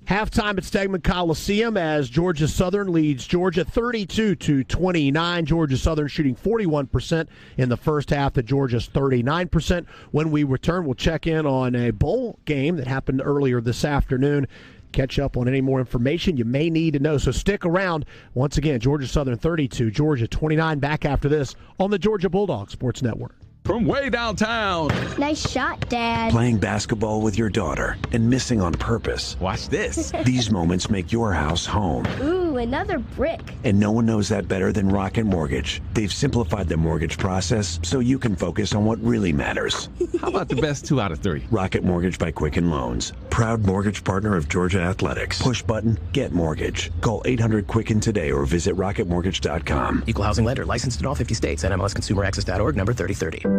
Halftime at Stegman Coliseum as Georgia Southern leads Georgia 32-29. Georgia Southern shooting 41% in the first half to Georgia's 39%. When we return, we'll check in on a bowl game that happened earlier this afternoon. Catch up on any more information you may need to know. So stick around. Once again, Georgia Southern 32, Georgia 29. Back after this on the Georgia Bulldogs Sports Network. From way downtown. Nice shot, Dad. Playing basketball with your daughter and missing on purpose. Watch this. These moments make your house home. Ooh, another brick. And no one knows that better than Rocket Mortgage. They've simplified the mortgage process so you can focus on what really matters. How about the best 2 out of 3? Rocket Mortgage by Quicken Loans. Proud mortgage partner of Georgia Athletics. Push button, get mortgage. Call 800-QUICKEN today or visit rocketmortgage.com. Equal housing lender, licensed in all 50 states. NMLSconsumeraccess.org, number 3030.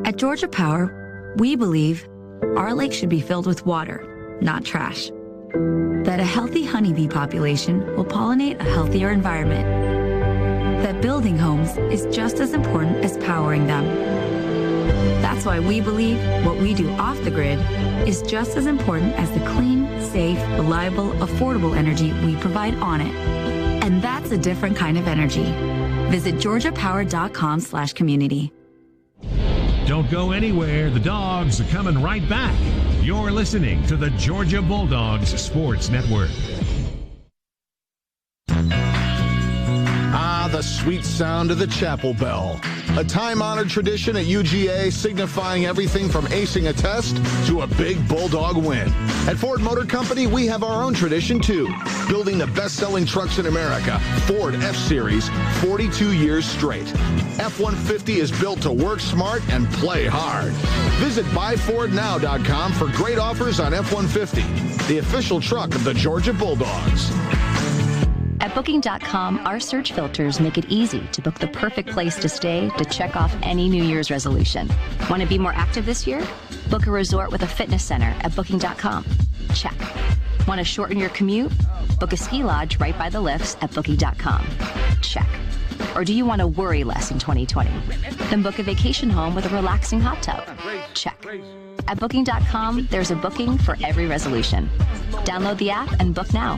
At Georgia Power, we believe our lake should be filled with water, not trash. That a healthy honeybee population will pollinate a healthier environment. That building homes is just as important as powering them. That's why we believe what we do off the grid is just as important as the clean, safe, reliable, affordable energy we provide on it. And that's a different kind of energy. Visit georgiapower.com/community. Don't go anywhere. The Dogs are coming right back. You're listening to the Georgia Bulldogs Sports Network. Ah, the sweet sound of the chapel bell. A time-honored tradition at UGA signifying everything from acing a test to a big Bulldog win. At Ford Motor Company, we have our own tradition, too. Building the best-selling trucks in America, Ford F-Series, 42 years straight. F-150 is built to work smart and play hard. Visit buyfordnow.com for great offers on F-150, the official truck of the Georgia Bulldogs. At Booking.com, our search filters make it easy to book the perfect place to stay to check off any New Year's resolution. Want to be more active this year? Book a resort with a fitness center at Booking.com. Check. Want to shorten your commute? Book a ski lodge right by the lifts at Booking.com. Check. Or do you want to worry less in 2020? Then book a vacation home with a relaxing hot tub. Check. At Booking.com, there's a booking for every resolution. Download the app and book now.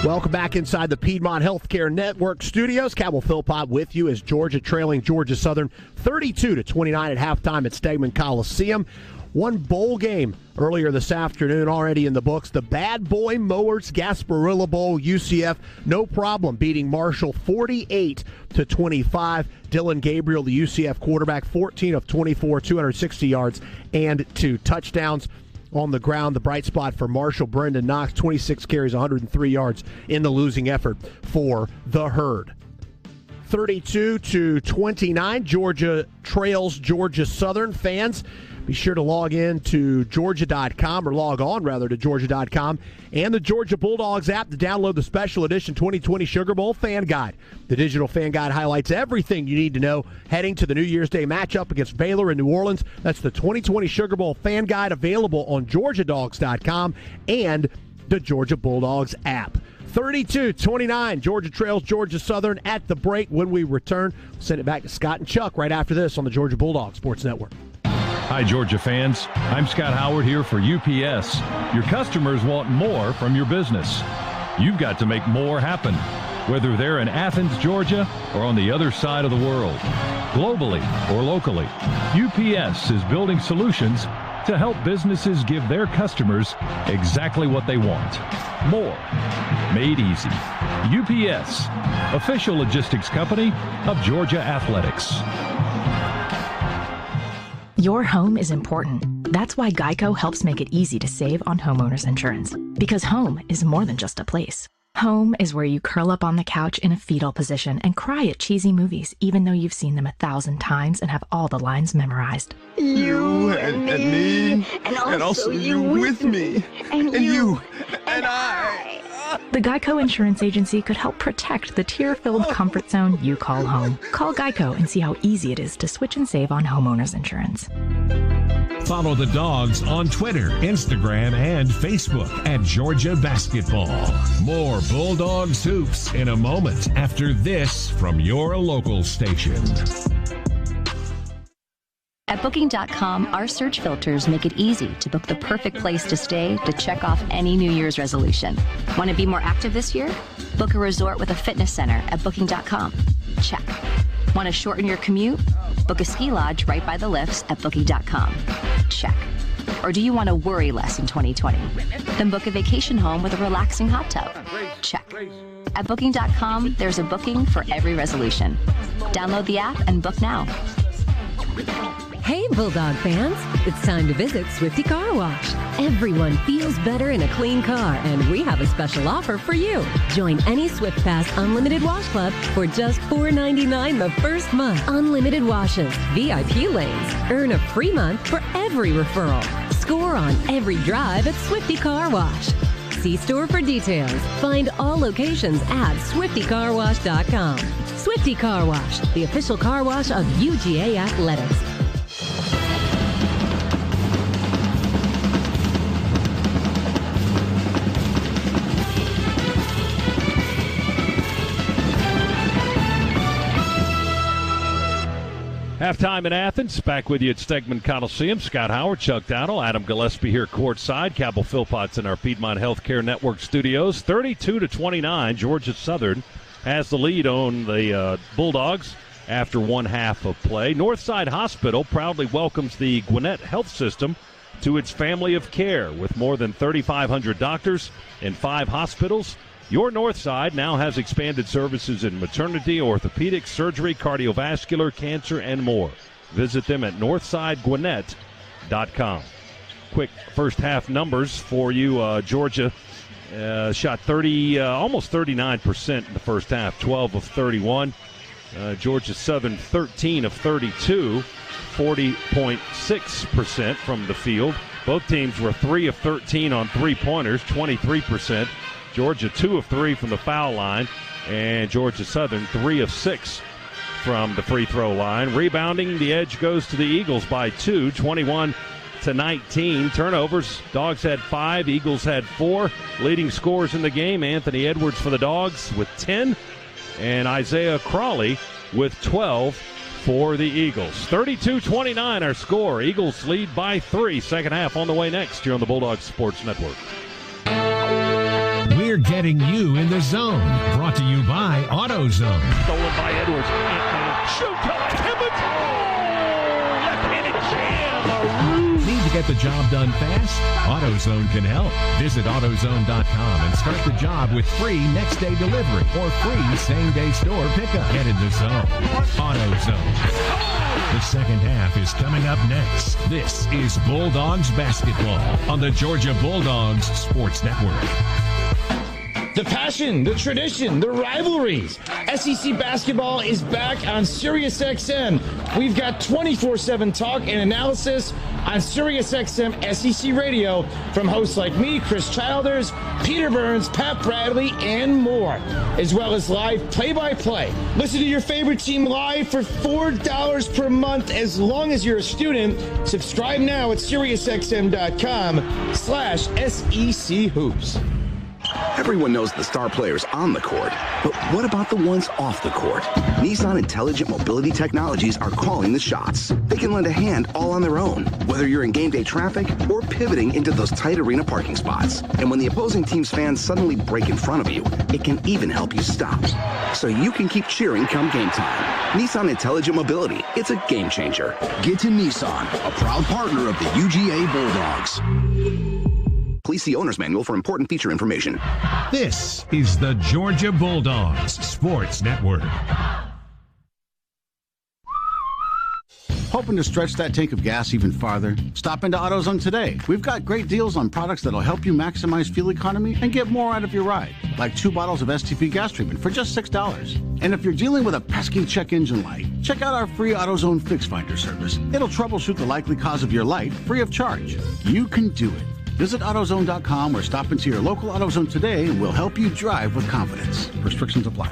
Welcome back inside the Piedmont Healthcare Network studios. Cabell Philpott with you as Georgia trailing Georgia Southern 32-29 at halftime at Stegman Coliseum. One bowl game earlier this afternoon already in the books. The Bad Boy Mowers Gasparilla Bowl. UCF, no problem, beating Marshall 48-25. Dylan Gabriel, the UCF quarterback, 14 of 24, 260 yards and 2 touchdowns. On the ground, the bright spot for Marshall, Brendan Knox, 26 carries, 103 yards in the losing effort for the Herd. 32-29, Georgia trails Georgia Southern. Fans, be sure to log in to Georgia.com, or log on, rather, to Georgia.com and the Georgia Bulldogs app to download the special edition 2020 Sugar Bowl Fan Guide. The digital Fan Guide highlights everything you need to know heading to the New Year's Day matchup against Baylor in New Orleans. That's the 2020 Sugar Bowl Fan Guide, available on GeorgiaDogs.com and the Georgia Bulldogs app. 32-29, Georgia trails Georgia Southern at the break. When we return, we'll send it back to Scott and Chuck right after this on the Georgia Bulldogs Sports Network. Hi, Georgia fans. I'm Scott Howard here for UPS. Your customers want more from your business. You've got to make more happen, whether they're in Athens, Georgia, or on the other side of the world. Globally or locally, UPS is building solutions to help businesses give their customers exactly what they want. More. Made easy. UPS, official logistics company of Georgia Athletics. Your home is important. That's why Geico helps make it easy to save on homeowners insurance. Because home is more than just a place. Home is where you curl up on the couch in a fetal position and cry at cheesy movies, even though you've seen them 1,000 times and have all the lines memorized. You and me, and also you with me, and you and I. The Geico Insurance Agency could help protect the tear-filled comfort zone you call home. Call Geico and see how easy it is to switch and save on homeowners insurance. Follow the Dogs on Twitter, Instagram, and Facebook at Georgia Basketball. More Bulldogs hoops in a moment after this from your local station. At Booking.com, our search filters make it easy to book the perfect place to stay to check off any New Year's resolution. Want to be more active this year? Book a resort with a fitness center at Booking.com. Check. Want to shorten your commute? Book a ski lodge right by the lifts at Booking.com. Check. Or do you want to worry less in 2020? Then book a vacation home with a relaxing hot tub. Check. At Booking.com, there's a booking for every resolution. Download the app and book now. Hey, Bulldog fans, it's time to visit Swifty Car Wash. Everyone feels better in a clean car, and we have a special offer for you. Join any Swift Pass Unlimited Wash Club for just $4.99 the first month. Unlimited washes, VIP lanes, earn a free month for every referral. Score on every drive at Swifty Car Wash. See store for details. Find all locations at SwiftyCarWash.com. Swifty Car Wash, the official car wash of UGA Athletics. Halftime in Athens. Back with you at Stegman Coliseum. Scott Howard, Chuck Dowdle, Adam Gillespie here courtside. Cabell Philpott's in our Piedmont Healthcare Network studios. 32-29, Georgia Southern has the lead on the Bulldogs after one half of play. Northside Hospital proudly welcomes the Gwinnett Health System to its family of care. With more than 3,500 doctors in 5 hospitals, your Northside now has expanded services in maternity, orthopedics, surgery, cardiovascular, cancer, and more. Visit them at northsidegwinnett.com. Quick first half numbers for you. Georgia shot almost 39% in the first half, 12 of 31. Georgia Southern 13 of 32, 40.6% from the field. Both teams were 3 of 13 on three-pointers, 23%. Georgia 2 of 3 from the foul line, and Georgia Southern 3 of 6 from the free throw line. Rebounding, the edge goes to the Eagles by 2, 21-19. Turnovers, Dogs had 5, Eagles had 4. Leading scorers in the game, Anthony Edwards for the Dogs with 10, and Isaiah Crawley with 12 for the Eagles. 32-29 our score. Eagles lead by 3. Second half on the way next here on the Bulldogs Sports Network. We're getting you in the zone. Brought to you by AutoZone. Stolen by Edwards. Shoot by Timmons. Oh, left-handed jam. Need to get the job done fast? AutoZone can help. Visit AutoZone.com and start the job with free next-day delivery or free same-day store pickup. Get in the zone. AutoZone. The second half is coming up next. This is Bulldogs basketball on the Georgia Bulldogs Sports Network. The passion, the tradition, the rivalries. SEC basketball is back on SiriusXM. We've got 24/7 talk and analysis on SiriusXM SEC Radio from hosts like me, Chris Childers, Peter Burns, Pat Bradley, and more, as well as live play-by-play. Listen to your favorite team live for $4 per month as long as you're a student. Subscribe now at SiriusXM.com/SEC Hoops. Everyone knows the star players on the court, but what about the ones off the court? Nissan Intelligent Mobility Technologies are calling the shots. They can lend a hand all on their own, whether you're in game day traffic or pivoting into those tight arena parking spots. And when the opposing team's fans suddenly break in front of you, it can even help you stop, so you can keep cheering come game time. Nissan Intelligent Mobility, it's a game changer. Get to Nissan, a proud partner of the UGA Bulldogs. Please see owner's manual for important feature information. This is the Georgia Bulldogs Sports Network. Hoping to stretch that tank of gas even farther? Stop into AutoZone today. We've got great deals on products that'll help you maximize fuel economy and get more out of your ride. Like 2 bottles of STP gas treatment for just $6. And if you're dealing with a pesky check engine light, check out our free AutoZone Fix Finder service. It'll troubleshoot the likely cause of your light free of charge. You can do it. Visit AutoZone.com or stop into your local AutoZone today and we'll help you drive with confidence. Restrictions apply.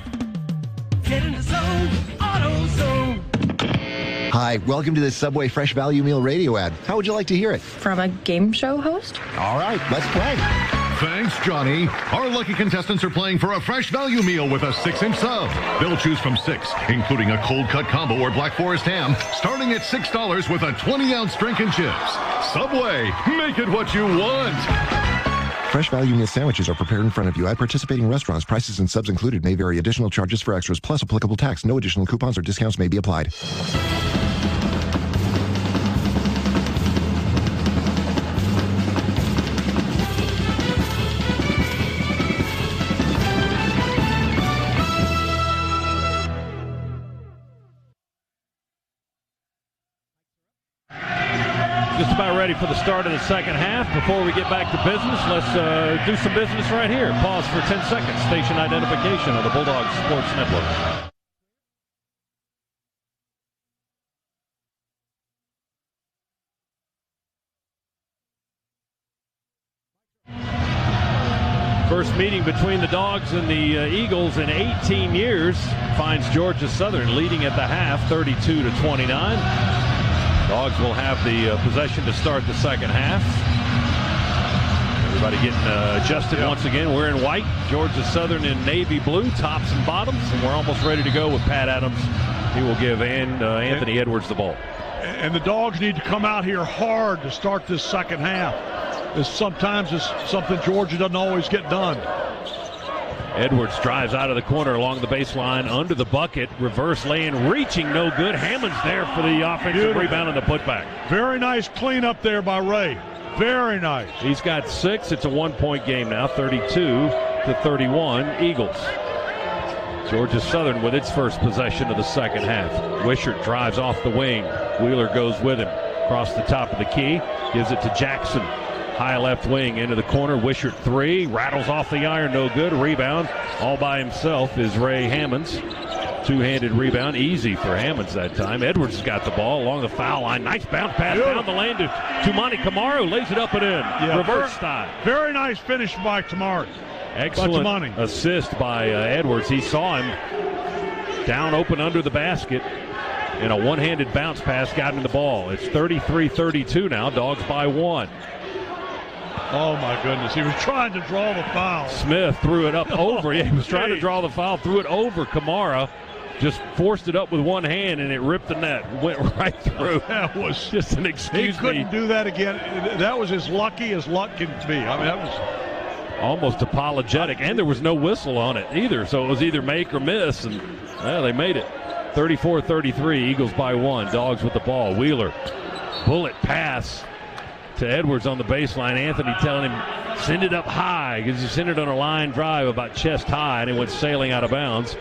Get in the zone, AutoZone. Hi, welcome to the Subway Fresh Value Meal radio ad. How would you like to hear it? From a game show host? All right, let's play. Thanks, Johnny. Our lucky contestants are playing for a fresh value meal with a 6-inch sub. They'll choose from 6, including a cold cut combo or Black Forest ham, starting at $6 with a 20-ounce drink and chips. Subway, make it what you want. Fresh value meal sandwiches are prepared in front of you at participating restaurants. Prices and subs included may vary. Additional charges for extras plus applicable tax. No additional coupons or discounts may be applied. Just about ready for the start of the second half. Before we get back to business, let's do some business right here. Pause for 10 seconds. Station identification of the Bulldogs Sports Network. First meeting between the Dogs and the Eagles in 18 years finds Georgia Southern leading at the half, 32-29. Dogs will have the possession to start the second half. Everybody getting adjusted once again. We're in white. Georgia Southern in navy blue, tops and bottoms. And we're almost ready to go with Pat Adams. He will give Anthony Edwards the ball. And the Dogs need to come out here hard to start this second half. Sometimes it's something Georgia doesn't always get done. Edwards drives out of the corner along the baseline, under the bucket, reverse lane, reaching, no good. Hammond's there for the offensive rebound and the putback. Very nice cleanup there by Ray. Very nice. He's got 6. It's a 1-point game now, 32-31 Eagles. Georgia Southern with its first possession of the second half. Wishart drives off the wing. Wheeler goes with him. Across the top of the key, gives it to Jackson. High left wing into the corner. Wishart 3, rattles off the iron, no good. Rebound all by himself is Ray Hammonds. Two-handed rebound, easy for Hammonds that time. Edwards has got the ball along the foul line. Nice bounce pass down the lane to Tumani Kamaru. Lays it up and in. Yeah, reverse style. Very nice finish by Kamaru. Excellent assist by Edwards. He saw him Down open under the basket. And a one-handed bounce pass got him the ball. It's 33-32 now. Dogs by 1. Oh, my goodness. He was trying to draw the foul. Smith threw it up over. Yeah, he was trying to draw the foul, threw it over Kamara. Just forced it up with one hand, and it ripped the net. Went right through. That was just an excuse. He couldn't do that again. That was as lucky as luck can be. I mean, that was almost apologetic. And there was no whistle on it either. So it was either make or miss, and they made it. 34-33, Eagles by 1. Dogs with the ball. Wheeler, bullet pass to Edwards on the baseline. Anthony telling him, send it up high, because he sent it on a line drive about chest high, and it went sailing out of bounds.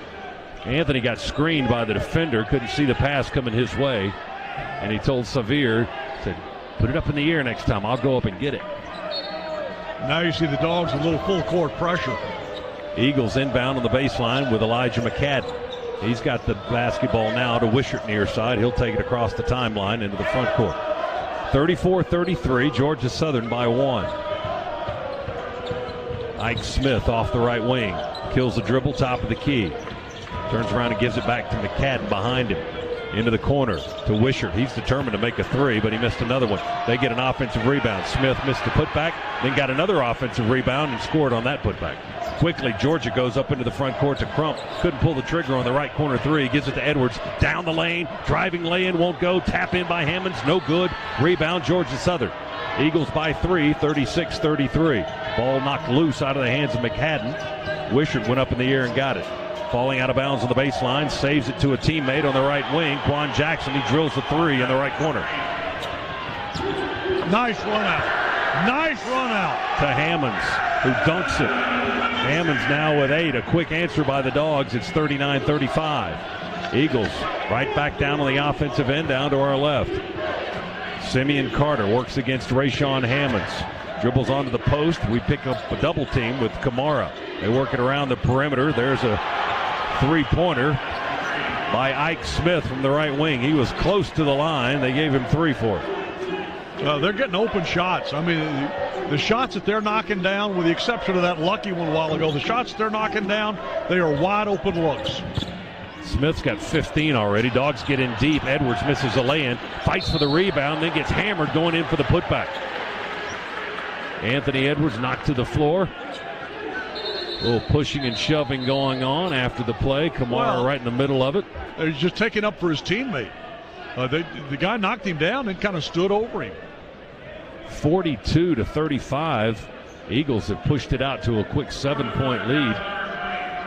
Anthony got screened by the defender, couldn't see the pass coming his way, and he told Sevier, said, put it up in the air next time, I'll go up and get it. Now you see the Dogs with a little full court pressure. Eagles inbound on the baseline with Elijah McCadden. He's got the basketball now to Wishart near side. He'll take it across the timeline into the front court. 34-33, Georgia Southern by 1. Ike Smith off the right wing. Kills the dribble, top of the key. Turns around and gives it back to McCadden behind him. Into the corner to Wishart. He's determined to make a three, but he missed another one. They get an offensive rebound. Smith missed the putback, then got another offensive rebound and scored on that putback. Quickly, Georgia goes up into the front court to Crump. Couldn't pull the trigger on the right corner three. Gives it to Edwards. Down the lane. Driving lay-in won't go. Tap in by Hammonds. No good. Rebound, Georgia Southern. Eagles by 3, 36-33. Ball knocked loose out of the hands of McCadden. Wishart went up in the air and got it. Falling out of bounds on the baseline. Saves it to a teammate on the right wing. Quan Jackson, he drills the three in the right corner. Nice run out. Nice run out. To Hammonds, who dunks it. Hammonds now with 8. A quick answer by the Dogs. It's 39-35. Eagles right back down on the offensive end, down to our left. Simeon Carter works against Rayshawn Hammonds. Dribbles onto the post. We pick up a double team with Kamara. They work it around the perimeter. There's a three-pointer by Ike Smith from the right wing. He was close to the line. They gave him 3 for it. They're getting open shots. I mean, the shots that they're knocking down, with the exception of that lucky one a while ago, the shots they're knocking down, they are wide open looks. Smith's got 15 already. Dogs get in deep. Edwards misses a lay-in, fights for the rebound, then gets hammered going in for the putback. Anthony Edwards knocked to the floor. A little pushing and shoving going on after the play. Kamara right in the middle of it. He's just taking up for his teammate. The guy knocked him down and kind of stood over him. 42-35. Eagles have pushed it out to a quick 7-point lead.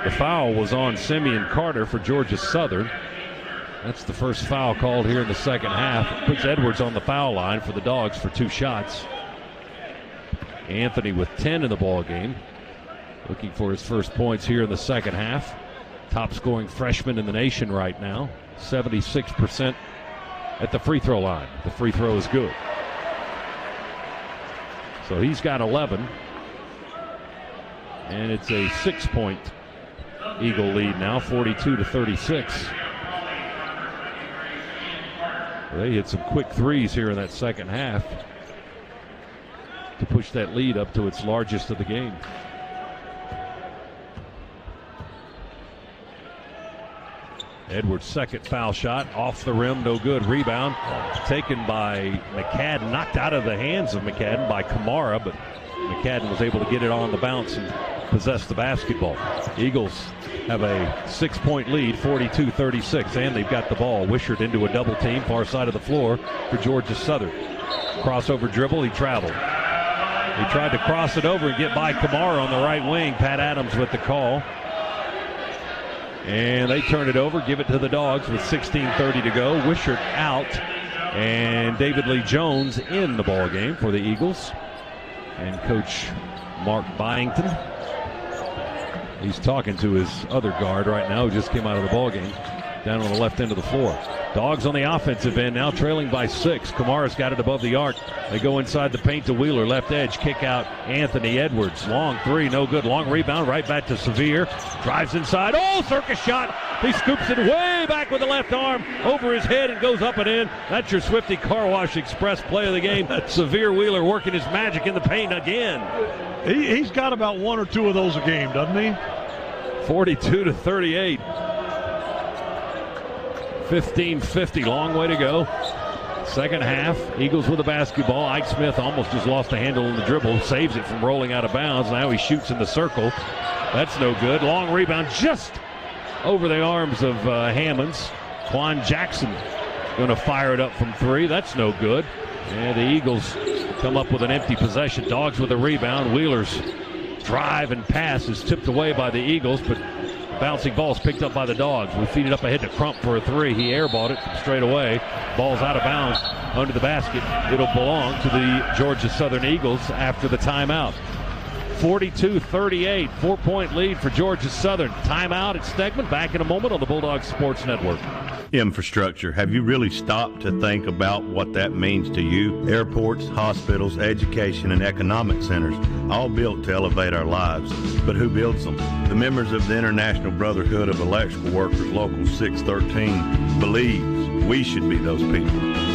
The foul was on Simeon Carter for Georgia Southern. That's the first foul called here in the second half. It puts Edwards on the foul line for the Dogs for 2 shots. Anthony with 10 in the ball game, looking for his first points here in the second half. Top scoring freshman in the nation right now. 76% at the free throw line. The free throw is good. So he's got 11. And it's a 6-point Eagle lead now, 42-36. They hit some quick threes here in that second half to push that lead up to its largest of the game. Edwards' second foul shot off the rim, no good. Rebound taken by McCadden, knocked out of the hands of McCadden by Kamara, but McCadden was able to get it on the bounce and possess the basketball. Eagles have a 6-point lead, 42-36, and they've got the ball. Wishart into a double team, far side of the floor for Georgia Southern. Crossover dribble, he traveled. He tried to cross it over and get by Kamara on the right wing. Pat Adams with the call. And they turn it over, give it to the Dogs with 16:30 to go. Wishart out, and David Lee Jones in the ball game for the Eagles. And Coach Mark Byington, he's talking to his other guard right now who just came out of the ball game, down on the left end of the floor. Dogs on the offensive end now trailing by 6. Kamara's got it above the arc. They go inside the paint to Wheeler. Left edge, kick out Anthony Edwards. Long three, no good. Long rebound, right back to Sevier. Drives inside. Oh, circus shot. He scoops it way back with the left arm over his head and goes up and in. That's your Swifty Car Wash Express play of the game. Sevier Wheeler working his magic in the paint again. He's got about 1 or 2 of those a game, doesn't he? 42-38. 15-50, long way to go. Second half, Eagles with the basketball. Ike Smith almost just lost the handle on the dribble, saves it from rolling out of bounds. Now he shoots in the circle. That's no good. Long rebound just over the arms of Hammonds. Quan Jackson going to fire it up from three. That's no good. And the Eagles come up with an empty possession. Dogs with a rebound. Wheeler's drive and pass is tipped away by the Eagles, but bouncing ball's picked up by the Dogs. We feed it up ahead to Crump for a three. He airballed it from straight away. Ball's out of bounds under the basket. It'll belong to the Georgia Southern Eagles after the timeout. 42-38, 4-point lead for Georgia Southern. Timeout at Stegman. Back in a moment on the Bulldogs Sports Network. Infrastructure. Have you really stopped to think about what that means to you? Airports, hospitals, education, and economic centers, all built to elevate our lives. But who builds them? The members of the International Brotherhood of Electrical Workers, Local 613, believes we should be those people.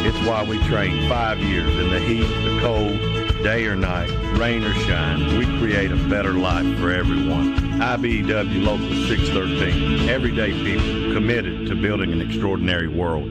It's why we train 5 years in the heat, the cold, day or night, rain or shine. We create a better life for everyone. IBEW Local 613. Everyday people committed to building an extraordinary world.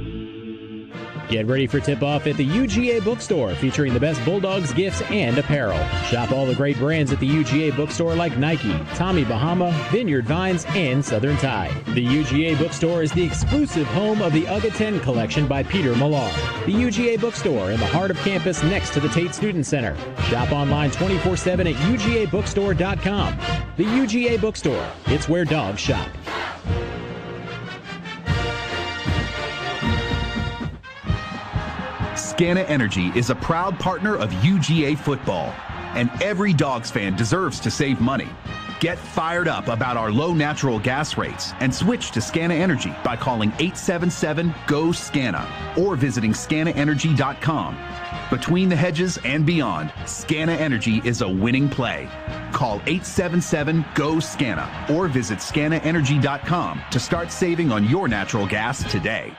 Get ready for tip-off at the UGA Bookstore, featuring the best Bulldogs gifts and apparel. Shop all the great brands at the UGA Bookstore like Nike, Tommy Bahama, Vineyard Vines, and Southern Tide. The UGA Bookstore is the exclusive home of the UGA 10 collection by Peter Millar. The UGA Bookstore in the heart of campus next to the Tate Student Center. Shop online 24/7 at UGABookstore.com. The UGA Bookstore. It's where dogs shop. Scana Energy is a proud partner of UGA football, and every Dogs fan deserves to save money. Get fired up about our low natural gas rates and switch to Scana Energy by calling 877-GO-SCANA or visiting scanaenergy.com. Between the hedges and beyond, Scana Energy is a winning play. Call 877-GO-SCANA or visit scanaenergy.com to start saving on your natural gas today.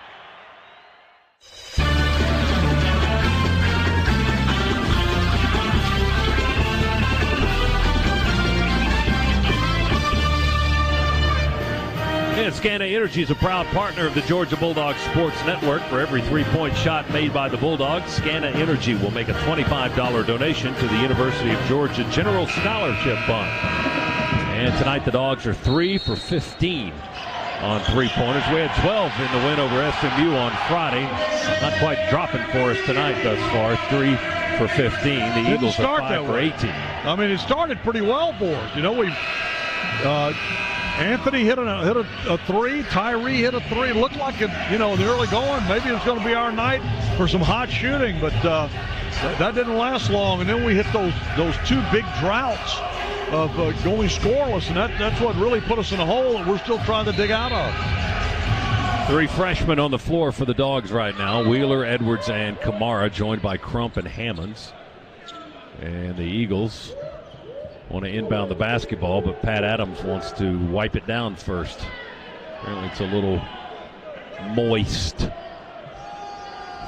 And Scana Energy is a proud partner of the Georgia Bulldogs Sports Network. For every three-point shot made by the Bulldogs, Scana Energy will make a $25 donation to the University of Georgia General Scholarship Fund. And tonight the Dogs are 3 for 15 on three-pointers. We had 12 in the win over SMU on Friday. Not quite dropping for us tonight thus far. 3 for 15. The Eagles are 5 for 18. I mean, it started pretty well for us. You know, we Anthony hit a three. Tyree hit a three. It looked like, in the early going, maybe it's going to be our night for some hot shooting, but that didn't last long. And then we hit those two big droughts of going scoreless, and that's what really put us in a hole that we're still trying to dig out of. 3 freshmen on the floor for the Dogs right now. Wheeler, Edwards, and Kamara, joined by Crump and Hammonds. And the Eagles want to inbound the basketball, but Pat Adams wants to wipe it down first. Apparently it's a little moist.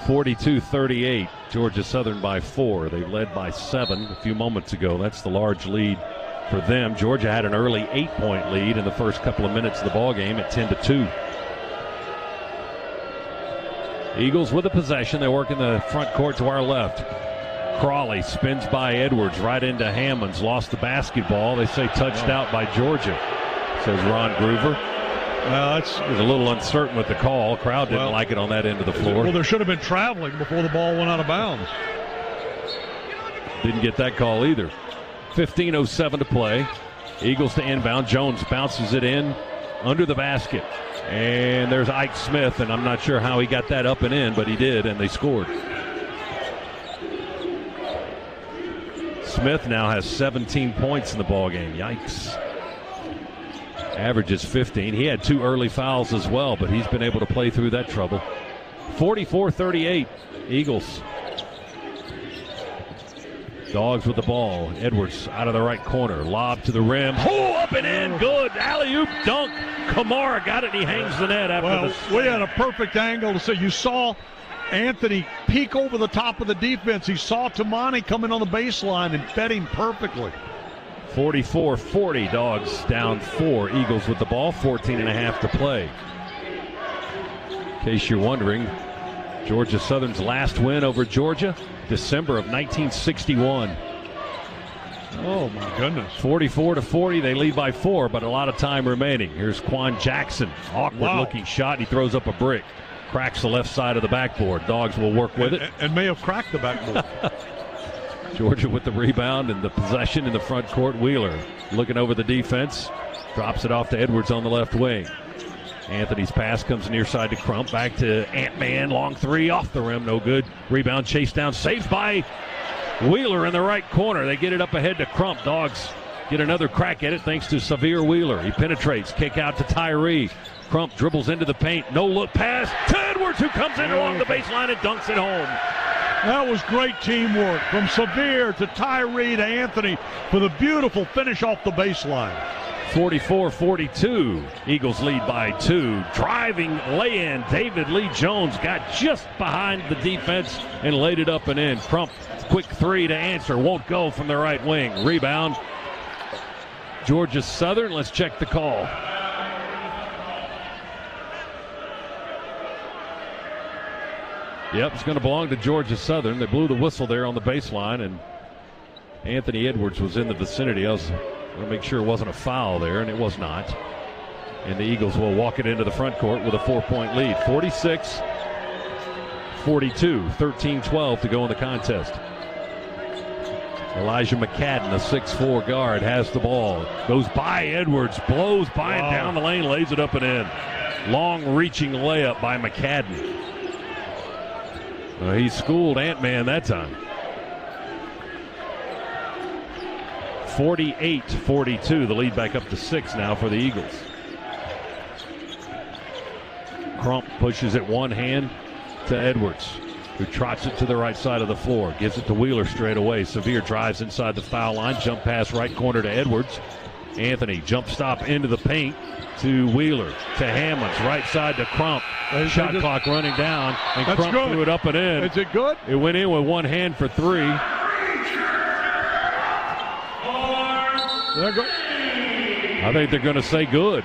42-38, Georgia Southern by 4. They led by 7 a few moments ago. That's the large lead for them. Georgia had an early 8-point lead in the first couple of minutes of the ballgame at 10-2. Eagles with the possession. They work in the front court to our left. Crawley spins by Edwards right into Hammonds. Lost the basketball. They say touched out by Georgia, says Ron Groover. He was a little uncertain with the call. Crowd didn't like it on that end of the floor. Well, there should have been traveling before the ball went out of bounds. Didn't get that call either. 15:07 to play. Eagles to inbound. Jones bounces it in under the basket. And there's Ike Smith, and I'm not sure how he got that up and in, but he did, and they scored. Smith now has 17 points in the ballgame. Yikes. Averages 15. He had 2 early fouls as well, but he's been able to play through that trouble. 44-38, Eagles. Dogs with the ball. Edwards out of the right corner. Lob to the rim. Oh, up and in. Good. Alley-oop dunk. Kamara got it. He hangs the net after we had a perfect angle to see. You saw Anthony peek over the top of the defense. He saw Tamani coming on the baseline and fed him perfectly. 44-40, Dogs down 4. Eagles with the ball, 14.5 to play. case you're wondering, Georgia Southern's last win over Georgia, December of 1961. Oh, my goodness. 44-40, they lead by 4, but a lot of time remaining. Here's Quan Jackson. Awkward-looking shot. He throws up a brick. Cracks the left side of the backboard. Dogs will work with it. And may have cracked the backboard. Georgia with the rebound and the possession in the front court. Wheeler looking over the defense. Drops it off to Edwards on the left wing. Anthony's pass comes near side to Crump. Back to Ant-Man. Long three off the rim. No good. Rebound chased down. Saved by Wheeler in the right corner. They get it up ahead to Crump. Dogs get another crack at it thanks to Severe Wheeler. He penetrates. Kick out to Tyree. Crump dribbles into the paint. No look pass to Edwards, who comes in along the baseline and dunks it home. That was great teamwork from Severe to Tyree to Anthony for the beautiful finish off the baseline. 44-42. Eagles lead by 2. Driving lay-in. David Lee Jones got just behind the defense and laid it up and in. Crump, quick three to answer. Won't go from the right wing. Rebound. Georgia Southern. Let's check the call. Yep, it's going to belong to Georgia Southern. They blew the whistle there on the baseline, and Anthony Edwards was in the vicinity. I was going to make sure it wasn't a foul there, and it was not. And the Eagles will walk it into the front court with a 4-point lead. 46-42, 13-12 to go in the contest. Elijah McCadden, a 6'4 guard, has the ball. Goes by Edwards, blows by it down the lane, lays it up and in. Long-reaching layup by McCadden. He schooled Ant-Man that time. 48-42, the lead back up to 6 now for the Eagles. Crump pushes it one hand to Edwards, who trots it to the right side of the floor. Gives it to Wheeler straight away. Severe drives inside the foul line. Jump pass right corner to Edwards. Anthony jump stop into the paint to Wheeler, to Hammonds, right side to Crump. Shot clock running down, and Crump threw it up and in. Is it good? It went in with one hand for 3. I think they're going to say good.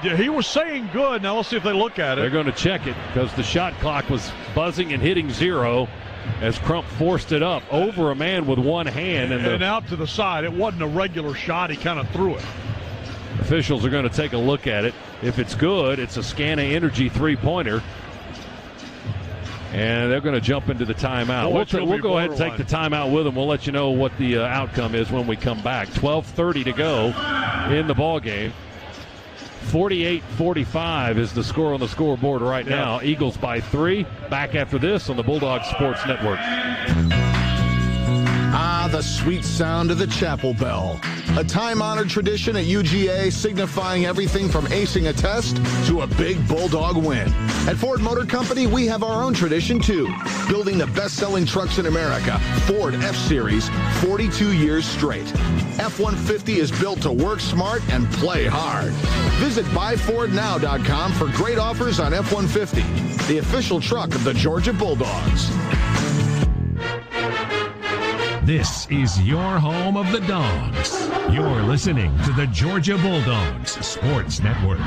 He was saying good. Now let's see if they look at it. They're going to check it because the shot clock was buzzing and hitting 0 as Crump forced it up over a man with one hand. And out to the side. It wasn't a regular shot. He kind of threw it. Officials are going to take a look at it. If it's good, it's a Scana Energy three-pointer. And they're going to jump into the timeout. We'll go ahead and take the timeout with them. We'll let you know what the outcome is when we come back. 12:30 to go in the ball game. 48-45 is the score on the scoreboard right now. Eagles by 3. Back after this on the Bulldogs Sports Network. Ah, the sweet sound of the chapel bell. A time-honored tradition at UGA signifying everything from acing a test to a big Bulldog win. At Ford Motor Company, we have our own tradition, too. Building the best-selling trucks in America, Ford F-Series, 42 years straight. F-150 is built to work smart and play hard. Visit buyfordnow.com for great offers on F-150, the official truck of the Georgia Bulldogs. This is your home of the Dogs. You're listening to the Georgia Bulldogs Sports Network.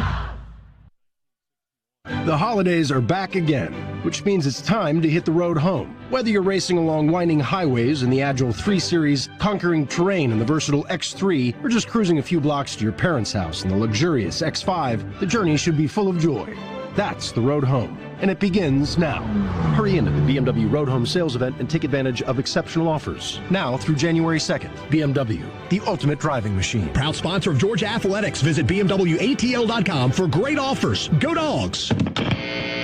The holidays are back again, which means it's time to hit the road home. Whether you're racing along winding highways in the Agile 3 Series, conquering terrain in the versatile X3, or just cruising a few blocks to your parents' house in the luxurious X5, the journey should be full of joy. That's the road home, and it begins now. Hurry into the BMW Road Home sales event and take advantage of exceptional offers. Now through January 2nd. BMW, the ultimate driving machine. Proud sponsor of Georgia Athletics. Visit BMWATL.com for great offers. Go Dogs!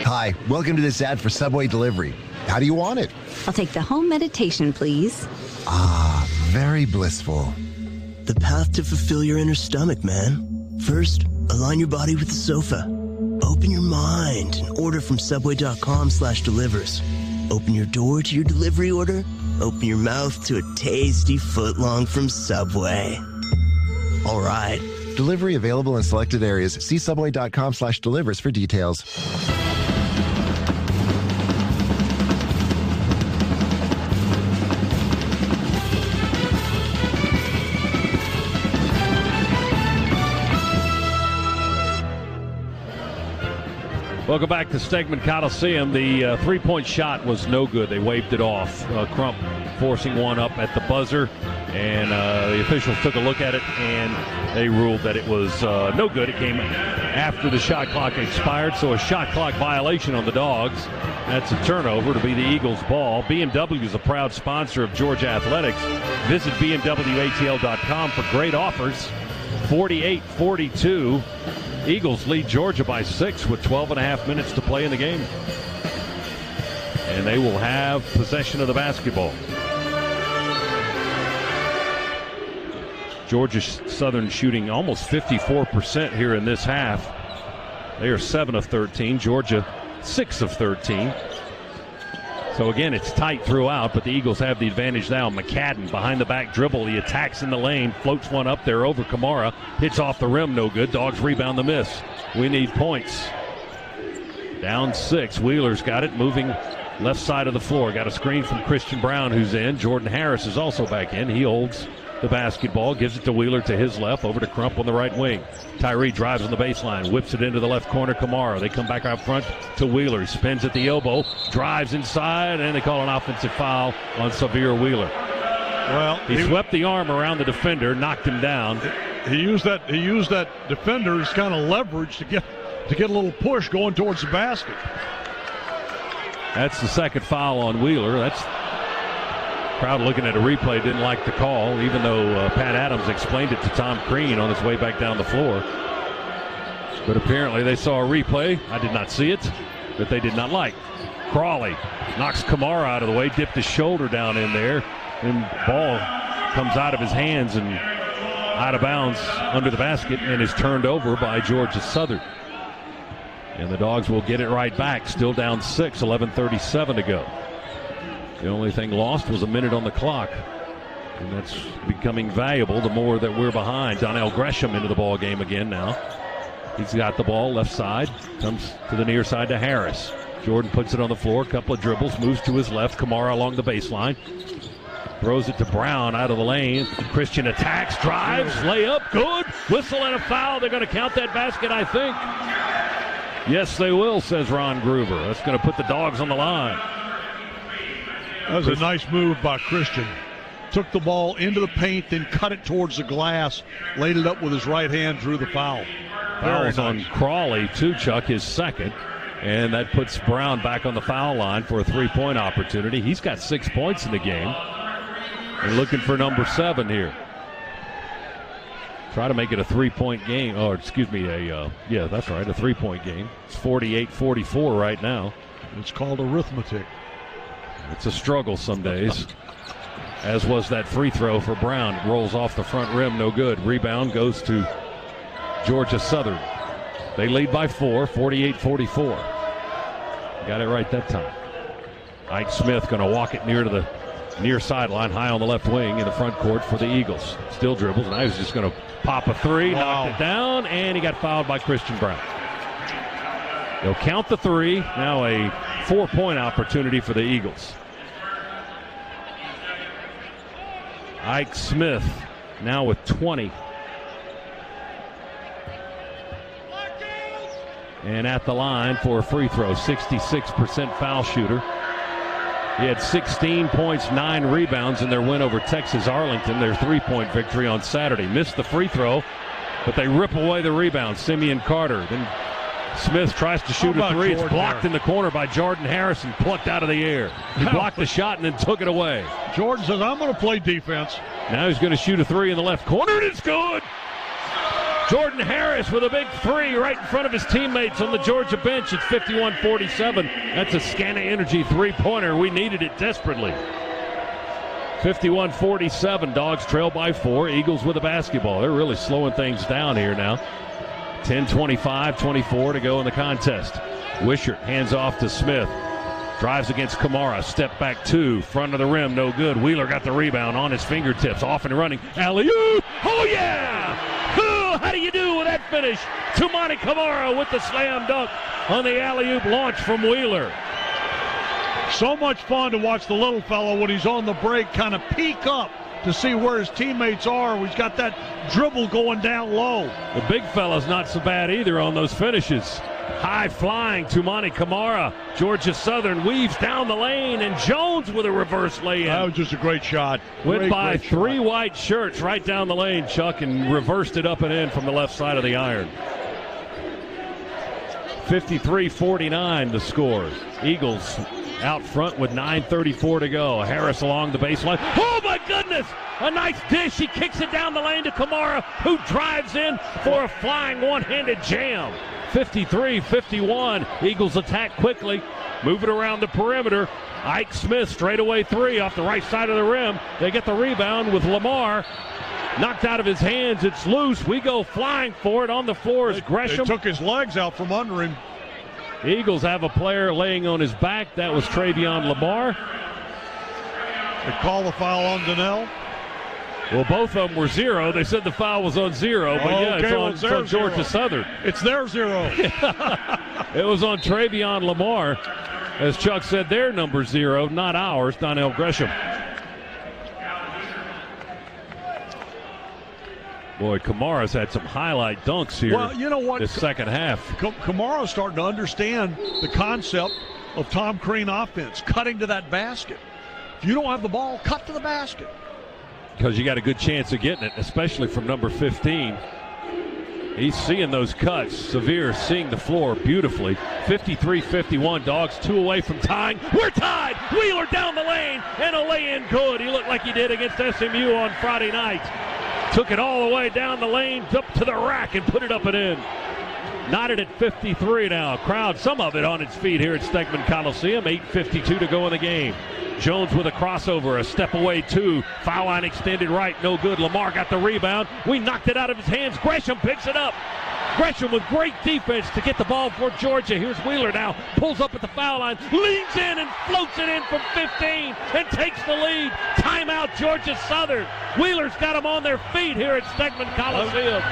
Hi, welcome to this ad for Subway Delivery. How do you want it? I'll take the home meditation, please. Ah, very blissful. The path to fulfill your inner stomach, man. First, align your body with the sofa. Open your mind and order from Subway.com/delivers. Open your door to your delivery order. Open your mouth to a tasty footlong from Subway. All right. Delivery available in selected areas. See Subway.com/delivers for details. Welcome back to Stegman Coliseum. The three-point shot was no good. They waved it off. Crump forcing one up at the buzzer, and the officials took a look at it, and they ruled that it was no good. It came after the shot clock expired, so a shot clock violation on the Dogs. That's a turnover to be the Eagles' ball. BMW is a proud sponsor of Georgia Athletics. Visit bmwatl.com for great offers. 48-42. Eagles lead Georgia by 6 with 12.5 minutes to play in the game. And they will have possession of the basketball. Georgia Southern shooting almost 54% here in this half. They are 7 of 13. Georgia 6 of 13. So again, it's tight throughout, but the Eagles have the advantage now. McCadden behind the back dribble. He attacks in the lane, floats one up there over Kamara. Hits off the rim, no good. Dogs rebound the miss. We need points. Down 6. Wheeler's got it, moving left side of the floor. Got a screen from Christian Brown, who's in. Jordan Harris is also back in. He holds the basketball, gives it to Wheeler to his left, over to Crump on the right wing. Tyree drives on the baseline, whips it into the left corner. Kamara, they come back out front to Wheeler. He spins at the elbow, drives inside, and they call an offensive foul on Severe Wheeler. Well, he swept the arm around the defender, knocked him down. He used that defender's kind of leverage to get a little push going towards the basket. That's the second foul on Wheeler. That's crowd looking at a replay, didn't like the call, even though Pat Adams explained it to Tom Crean on his way back down the floor. But apparently they saw a replay. I did not see it, but they did not like. Crawley knocks Kamara out of the way, dipped his shoulder down in there, and ball comes out of his hands and out of bounds under the basket and is turned over by Georgia Southern. And the Dogs will get it right back, still down 6, 11:37 to go. The only thing lost was a minute on the clock, and that's becoming valuable the more that we're behind. Donnell Gresham into the ball game again now. He's got the ball left side, comes to the near side to Harris. Jordan puts it on the floor, couple of dribbles, moves to his left. Kamara along the baseline, throws it to Brown out of the lane. Christian attacks, drives, layup, good. Whistle and a foul. They're going to count that basket, I think. Yes, they will, says Ron Groover. That's going to put the Dogs on the line. That was a nice move by Christian. Took the ball into the paint, then cut it towards the glass, laid it up with his right hand, drew the foul. Foul's on Crawley, too, Chuck, his second. And that puts Brown back on the foul line for a three-point opportunity. He's got 6 points in the game. And looking for number 7 here. Try to make it a three-point game. Oh, excuse me, yeah, that's right, a three-point game. It's 48-44 right now. It's called arithmetic. It's a struggle some days, as was that free throw for Brown. Rolls off the front rim, no good. Rebound goes to Georgia Southern. They lead by 4, 48-44. Got it right that time. Ike Smith going to walk it near to the near sideline, high on the left wing in the front court for the Eagles. Still dribbles, and I was just going to pop a three, knocked it down, and he got fouled by Christian Brown. They'll count the three. Now a 4-point opportunity for the Eagles. Ike Smith now with 20. And at the line for a free throw, 66% foul shooter. He had 16 points, 9 rebounds in their win over Texas Arlington, their 3-point victory on Saturday. Missed the free throw, but they rip away the rebound. Simeon Carter. Then Smith tries to shoot a three. It's blocked in the corner by Jordan Harrison, plucked out of the air. He blocked the shot and then took it away. Jordan says, I'm going to play defense. Now he's going to shoot a three in the left corner, and it's good. Jordan Harris with a big three right in front of his teammates on the Georgia bench. It's 51-47. That's a Scana Energy three-pointer. We needed it desperately. 51-47. Dogs trail by 4. Eagles with the basketball. They're really slowing things down here now. 10:25-24 to go in the contest. Wishart hands off to Smith. Drives against Kamara. Step back 2. Front of the rim. No good. Wheeler got the rebound on his fingertips. Off and running. Alley-oop. Oh, yeah! How do you do with that finish? Tumani Kamara with the slam dunk on the alley-oop launch from Wheeler. So much fun to watch the little fellow when he's on the break kind of peek up to see where his teammates are. He's got that dribble going down low. The big fella's not so bad either on those finishes. High flying Tumani Kamara. Georgia Southern weaves down the lane, and Jones with a reverse lay-in. That was just a great shot. Went by three white shirts right down the lane, Chuck, and reversed it up and in from the left side of the iron. 53-49 the score. Eagles out front with 9:34 to go. Harris along the baseline. Oh, my goodness! A nice dish. He kicks it down the lane to Kamara, who drives in for a flying one-handed jam. 53-51. Eagles attack quickly. Move it around the perimeter. Ike Smith straightaway three off the right side of the rim. They get the rebound with Lamar. Knocked out of his hands. It's loose. We go flying for it on the floor as Gresham. They took his legs out from under him. Eagles have a player laying on his back. That was Travion Lamar. They call the foul on Donnell. Well, both of them were zero. They said the foul was on zero, but it's on Georgia Southern. It's their zero. It was on Travion Lamar. As Chuck said, their number zero, not ours, Donnell Gresham. Boy, Kamara's had some highlight dunks here. Well, you know what? This second half. Kamara's starting to understand the concept of Tom Crean offense, cutting to that basket. If you don't have the ball, cut to the basket. Because you got a good chance of getting it, especially from number 15. He's seeing those cuts. Severe seeing the floor beautifully. 53-51. Dogs 2 away from tying. We're tied. Wheeler down the lane and a lay-in good. He looked like he did against SMU on Friday night. Took it all the way down the lane, up to the rack, and put it up and in. Knotted at 53 now. Crowd, some of it on its feet here at Stegman Coliseum. 8:52 to go in the game. Jones with a crossover, a step away two. Foul line extended right, no good. Lamar got the rebound. We knocked it out of his hands. Gresham picks it up. Gresham with great defense to get the ball for Georgia. Here's Wheeler now. Pulls up at the foul line. Leans in and floats it in from 15 and takes the lead. Timeout, Georgia Southern. Wheeler's got them on their feet here at Stegman Coliseum.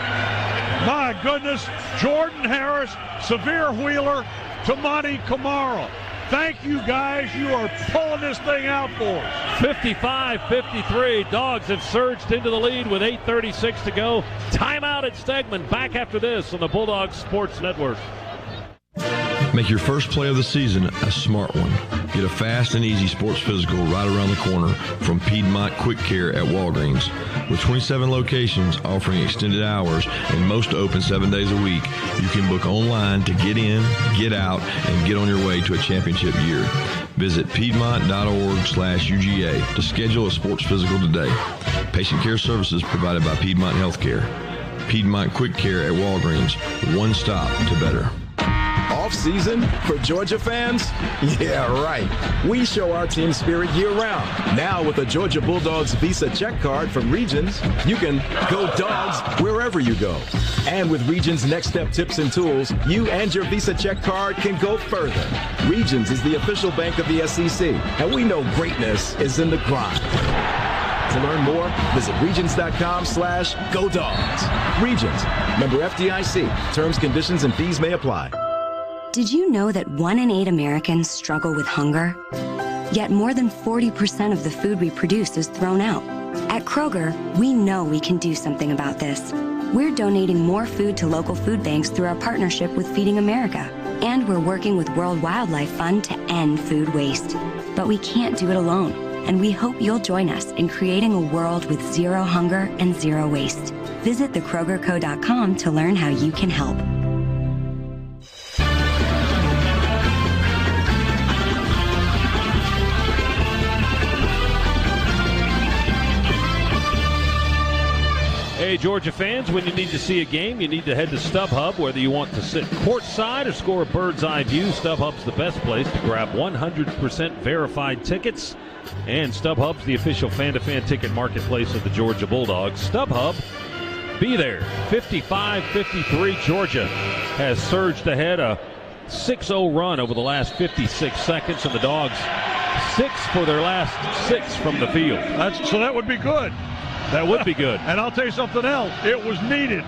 My goodness. Jordan Harris, Severe Wheeler, Tumani Kamara. Thank you, guys. You are pulling this thing out for us. 55-53. Dogs have surged into the lead with 8:36 to go. Timeout at Stegman. Back after this on the Bulldogs Sports Network. Make your first play of the season a smart one. Get a fast and easy sports physical right around the corner from Piedmont Quick Care at Walgreens. With 27 locations offering extended hours and most open 7 days a week, you can book online to get in, get out, and get on your way to a championship year. Visit Piedmont.org/UGA to schedule a sports physical today. Patient care services provided by Piedmont Healthcare. Piedmont Quick Care at Walgreens. One stop to better. Off-season for Georgia fans? Yeah, right. We show our team spirit year-round. Now with the Georgia Bulldogs Visa check card from Regions, you can go Dogs wherever you go. And with Regions Next Step tips and tools, you and your Visa check card can go further. Regions is the official bank of the SEC, and we know greatness is in the grind. To learn more, visit Regions.com/Go Dogs. Regions, member FDIC. Terms, conditions, and fees may apply. Did you know that 1 in 8 Americans struggle with hunger? Yet more than 40% of the food we produce is thrown out. At Kroger, we know we can do something about this. We're donating more food to local food banks through our partnership with Feeding America. And we're working with World Wildlife Fund to end food waste. But we can't do it alone. And we hope you'll join us in creating a world with zero hunger and zero waste. Visit thekrogerco.com to learn how you can help. Hey, Georgia fans, when you need to see a game, you need to head to StubHub. Whether you want to sit courtside or score a bird's eye view, StubHub's the best place to grab 100% verified tickets. And StubHub's the official fan-to-fan ticket marketplace of the Georgia Bulldogs. StubHub, be there. 55-53, Georgia has surged ahead, a 6-0 run over the last 56 seconds, and the Dogs 6 for their last 6 from the field. So that would be good. That would be good. And I'll tell you something else. It was needed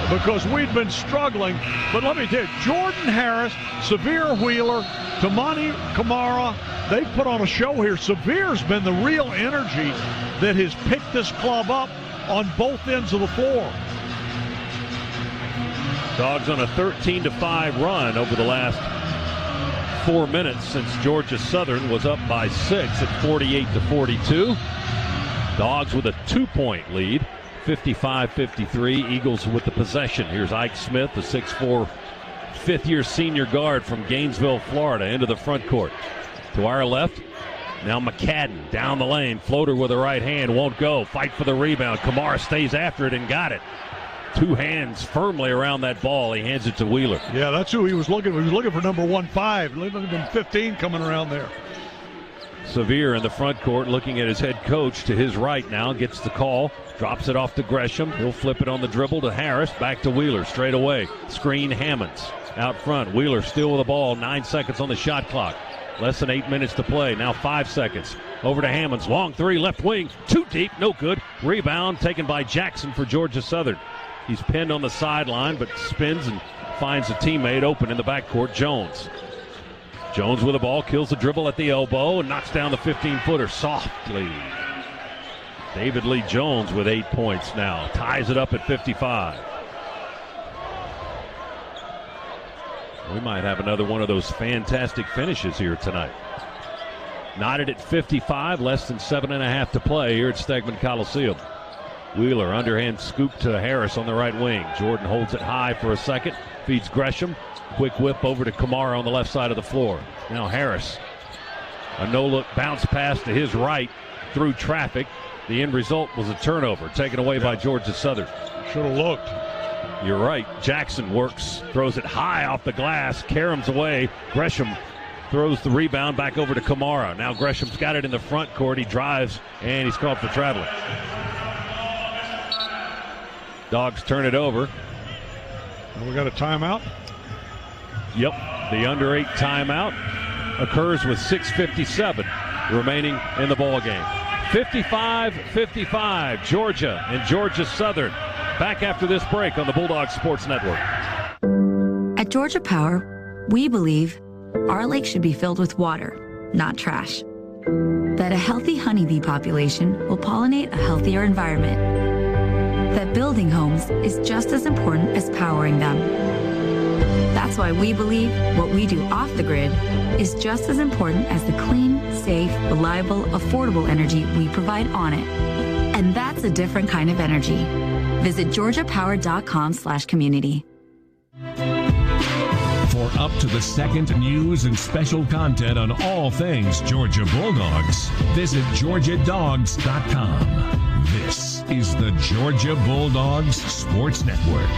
because we'd been struggling. But let me tell you, Jordan Harris, Severe Wheeler, Tumani Kamara, they've put on a show here. Severe's been the real energy that has picked this club up on both ends of the floor. Dogs on a 13-5 run over the last 4 minutes since Georgia Southern was up by 6 at 48-42. Dogs with a 2-point lead, 55-53. Eagles with the possession. Here's Ike Smith, the 6'4", fifth-year senior guard from Gainesville, Florida, into the front court. To our left, now McCadden down the lane. Floater with the right hand, won't go. Fight for the rebound. Kamara stays after it and got it. 2 hands firmly around that ball. He hands it to Wheeler. Yeah, that's who he was looking for. He was looking for number 15. Looking at 15 coming around there. Sevier in the front court looking at his head coach to his right now. Gets the call. Drops it off to Gresham. He'll flip it on the dribble to Harris. Back to Wheeler straight away. Screen Hammonds out front. Wheeler still with the ball. 9 seconds on the shot clock. Less than 8 minutes to play. Now 5 seconds. Over to Hammonds. Long three, left wing. Too deep, no good. Rebound taken by Jackson for Georgia Southern. He's pinned on the sideline, but spins and finds a teammate open in the backcourt, Jones. Jones with the ball, kills the dribble at the elbow, and knocks down the 15-footer softly. David Lee Jones with 8 points now. Ties it up at 55. We might have another one of those fantastic finishes here tonight. Knotted at 55, less than 7.5 to play here at Stegman Coliseum. Wheeler, underhand scoop to Harris on the right wing. Jordan holds it high for a second, feeds Gresham. Quick whip over to Kamara on the left side of the floor. Now Harris, a no-look bounce pass to his right through traffic. The end result was a turnover taken away by Georgia Southern. Should have looked. You're right. Jackson works, throws it high off the glass, caroms away. Gresham throws the rebound back over to Kamara. Now Gresham's got it in the front court. He drives, and he's called for traveling. Dogs turn it over. And we got a timeout? Yep. The under 8 timeout occurs with 6:57 remaining in the ball game. 55-55, Georgia and Georgia Southern. Back after this break on the Bulldogs Sports Network. At Georgia Power, we believe our lake should be filled with water, not trash. That a healthy honeybee population will pollinate a healthier environment. That building homes is just as important as powering them. That's why we believe what we do off the grid is just as important as the clean, safe, reliable, affordable energy we provide on it. And that's a different kind of energy. Visit georgiapower.com/community. For up-to-the-second news and special content on all things Georgia Bulldogs, visit georgiadogs.com. This is the Georgia Bulldogs Sports Network.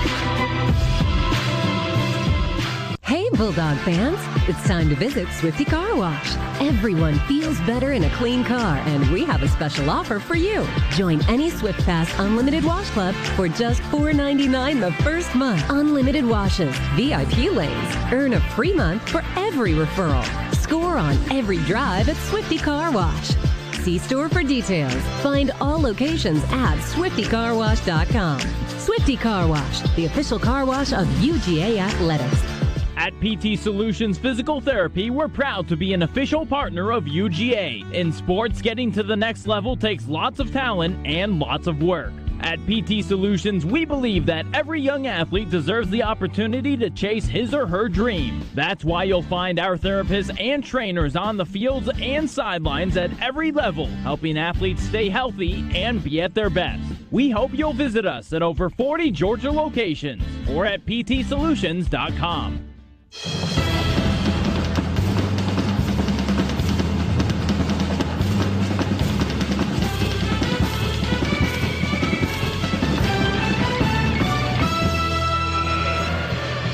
Hey, Bulldog fans, it's time to visit Swifty Car Wash. Everyone feels better in a clean car, and we have a special offer for you. Join any Swift Pass Unlimited Wash Club for just $4.99 the first month. Unlimited washes, VIP lanes, earn a free month for every referral. Score on every drive at Swifty Car Wash. See store for details. Find all locations at SwiftyCarWash.com. Swifty Car Wash, the official car wash of UGA Athletics. At PT Solutions Physical Therapy, we're proud to be an official partner of UGA. In sports, getting to the next level takes lots of talent and lots of work. At PT Solutions, we believe that every young athlete deserves the opportunity to chase his or her dream. That's why you'll find our therapists and trainers on the fields and sidelines at every level, helping athletes stay healthy and be at their best. We hope you'll visit us at over 40 Georgia locations or at ptsolutions.com.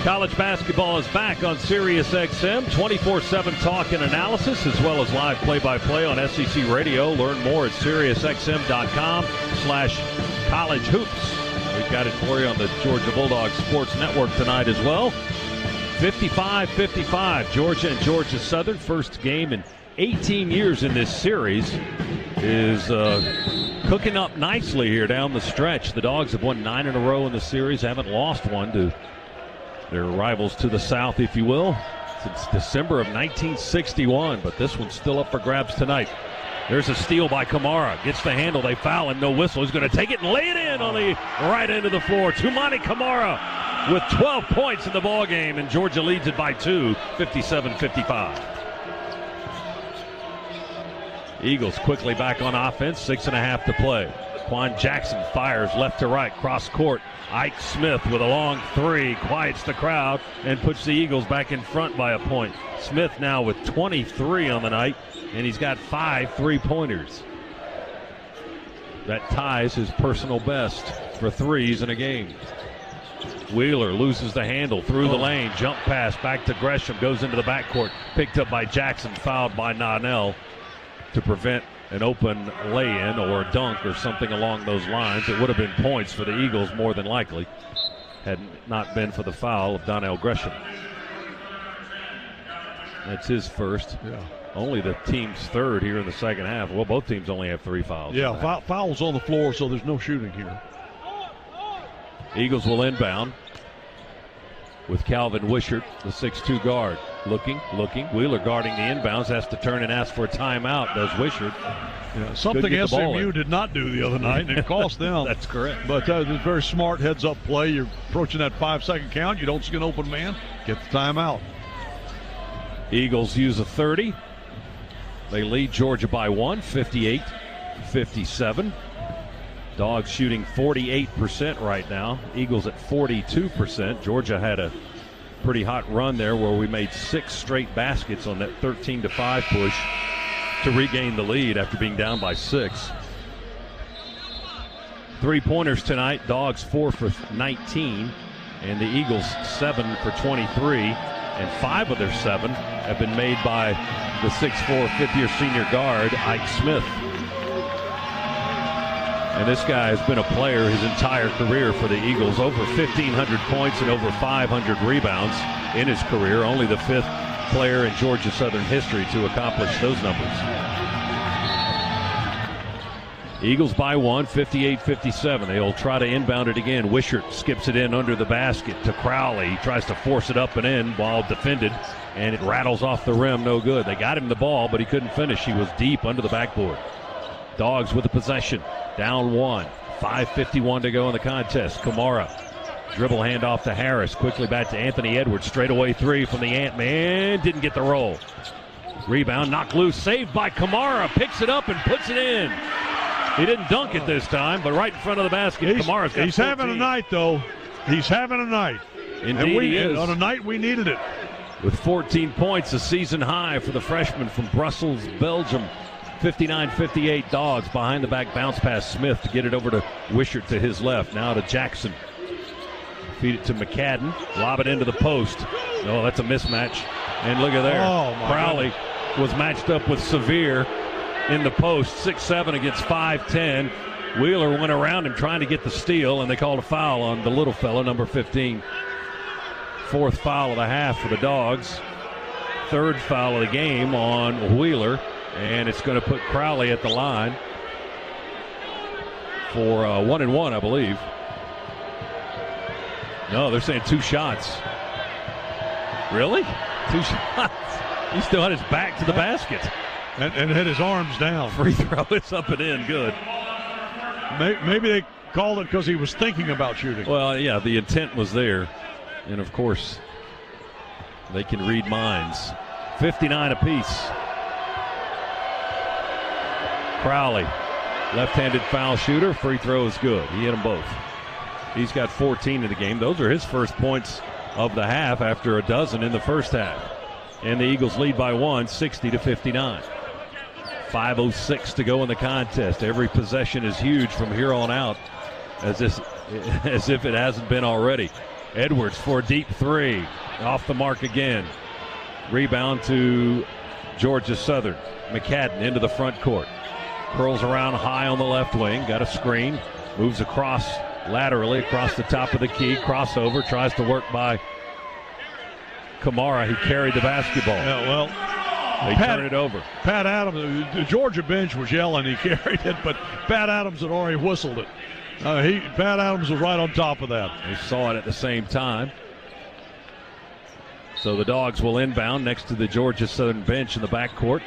College basketball is back on Sirius XM, 24/7 talk and analysis, as well as live play-by-play on SEC Radio. Learn more at SiriusXM.com/collegehoops. We've got it for you on the Georgia Bulldogs Sports Network tonight as well. 55-55, Georgia and Georgia Southern. First game in 18 years in this series is cooking up nicely here down the stretch. The Dogs have won 9 in a row in the series, haven't lost one to their rivals to the south, if you will, since December of 1961, but this one's still up for grabs tonight. There's a steal by Kamara. Gets the handle. They foul him. No whistle. He's going to take it and lay it in on the right end of the floor. Tumani Kamara with 12 points in the ball game, and Georgia leads it by 2, 57-55. Eagles quickly back on offense, 6.5 to play. Quan Jackson fires left to right, cross court. Ike Smith with a long three, quiets the crowd and puts the Eagles back in front by a point. Smith now with 23 on the night, and he's got 5 3-pointers. That ties his personal best for threes in a game. Wheeler loses the handle through the lane, jump pass back to Gresham, goes into the backcourt, picked up by Jackson, fouled by Nonnell to prevent an open lay-in or a dunk or something along those lines. It would have been points for the Eagles more than likely had not been for the foul of Donnell Gresham. That's his first. Yeah. Only the team's third here in the second half. Well, both teams only have 3 fouls. Yeah, fouls on the floor, so there's no shooting here. Eagles will inbound with Calvin Wishart, the 6'2 guard. Looking. Wheeler guarding the inbounds, has to turn and ask for a timeout, does Wishart. Yeah, something SMU did not do the other night, and it cost them. That's correct. But it's very smart heads-up play. You're approaching that 5-second count. You don't see an open man. Get the timeout. Eagles use a 30. They lead Georgia by 1, 58-57. Dogs shooting 48% right now. Eagles at 42%. Georgia had a pretty hot run there where we made 6 straight baskets on that 13-5 push to regain the lead after being down by 6. 3-pointers tonight. Dogs 4 for 19, and the Eagles 7 for 23, and 5 of their 7 have been made by the 6'4", fifth-year senior guard, Ike Smith. And this guy has been a player his entire career for the Eagles, over 1,500 points and over 500 rebounds in his career. Only the 5th player in Georgia Southern history to accomplish those numbers. Eagles by 1, 58-57. They'll try to inbound it again. Wishart skips it in under the basket to Crowley. He tries to force it up and in while defended, and it rattles off the rim. No good. They got him the ball, but he couldn't finish. He was deep under the backboard. Dogs with the possession. Down 1. 5:51 to go in the contest. Kamara. Dribble handoff to Harris. Quickly back to Anthony Edwards. Straightaway 3 from the Ant-Man. Didn't get the roll. Rebound knocked loose. Saved by Kamara. Picks it up and puts it in. He didn't dunk it this time, but right in front of the basket. Kamara's got 14. He's having a night, though. He's having a night. Indeed, he is. On a night we needed it. With 14 points, a season high for the freshman from Brussels, Belgium. 59-58 Dogs. Behind the back bounce pass Smith to get it over to Wishart to his left. Now to Jackson. Feed it to McCadden. Lob it into the post. Oh, that's a mismatch. And look at there. Crowley was matched up with Sevier in the post. 6'7" against 5'10". Wheeler went around him trying to get the steal, and they called a foul on the little fella, number 15. 4th foul of the half for the Dogs. 3rd foul of the game on Wheeler. And it's going to put Crowley at the line for 1-1, I believe. No, they're saying 2 shots. Really? 2 shots. He still had his back to the basket. And had his arms down. Free throw is up and in. Good. Maybe they called it because he was thinking about shooting. Well, yeah, the intent was there. And, of course, they can read minds. 59 apiece. Crowley, left-handed foul shooter. Free throw is good. He hit them both. He's got 14 in the game. Those are his first points of the half after a dozen in the first half. And the Eagles lead by 1, 60-59. 5:06 to go in the contest. Every possession is huge from here on out, as if it hasn't been already. Edwards for a deep 3. Off the mark again. Rebound to Georgia Southern. McCadden into the front court. Curls around high on the left wing. Got a screen. Moves across laterally across the top of the key. Crossover. Tries to work by Kamara. He carried the basketball. Yeah, well, they turn it over. Pat Adams, the Georgia bench was yelling he carried it, but Pat Adams had already whistled it. Pat Adams was right on top of that. They saw it at the same time. So the Dogs will inbound next to the Georgia Southern bench in the backcourt.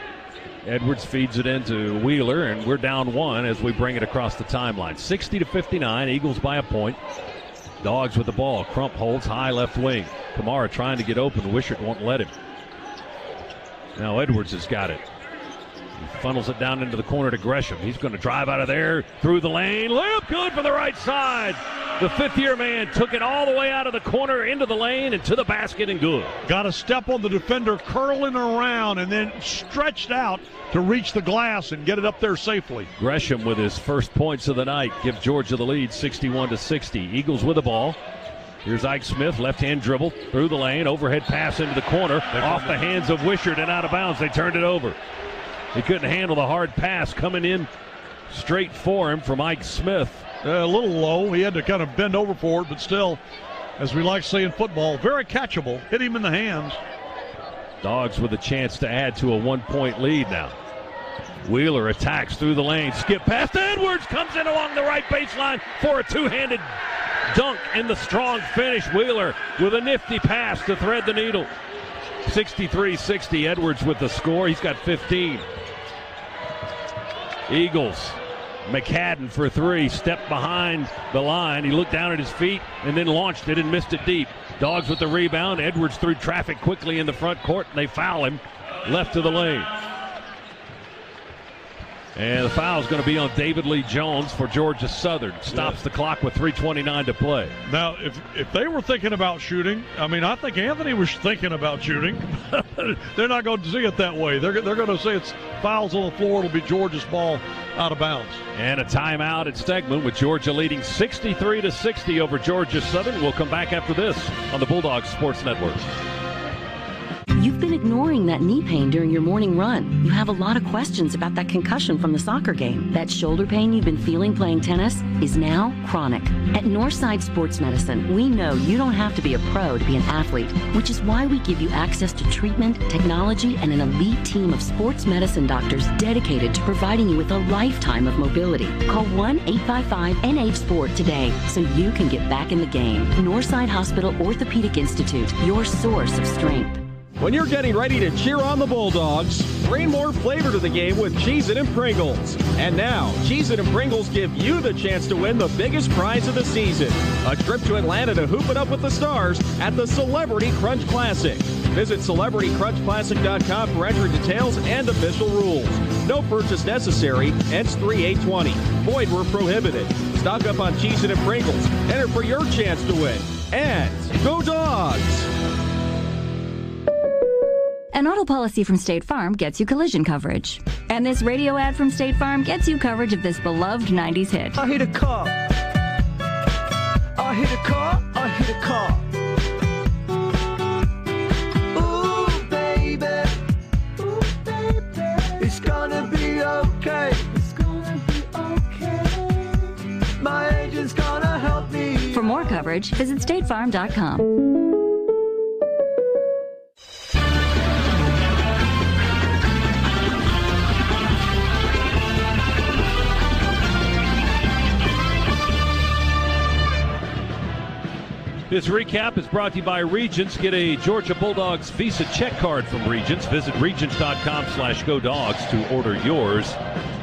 Edwards feeds it into Wheeler, and we're down 1 as we bring it across the timeline. 60-59, Eagles by a point. Dogs with the ball. Crump holds high left wing. Kamara trying to get open. Wishart won't let him. Now Edwards has got it. He funnels it down into the corner to Gresham. He's going to drive out of there through the lane. Layup good for the right side. The fifth-year man took it all the way out of the corner into the lane and to the basket and good. Got a step on the defender, curling around, and then stretched out to reach the glass and get it up there safely. Gresham with his first points of the night give Georgia the lead 61-60. Eagles with the ball. Here's Ike Smith, left-hand dribble through the lane, overhead pass into the corner, off the hands of Wishart and out of bounds. They turned it over. He couldn't handle the hard pass coming in straight for him from Ike Smith. A little low. He had to kind of bend over for it, but still, as we like to say in football, very catchable. Hit him in the hands. Dogs with a chance to add to a 1-point lead now. Wheeler attacks through the lane. Skip past Edwards. Comes in along the right baseline for a two-handed dunk in the strong finish. Wheeler with a nifty pass to thread the needle. 63-60. Edwards with the score. He's got 15. Eagles. McCadden for three, stepped behind the line. He looked down at his feet and then launched it and missed it deep. Dogs with the rebound. Edwards through traffic quickly in the front court, and they foul him left to the lane. And the foul is going to be on David Lee Jones for Georgia Southern. Stops the clock with 3:29 to play. Now, if they were thinking about shooting, I mean, I think Anthony was thinking about shooting. They're not going to see it that way. They're going to say it's fouls on the floor. It'll be Georgia's ball out of bounds. And a timeout at Stegman with Georgia leading 63-60 over Georgia Southern. We'll come back after this on the Bulldogs Sports Network. You've been ignoring that knee pain during your morning run. You have a lot of questions about that concussion from the soccer game. That shoulder pain you've been feeling playing tennis is now chronic. At Northside Sports Medicine, we know you don't have to be a pro to be an athlete, which is why we give you access to treatment, technology, and an elite team of sports medicine doctors dedicated to providing you with a lifetime of mobility. Call 1-855-NH-SPORT today so you can get back in the game. Northside Hospital Orthopedic Institute, your source of strength. When you're getting ready to cheer on the Bulldogs, bring more flavor to the game with Cheez-It and Pringles. And now, Cheez-It and Pringles give you the chance to win the biggest prize of the season, a trip to Atlanta to hoop it up with the stars at the Celebrity Crunch Classic. Visit CelebrityCrunchClassic.com for entry details and official rules. No purchase necessary. Ends 3/8/20. Void where prohibited. Stock up on Cheez-It and Pringles. Enter for your chance to win. And go Dogs! An auto policy from State Farm gets you collision coverage. And this radio ad from State Farm gets you coverage of this beloved 90s hit. I hit a car. I hit a car. I hit a car. Ooh, baby. Ooh, baby. It's gonna be okay. It's gonna be okay. My agent's gonna help me. For more coverage, visit statefarm.com. This recap is brought to you by Regents. Get a Georgia Bulldogs Visa check card from Regents. Visit regents.com/GoDogs to order yours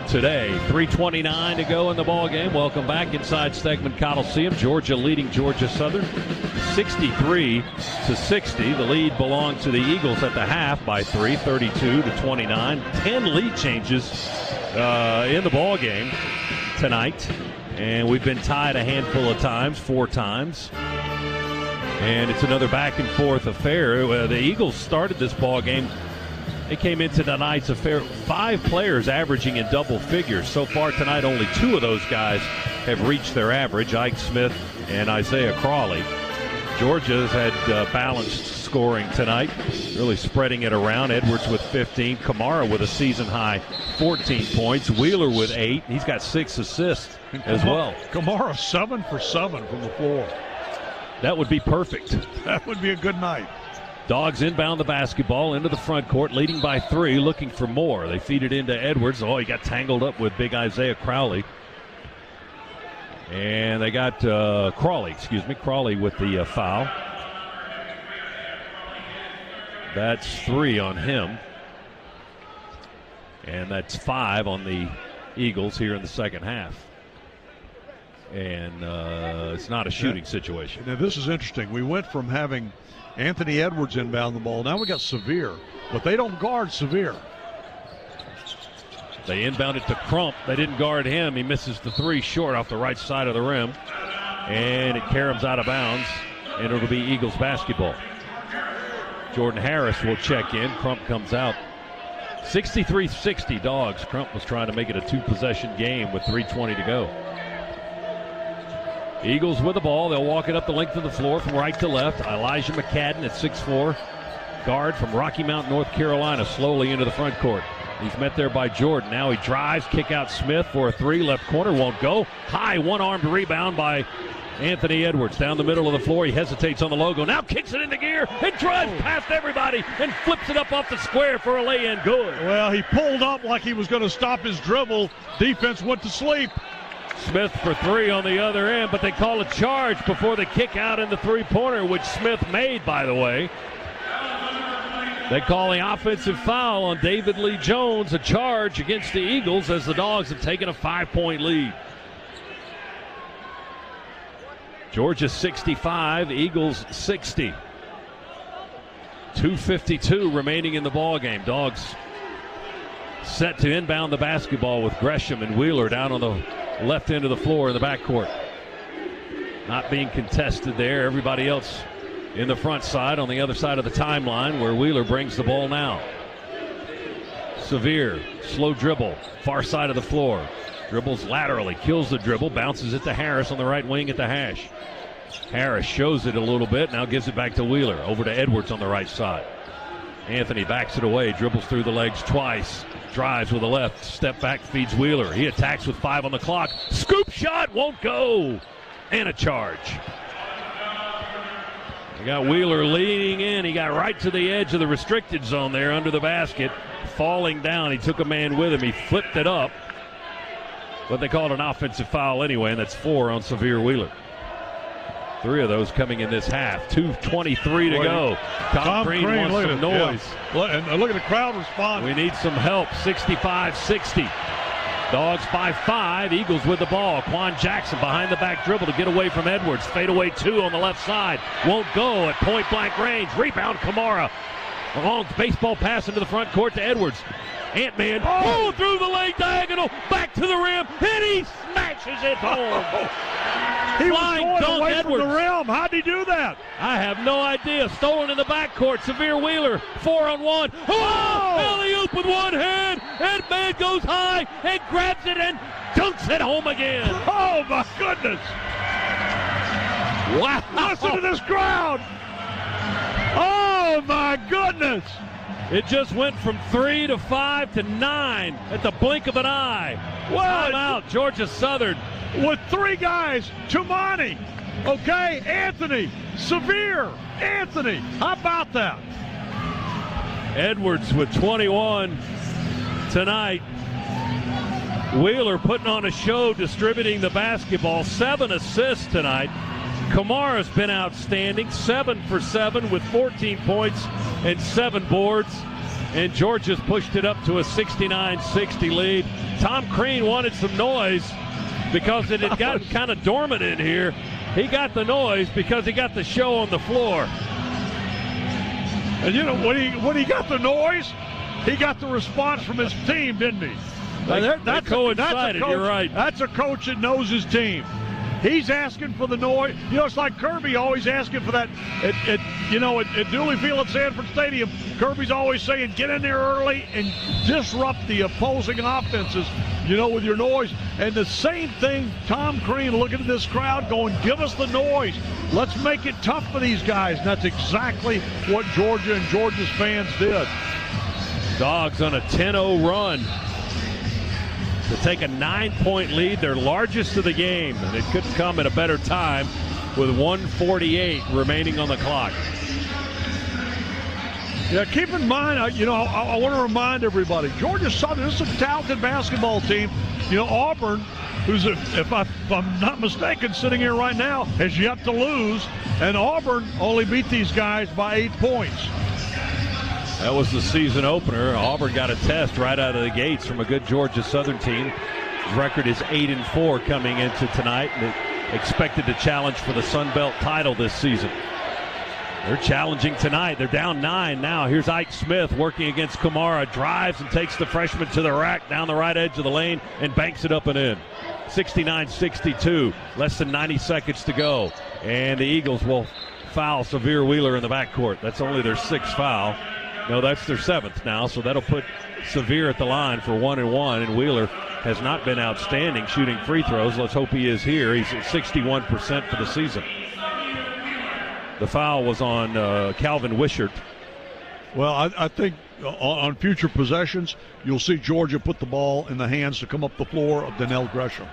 today. 3:29 to go in the ball game. Welcome back inside Stegman Coliseum. Georgia leading Georgia Southern 63-60. The lead belonged to the Eagles at the half by 3, 32-29. 10 lead changes in the ball game tonight. And we've been tied a handful of times, 4 times. And it's another back-and-forth affair. The Eagles started this ball game. They came into tonight's affair 5 players averaging in double figures. So far tonight, only 2 of those guys have reached their average, Ike Smith and Isaiah Crawley. Georgia's had balanced scoring tonight, really spreading it around. Edwards with 15, Kamara with a season-high 14 points, Wheeler with 8. He's got 6 assists as well. Kamara 7 for 7 from the floor. That would be perfect. That would be a good night. Dogs inbound the basketball into the front court, leading by 3, looking for more. They feed it into Edwards. Oh, he got tangled up with big Isaiah Crowley. And they got Crawley with the foul. That's 3 on him. And that's 5 on the Eagles here in the second half. and it's not a shooting situation. Now, this is interesting. We went from having Anthony Edwards inbound the ball. Now we got Severe, but they don't guard Severe. They inbound it to Crump. They didn't guard him. He misses the three short off the right side of the rim. And it caroms out of bounds, and it'll be Eagles basketball. Jordan Harris will check in. Crump comes out. 63-60 Dogs. Crump was trying to make it a two-possession game with 3:20 to go. Eagles with the ball. They'll walk it up the length of the floor from right to left. Elijah McCadden at 6'4", guard from Rocky Mount, North Carolina, slowly into the front court. He's met there by Jordan. Now he drives, kick out Smith for a three. Left corner, won't go. High one-armed rebound by Anthony Edwards. Down the middle of the floor, he hesitates on the logo. Now kicks it into gear and drives past everybody and flips it up off the square for a lay-in. Good. Well, he pulled up like he was going to stop his dribble. Defense went to sleep. Smith for three on the other end, but they call a charge before the kick out in the three-pointer, which Smith made, by the way. They call the offensive foul on David Lee Jones, a charge against the Eagles as the Dogs have taken a 5-point lead. Georgia 65, Eagles 60. 2:52 remaining in the ball game. Dogs set to inbound the basketball with Gresham and Wheeler down on the left end of the floor in the backcourt. Not being contested there. Everybody else in the front side on the other side of the timeline where Wheeler brings the ball now. Severe, slow dribble, far side of the floor. Dribbles laterally, kills the dribble, bounces it to Harris on the right wing at the hash. Harris shows it a little bit, now gives it back to Wheeler. Over to Edwards on the right side. Anthony backs it away, dribbles through the legs twice. Drives with the left, step back, feeds Wheeler. He attacks with 5 on the clock. Scoop shot, won't go. And a charge. You got Wheeler leaning in. He got right to the edge of the restricted zone there under the basket. Falling down, he took a man with him. He flipped it up. But they called an offensive foul anyway, and that's 4 on Severe Wheeler. 3 of those coming in this half. 2:23 to go. Tom Green wants some noise. Yeah. And look at the crowd responding. We need some help. 65-60. Dogs by 5. Eagles with the ball. Quan Jackson behind the back dribble to get away from Edwards. Fadeaway 2 on the left side. Won't go at point-blank range. Rebound Kamara. A long baseball pass into the front court to Edwards. Ant-Man pulled through the lane diagonal, back to the rim, and he smashes it home. He was going away from the rim. How'd he do that? I have no idea. Stolen in the backcourt. Severe Wheeler, 4-on-1. Oh! Alley-oop with one hand. Ant-Man goes high and grabs it and dunks it home again. Oh, my goodness. Wow. Listen to this crowd. Oh, my goodness. It just went from 3 to 5 to 9 at the blink of an eye. Well, out Georgia Southern. With 3 guys, Tumani, okay, Anthony, Severe, Anthony. How about that? Edwards with 21 tonight. Wheeler putting on a show, distributing the basketball. 7 assists tonight. Kamara's been outstanding, 7 for 7 with 14 points and 7 boards. And Georgia's pushed it up to a 69-60 lead. Tom Crean wanted some noise because it had gotten kind of dormant in here. He got the noise because he got the show on the floor. And you know, when he got the noise, he got the response from his team, didn't he? That coincided, you're right. That's a coach that knows his team. He's asking for the noise. You know, it's like Kirby always asking for that. At Dooley Field at Sanford Stadium, Kirby's always saying, get in there early and disrupt the opposing offenses, with your noise. And the same thing, Tom Crean looking at this crowd going, give us the noise. Let's make it tough for these guys. And that's exactly what Georgia and Georgia's fans did. Dogs on a 10-0 run to take a 9-point lead, their largest of the game, and it couldn't come at a better time with 1:48 remaining on the clock. Yeah, keep in mind, I want to remind everybody, Georgia Southern, this is a talented basketball team. Auburn, who's, if I'm not mistaken, sitting here right now, has yet to lose, and Auburn only beat these guys by 8 points. That was the season opener. Auburn got a test right out of the gates from a good Georgia Southern team. record is 8-4 coming into tonight, and expected to challenge for the Sun Belt title this season. They're challenging tonight. They're down 9 now. Here's Ike Smith working against Kamara. Drives and takes the freshman to the rack down the right edge of the lane and banks it up and in. 69-62. Less than 90 seconds to go. And the Eagles will foul Severe Wheeler in the backcourt. That's only their 6th foul. No, that's their 7th now, so that'll put Severe at the line for 1-1, and Wheeler has not been outstanding shooting free throws. Let's hope he is here. He's at 61% for the season. The foul was on Calvin Wishart. Well, I think on future possessions, you'll see Georgia put the ball in the hands to come up the floor of Donnell Gresham.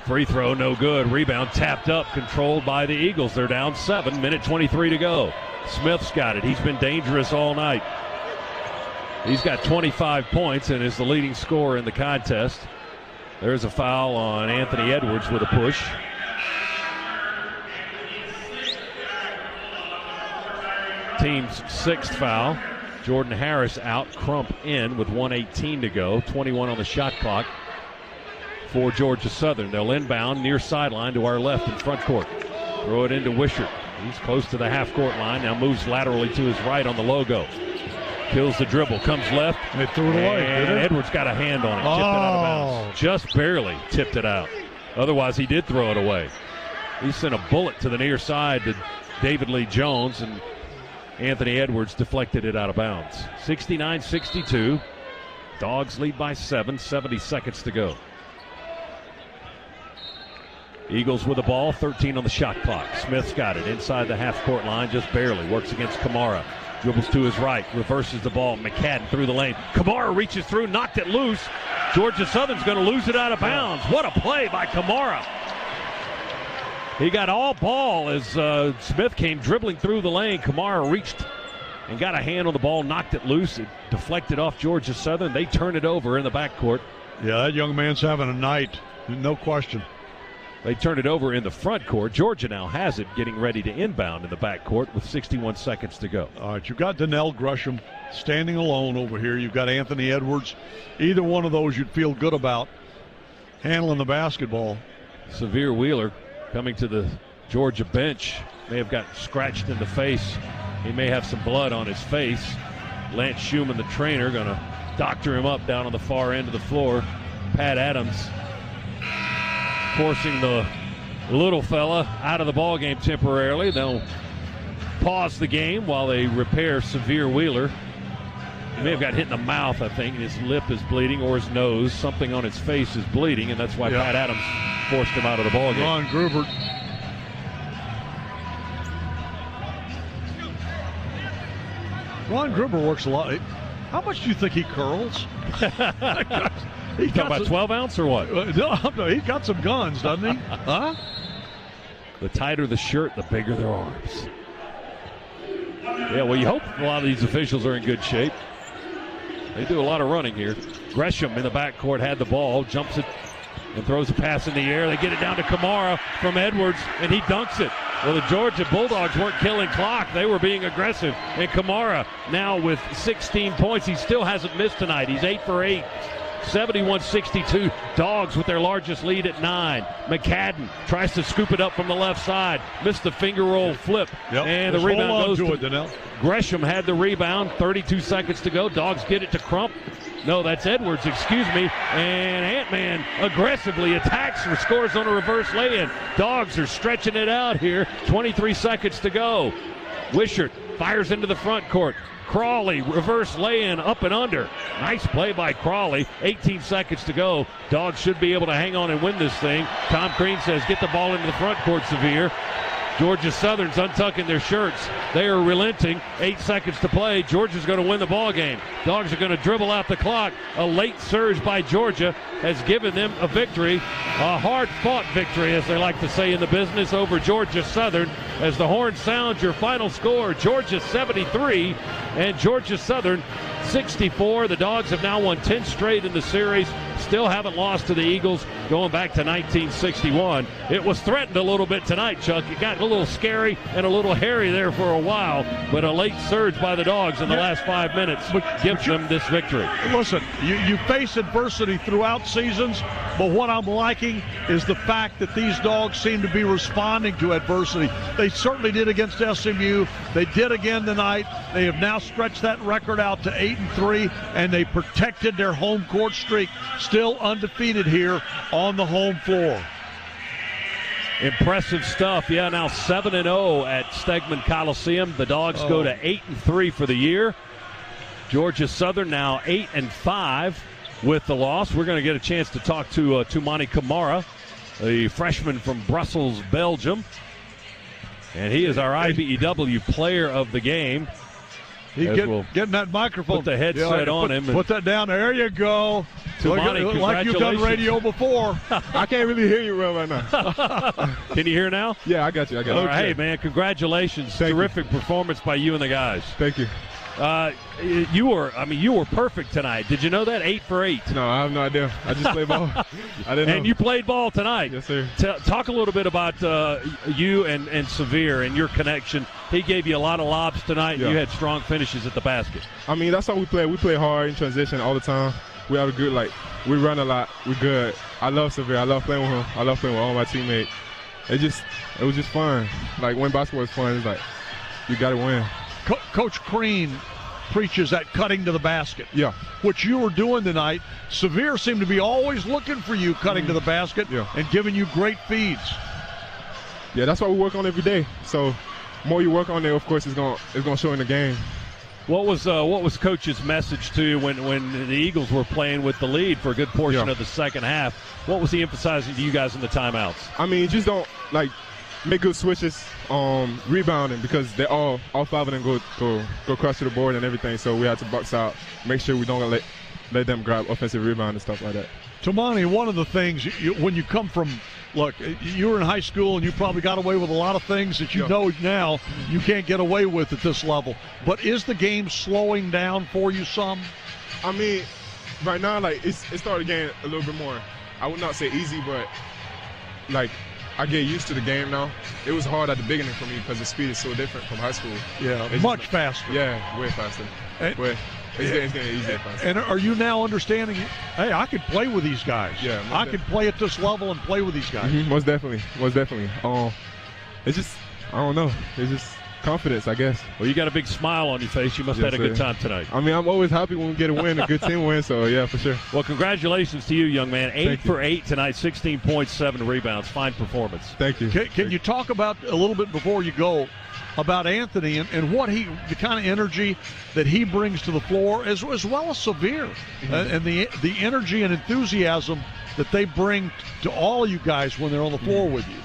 Free throw, no good. Rebound tapped up, controlled by the Eagles. They're down 7, minute 23 to go. Smith's got it. He's been dangerous all night. He's got 25 points and is the leading scorer in the contest. There's a foul on Anthony Edwards with a push. Team's 6th foul. Jordan Harris out, Crump in with 1:18 to go. 21 on the shot clock for Georgia Southern. They'll inbound near sideline to our left in front court. Throw it into Wishart. He's close to the half-court line. Now moves laterally to his right on the logo. Kills the dribble, comes left. They threw it away. And Edwards got a hand on it. Tipped it out of bounds. Just barely tipped it out. Otherwise, he did throw it away. He sent a bullet to the near side to David Lee Jones, and Anthony Edwards deflected it out of bounds. 69-62. Dogs lead by 7, 70 seconds to go. Eagles with the ball, 13 on the shot clock. Smith's got it inside the half-court line, just barely. Works against Kamara. Dribbles to his right, reverses the ball. McCadden through the lane. Kamara reaches through, knocked it loose. Georgia Southern's going to lose it out of bounds. What a play by Kamara. He got all ball as Smith came dribbling through the lane. Kamara reached and got a hand on the ball, knocked it loose. It deflected off Georgia Southern. They turn it over in the backcourt. Yeah, that young man's having a night, no question. They turn it over in the front court. Georgia now has it, getting ready to inbound in the backcourt with 61 seconds to go. All right, you've got Donnell Gresham standing alone over here. You've got Anthony Edwards. Either one of those you'd feel good about handling the basketball. Severe Wheeler coming to the Georgia bench. May have got scratched in the face. He may have some blood on his face. Lance Schumann, the trainer, going to doctor him up down on the far end of the floor. Pat Adams forcing the little fella out of the ball game temporarily. They'll pause the game while they repair Severe Wheeler. He may have got hit in the mouth, I think, and his lip is bleeding, or his nose. Something on his face is bleeding, and that's why Pat Adams forced him out of the ball game. Ron Gruber. Ron Gruber works a lot. How much do you think he curls? You talking about 12 ounce or what? No, he's got some guns, doesn't he? Huh? The tighter the shirt, the bigger their arms. Yeah, well, you hope a lot of these officials are in good shape. They do a lot of running here. Gresham in the backcourt had the ball, jumps it, and throws a pass in the air. They get it down to Kamara from Edwards, and he dunks it. Well, the Georgia Bulldogs weren't killing clock. They were being aggressive. And Kamara now with 16 points. He still hasn't missed tonight. He's 8 for 8. 71-62. Dogs with their largest lead at 9. McCadden tries to scoop it up from the left side. Missed the finger roll flip. And the rebound goes to Donnell. Gresham had the rebound. 32 seconds to go. Dogs get it to Crump. No, that's Edwards, excuse me. And Ant-Man aggressively attacks or scores on a reverse lay-in. Dogs are stretching it out here. 23 seconds to go. Wishart fires into the front court. Crawley, reverse lay-in, up and under. Nice play by Crawley. 18 seconds to go. Dogs should be able to hang on and win this thing. Tom Crean says, get the ball into the front court, Severe. Georgia Southern's untucking their shirts. They are relenting. 8 seconds to play. Georgia's going to win the ball game. Dogs are going to dribble out the clock. A late surge by Georgia has given them a victory, a hard-fought victory, as they like to say in the business, over Georgia Southern. As the horn sounds, your final score, Georgia 73 and Georgia Southern 64. The Dogs have now won 10 straight in the series. Still haven't lost to the Eagles going back to 1961. It was threatened a little bit tonight, Chuck. It got a little scary and a little hairy there for a while, but a late surge by the Dogs in the last 5 minutes gives them this victory. Listen, you face adversity throughout seasons, but what I'm liking is the fact that these Dogs seem to be responding to adversity. They certainly did against SMU. They did again tonight. They have now stretched that record out to 8-3, and they protected their home court streak. Still undefeated here on the home floor. Impressive stuff. Yeah, now 7-0 at Stegman Coliseum. The Dogs go to 8-3 for the year. Georgia Southern now 8-5 with the loss. We're going to get a chance to talk to Toumani Camara, the freshman from Brussels, Belgium. And he is our IBEW player of the game. He's getting that microphone. Put the headset on him. Put that down. There you go. Toumani, like you've done radio before. I can't really hear you well right now. Can you hear now? Yeah, I got you. All right, hey, man, congratulations. Terrific performance by you and the guys. Thank you. You were perfect tonight. Did you know that? 8 for 8. No, I have no idea. I just play ball. I didn't know. And you played ball tonight. Yes, sir. Talk a little bit about you and Severe and your connection. He gave you a lot of lobs tonight. Yeah. And you had strong finishes at the basket. I mean, that's how we play. We play hard in transition all the time. We have a good, we run a lot. We're good. I love Severe. I love playing with him. I love playing with all my teammates. It was just fun. When basketball is fun, it's like you got to win. Coach Crean preaches that cutting to the basket. Yeah. Which you were doing tonight. Severe seemed to be always looking for you cutting to the basket and giving you great feeds. Yeah, that's what we work on every day. So more you work on it, of course, it's gonna show in the game. What was Coach's message to you when the Eagles were playing with the lead for a good portion of the second half? What was he emphasizing to you guys in the timeouts? I mean, just don't make good switches, rebounding, because they all 5 of them go crush to the board and everything. So we had to box out, make sure we don't let them grab offensive rebound and stuff like that. Toumani, one of the things when you come from, look, you were in high school and you probably got away with a lot of things that you know now you can't get away with at this level. But is the game slowing down for you some? I mean, right now, it started getting a little bit more, I would not say easy, but I get used to the game now. It was hard at the beginning for me because the speed is so different from high school. Yeah, it's much faster. Yeah, way faster. It's getting easier faster. And are you now understanding, hey, I could play with these guys. Yeah, I could play at this level and play with these guys. Mm-hmm, most definitely. It's just, I don't know. It's just confidence, I guess. Well, you got a big smile on your face. You must have had a good time tonight. I mean, I'm always happy when we get a win, a good team win, so yeah, for sure. Well, congratulations to you, young man. 8 for 8 tonight, 16 points, 7 rebounds. Fine performance. Thank you. Can you talk about a little bit before you go about Anthony and what the kind of energy that he brings to the floor, as well as Severe, and the energy and enthusiasm that they bring to all of you guys when they're on the floor with you?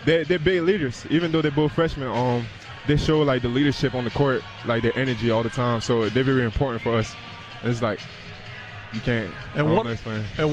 They're big leaders, even though they're both freshmen. They show the leadership on the court, their energy all the time. So they're very important for us. And it's you can't. And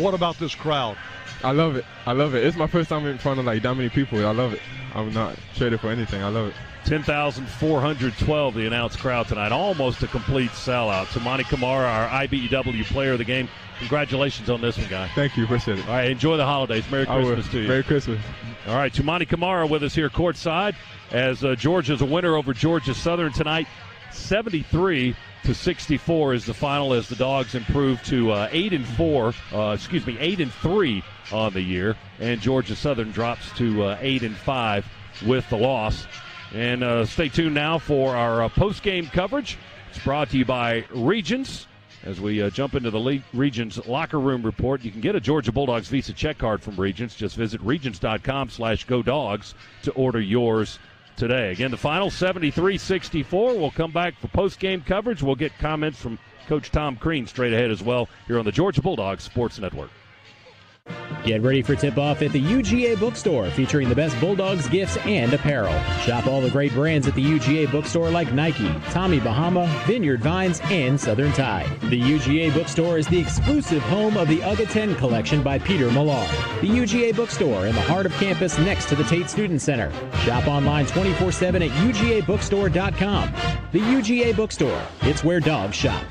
what about this crowd? I love it. It's my first time in front of that many people. I love it. I'm not traded for anything. I love it. 10,412, the announced crowd tonight. Almost a complete sellout. Toumani Camara, our IBEW player of the game. Congratulations on this one, guy. Thank you. Appreciate it. All right, enjoy the holidays. Merry Christmas to you. Merry Christmas. All right, Toumani Camara with us here courtside as Georgia's a winner over Georgia Southern tonight. 73-64 is the final as the Dogs improve to 8-3 on the year, and Georgia Southern drops to 8-5 with the loss. And stay tuned now for our post-game coverage. It's brought to you by Regions. As we jump into the Regions locker room report, you can get a Georgia Bulldogs Visa check card from Regions. Just visit regions.com/GoDogs to order yours today. Again, the final 73-64. We'll come back for post-game coverage. We'll get comments from Coach Tom Crean straight ahead as well here on the Georgia Bulldogs Sports Network. Get ready for tip-off at the UGA Bookstore, featuring the best Bulldogs gifts and apparel. Shop all the great brands at the UGA Bookstore like Nike, Tommy Bahama, Vineyard Vines, and Southern Tide. The UGA Bookstore is the exclusive home of the UGA 10 collection by Peter Millar. The UGA Bookstore in the heart of campus next to the Tate Student Center. Shop online 24/7 at UGABookstore.com. The UGA Bookstore, it's where dogs shop.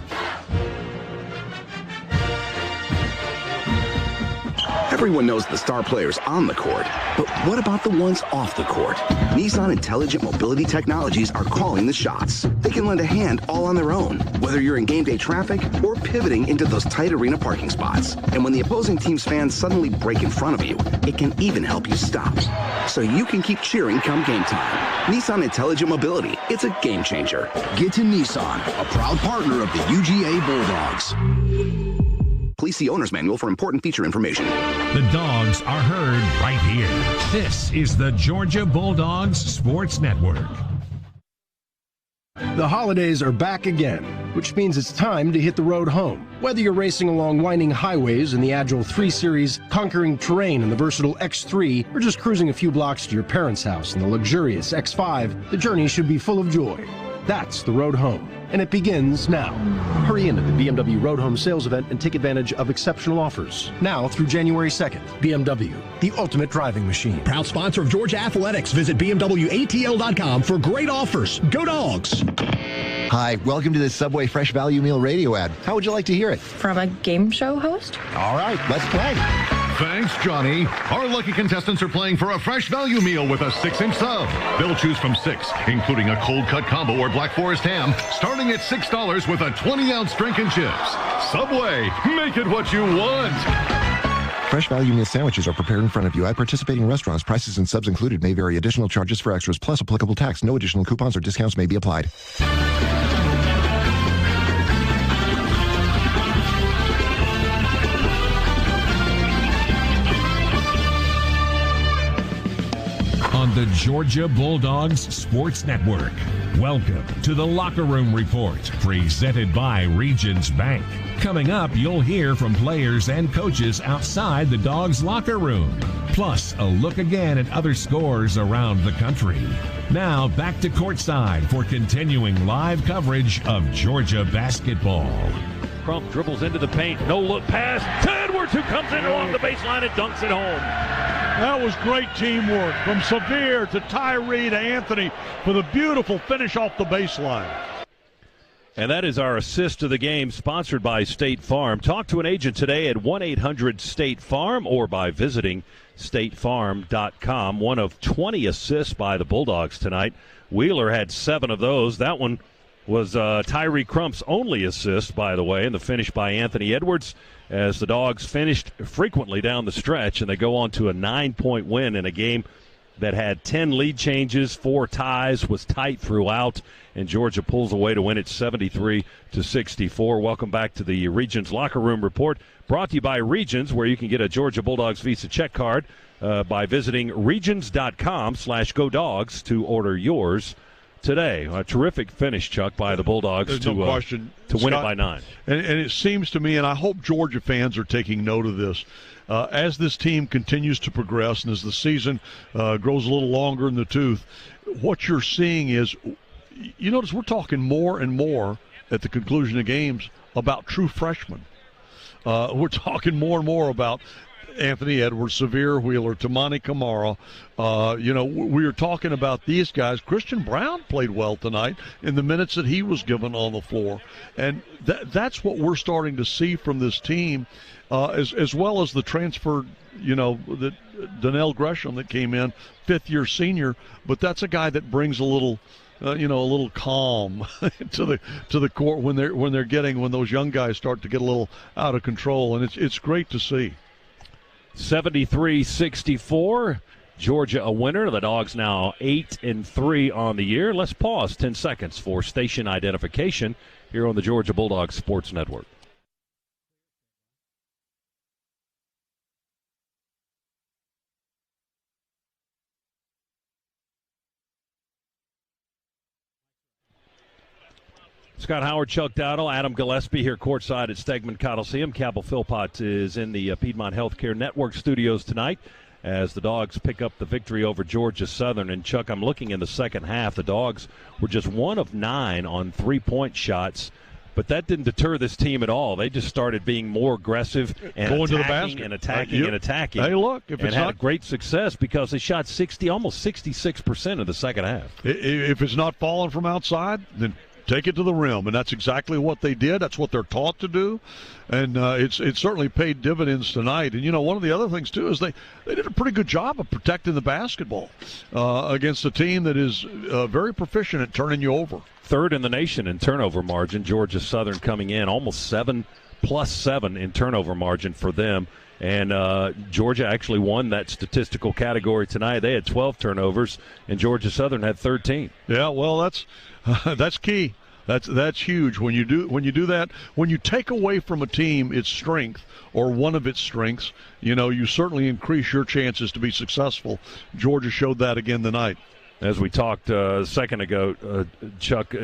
Everyone knows the star players on the court, but what about the ones off the court? Nissan Intelligent Mobility Technologies are calling the shots. They can lend a hand all on their own, whether you're in game day traffic or pivoting into those tight arena parking spots. And when the opposing team's fans suddenly break in front of you, it can even help you stop, so you can keep cheering come game time. Nissan Intelligent Mobility, it's a game changer. Get to Nissan, a proud partner of the UGA Bulldogs. Please see owner's manual for important feature information. The Dogs are heard right here. This is the Georgia Bulldogs Sports Network. The holidays are back again, which means it's time to hit the road home. Whether you're racing along winding highways in the Agile 3 Series, conquering terrain in the versatile X3, or just cruising a few blocks to your parents' house in the luxurious X5, the journey should be full of joy. That's the road home, and it begins now. Hurry into the BMW Road Home sales event and take advantage of exceptional offers. Now through January 2nd. BMW, the ultimate driving machine. Proud sponsor of Georgia Athletics. Visit BMWATL.com for great offers. Go Dogs! Hi, welcome to the Subway Fresh Value Meal radio ad. How would you like to hear it? From a game show host? All right, let's play. Thanks, Johnny. Our lucky contestants are playing for a fresh value meal with a 6-inch sub. They'll choose from 6, including a cold cut combo or Black Forest ham, starting at $6 with a 20-ounce drink and chips. Subway, make it what you want. Fresh value meal sandwiches are prepared in front of you at participating restaurants. Prices and subs included may vary. Additional charges for extras plus applicable tax. No additional coupons or discounts may be applied. On the Georgia Bulldogs Sports Network. Welcome to the Locker Room Report, presented by Regions Bank. Coming up, you'll hear from players and coaches outside the Dogs' locker room. Plus, a look again at other scores around the country. Now, back to courtside for continuing live coverage of Georgia basketball. Crump dribbles into the paint. No-look pass to Edwards, who comes in along the baseline and dunks it home. That was great teamwork from Sevier to Tyree to Anthony for the beautiful finish off the baseline. And that is our assist to the game, sponsored by State Farm. Talk to an agent today at 1-800-STATE-FARM or by visiting statefarm.com. One of 20 assists by the Bulldogs tonight. Wheeler had 7 of those. That one was Tyree Crump's only assist, by the way, and the finish by Anthony Edwards, as the Dogs finished frequently down the stretch, and they go on to a 9-point win in a game that had 10 lead changes, 4 ties, was tight throughout, and Georgia pulls away to win it 73-64. Welcome back to the Regions Locker Room Report, brought to you by Regions, where you can get a Georgia Bulldogs Visa check card by visiting regions.com/GoDogs to order yours today. A terrific finish, Chuck, by the Bulldogs to win it by 9. And it seems to me, and I hope Georgia fans are taking note of this, as this team continues to progress and as the season grows a little longer in the tooth, what you're seeing is, you notice we're talking more and more at the conclusion of games about true freshmen. We're talking more and more about Anthony Edwards, Sevier Wheeler, Tamani Kamara. We are talking about these guys. Christian Brown played well tonight in the minutes that he was given on the floor. And that's what we're starting to see from this team, as well as the transfer, the Donnell Gresham that came in, 5th-year senior. But that's a guy that brings a little calm to the court when those young guys start to get a little out of control. And it's great to see. 73-64. Georgia a winner. The Dogs now 8-3 on the year. Let's pause 10 seconds for station identification here on the Georgia Bulldogs Sports Network. Scott Howard, Chuck Dowdle, Adam Gillespie here courtside at Stegman Coliseum. Cabell Philpott is in the Piedmont Healthcare Network studios tonight as the Dogs pick up the victory over Georgia Southern. And, Chuck, I'm looking in the second half. The Dogs were just 1 of 9 on three-point shots, but that didn't deter this team at all. They just started being more aggressive and going to the attacking basket. And attacking and attacking. Hey, look, had great success because they shot almost 66% in the second half. If it's not falling from outside, then Take it to the rim, and that's exactly what they did. That's what they're taught to do, and it's certainly paid dividends tonight. And, one of the other things, too, is they did a pretty good job of protecting the basketball against a team that is very proficient at turning you over. Third in the nation in turnover margin. Georgia Southern coming in almost 7+7 in turnover margin for them. And Georgia actually won that statistical category tonight. They had 12 turnovers, and Georgia Southern had 13. Yeah, well, that's key. That's huge. When you do that, when you take away from a team its strength or one of its strengths, you certainly increase your chances to be successful. Georgia showed that again tonight. As we talked a second ago, Chuck,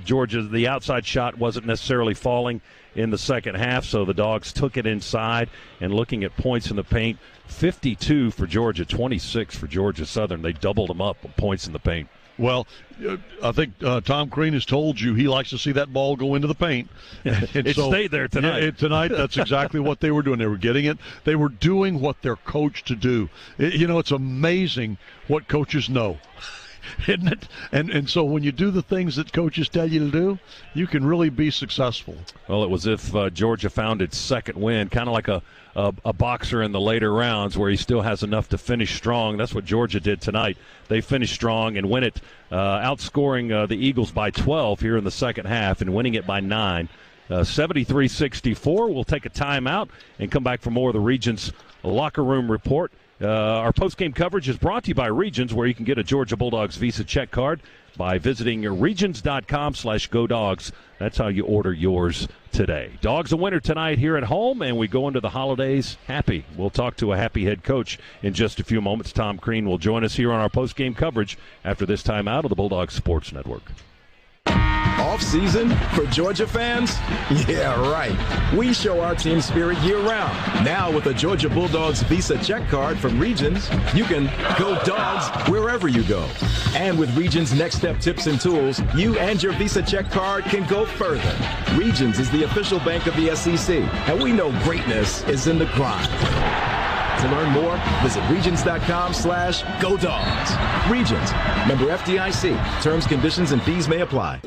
Georgia, the outside shot wasn't necessarily falling in the second half, so the Dogs took it inside. And looking at points in the paint, 52 for Georgia, 26 for Georgia Southern. They doubled them up with points in the paint. Well, I think Tom Crean has told you he likes to see that ball go into the paint. It stayed there tonight. Tonight, that's exactly what they were doing. They were getting it. They were doing what they're coached to do. It's amazing what coaches know. Isn't it? And so when you do the things that coaches tell you to do, you can really be successful. Well, it was if Georgia found its second win, kind of like a boxer in the later rounds where he still has enough to finish strong. That's what Georgia did tonight. They finished strong and win it, outscoring the Eagles by 12 here in the second half and winning it by 9. 73-64. We'll take a timeout and come back for more of the Regions Locker Room Report. Our post-game coverage is brought to you by Regions, where you can get a Georgia Bulldogs Visa check card by visiting regions.com/GoDogs. That's how you order yours today. Dogs a winner tonight here at home, and we go into the holidays happy. We'll talk to a happy head coach in just a few moments. Tom Crean will join us here on our post-game coverage after this timeout of the Bulldogs Sports Network. Off season for Georgia fans? Yeah, right. We show our team spirit year-round. Now with a Georgia Bulldogs Visa check card from Regions, you can go Dogs wherever you go. And with Regions Next Step tips and tools, you and your Visa check card can go further. Regions is the official bank of the SEC, and we know greatness is in the grind. To learn more, visit regions.com/GoDogs. Regions, member FDIC. Terms, conditions, and fees may apply.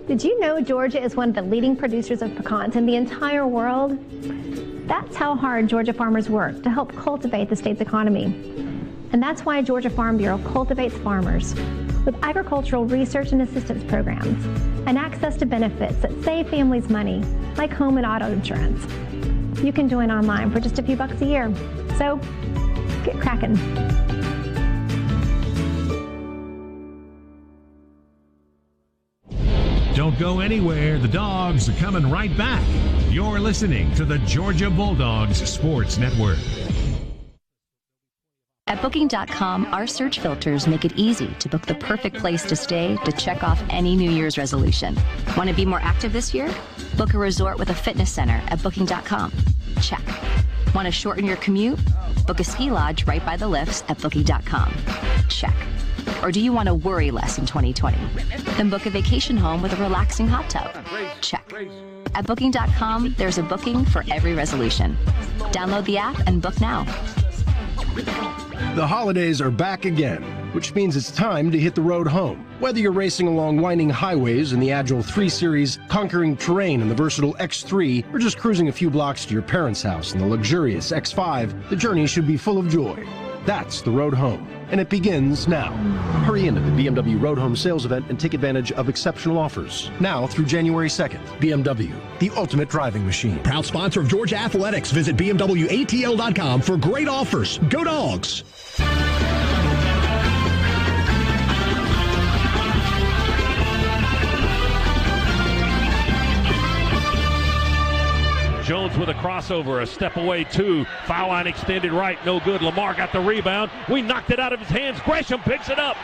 Did you know Georgia is one of the leading producers of pecans in the entire world? That's how hard Georgia farmers work to help cultivate the state's economy. And that's why Georgia Farm Bureau cultivates farmers with agricultural research and assistance programs and access to benefits that save families money, like home and auto insurance. You can join online for just a few bucks a year. So, get cracking. Don't go anywhere. The Dogs are coming right back. You're listening to the Georgia Bulldogs Sports Network. At Booking.com, our search filters make it easy to book the perfect place to stay to check off any New Year's resolution. Want to be more active this year? Book a resort with a fitness center at Booking.com. Check. Want to shorten your commute? Book a ski lodge right by the lifts at Booking.com. Check. Or do you want to worry less in 2020? Then book a vacation home with a relaxing hot tub. Check. At Booking.com, there's a booking for every resolution. Download the app and book now. The holidays are back again, which means it's time to hit the road home. Whether you're racing along winding highways in the Agile 3 Series, conquering terrain in the versatile X3, or just cruising a few blocks to your parents' house in the luxurious X5, the journey should be full of joy. That's the road home, and it begins now. Hurry into the BMW Road Home sales event and take advantage of exceptional offers. Now through January 2nd. BMW, the ultimate driving machine. Proud sponsor of Georgia Athletics. Visit BMWATL.com for great offers. Go Dogs! Jones with a crossover, a step away, 2. Foul line extended right, no good. Lamar got the rebound. We knocked it out of his hands. Gresham picks it up.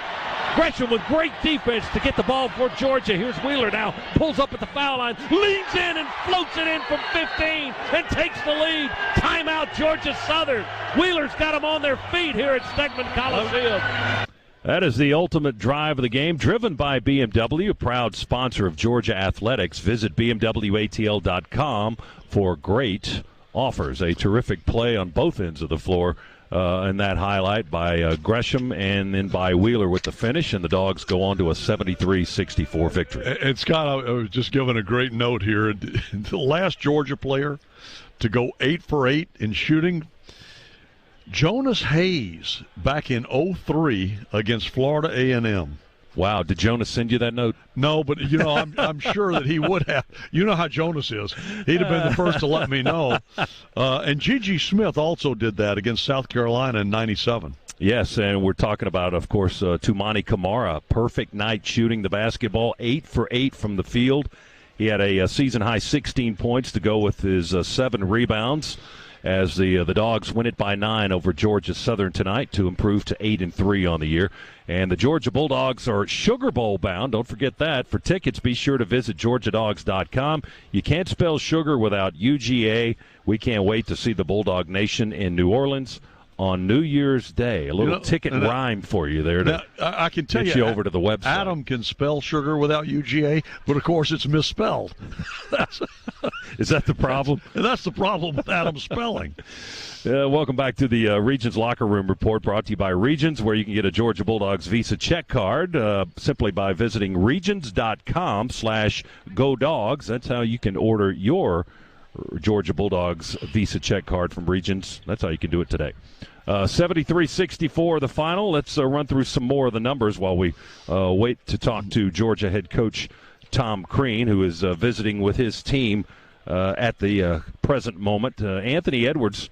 Gresham with great defense to get the ball for Georgia. Here's Wheeler now, pulls up at the foul line, leans in and floats it in from 15 and takes the lead. Timeout, Georgia Southern. Wheeler's got them on their feet here at Stegman Coliseum. That is the ultimate drive of the game, driven by BMW, a proud sponsor of Georgia Athletics. Visit BMWATL.com for great offers. A terrific play on both ends of the floor in that highlight by Gresham and then by Wheeler with the finish, and the Dogs go on to a 73-64 victory. And Scott, I was just given a great note here. The last Georgia player to go 8 for 8 in shooting, Jonas Hayes, back in 2003 against Florida A&M. Wow, did Jonas send you that note? No, but, I'm sure that he would have. You know how Jonas is. He'd have been the first to let me know. And Gigi Smith also did that against South Carolina in 97. Yes, and we're talking about, of course, Tumani Kamara. Perfect night shooting the basketball, 8 for 8 from the field. He had a season-high 16 points to go with his 7 rebounds, as the Dogs win it by 9 over Georgia Southern tonight to improve to 8-3 on the year. And the Georgia Bulldogs are Sugar Bowl bound. Don't forget that. For tickets, be sure to visit GeorgiaDogs.com. You can't spell sugar without UGA. We can't wait to see the Bulldog Nation in New Orleans on New Year's Day. A little ticket rhyme for you there to I can tell get you over to the website. Adam can spell sugar without UGA, but of course it's misspelled. Is that the problem? That's the problem with Adam's spelling. Welcome back to the Regions Locker Room Report, brought to you by Regions, where you can get a Georgia Bulldogs Visa check card simply by visiting regions.com/GoDogs. That's how you can order your Georgia Bulldogs Visa check card from Regions. That's how you can do it today. 73-64 the final. Let's run through some more of the numbers while we wait to talk to Georgia head coach Tom Crean, who is visiting with his team at the present moment. Anthony Edwards,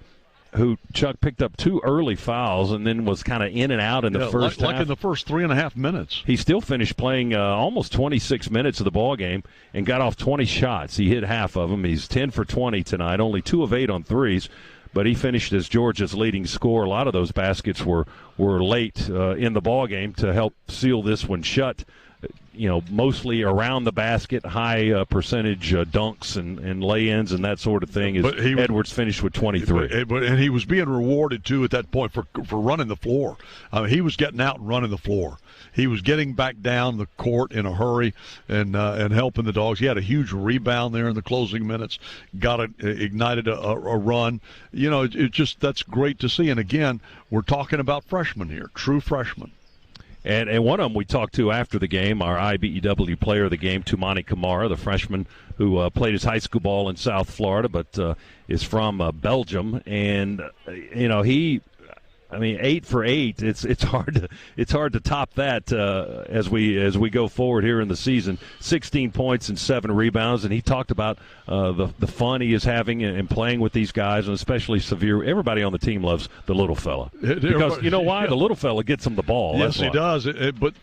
who Chuck picked up 2 early fouls and then was kind of in and out in the first half. Like in the first 3.5 minutes. He still finished playing almost 26 minutes of the ball game and got off 20 shots. He hit half of them. He's 10 for 20 tonight, only 2 of 8 on threes, but he finished as Georgia's leading scorer. A lot of those baskets were late in the ball game to help seal this one shut. Mostly around the basket, high percentage dunks and lay-ins and that sort of thing. Edwards finished with 23. And he was being rewarded, too, at that point for running the floor. He was getting out and running the floor. He was getting back down the court in a hurry and helping the Dogs. He had a huge rebound there in the closing minutes, ignited a run. That's great to see. And, again, we're talking about freshmen here, true freshmen. And one of them we talked to after the game, our IBEW player of the game, Tumani Kamara, the freshman who played his high school ball in South Florida but is from Belgium. And, 8 for 8. It's hard to top that as we go forward here in the season. 16 points and 7 rebounds, and he talked about the fun he is having and playing with these guys, and especially Severe. Everybody on the team loves the little fella because you know why? Yeah. The little fella gets him the ball. Yes, he does. But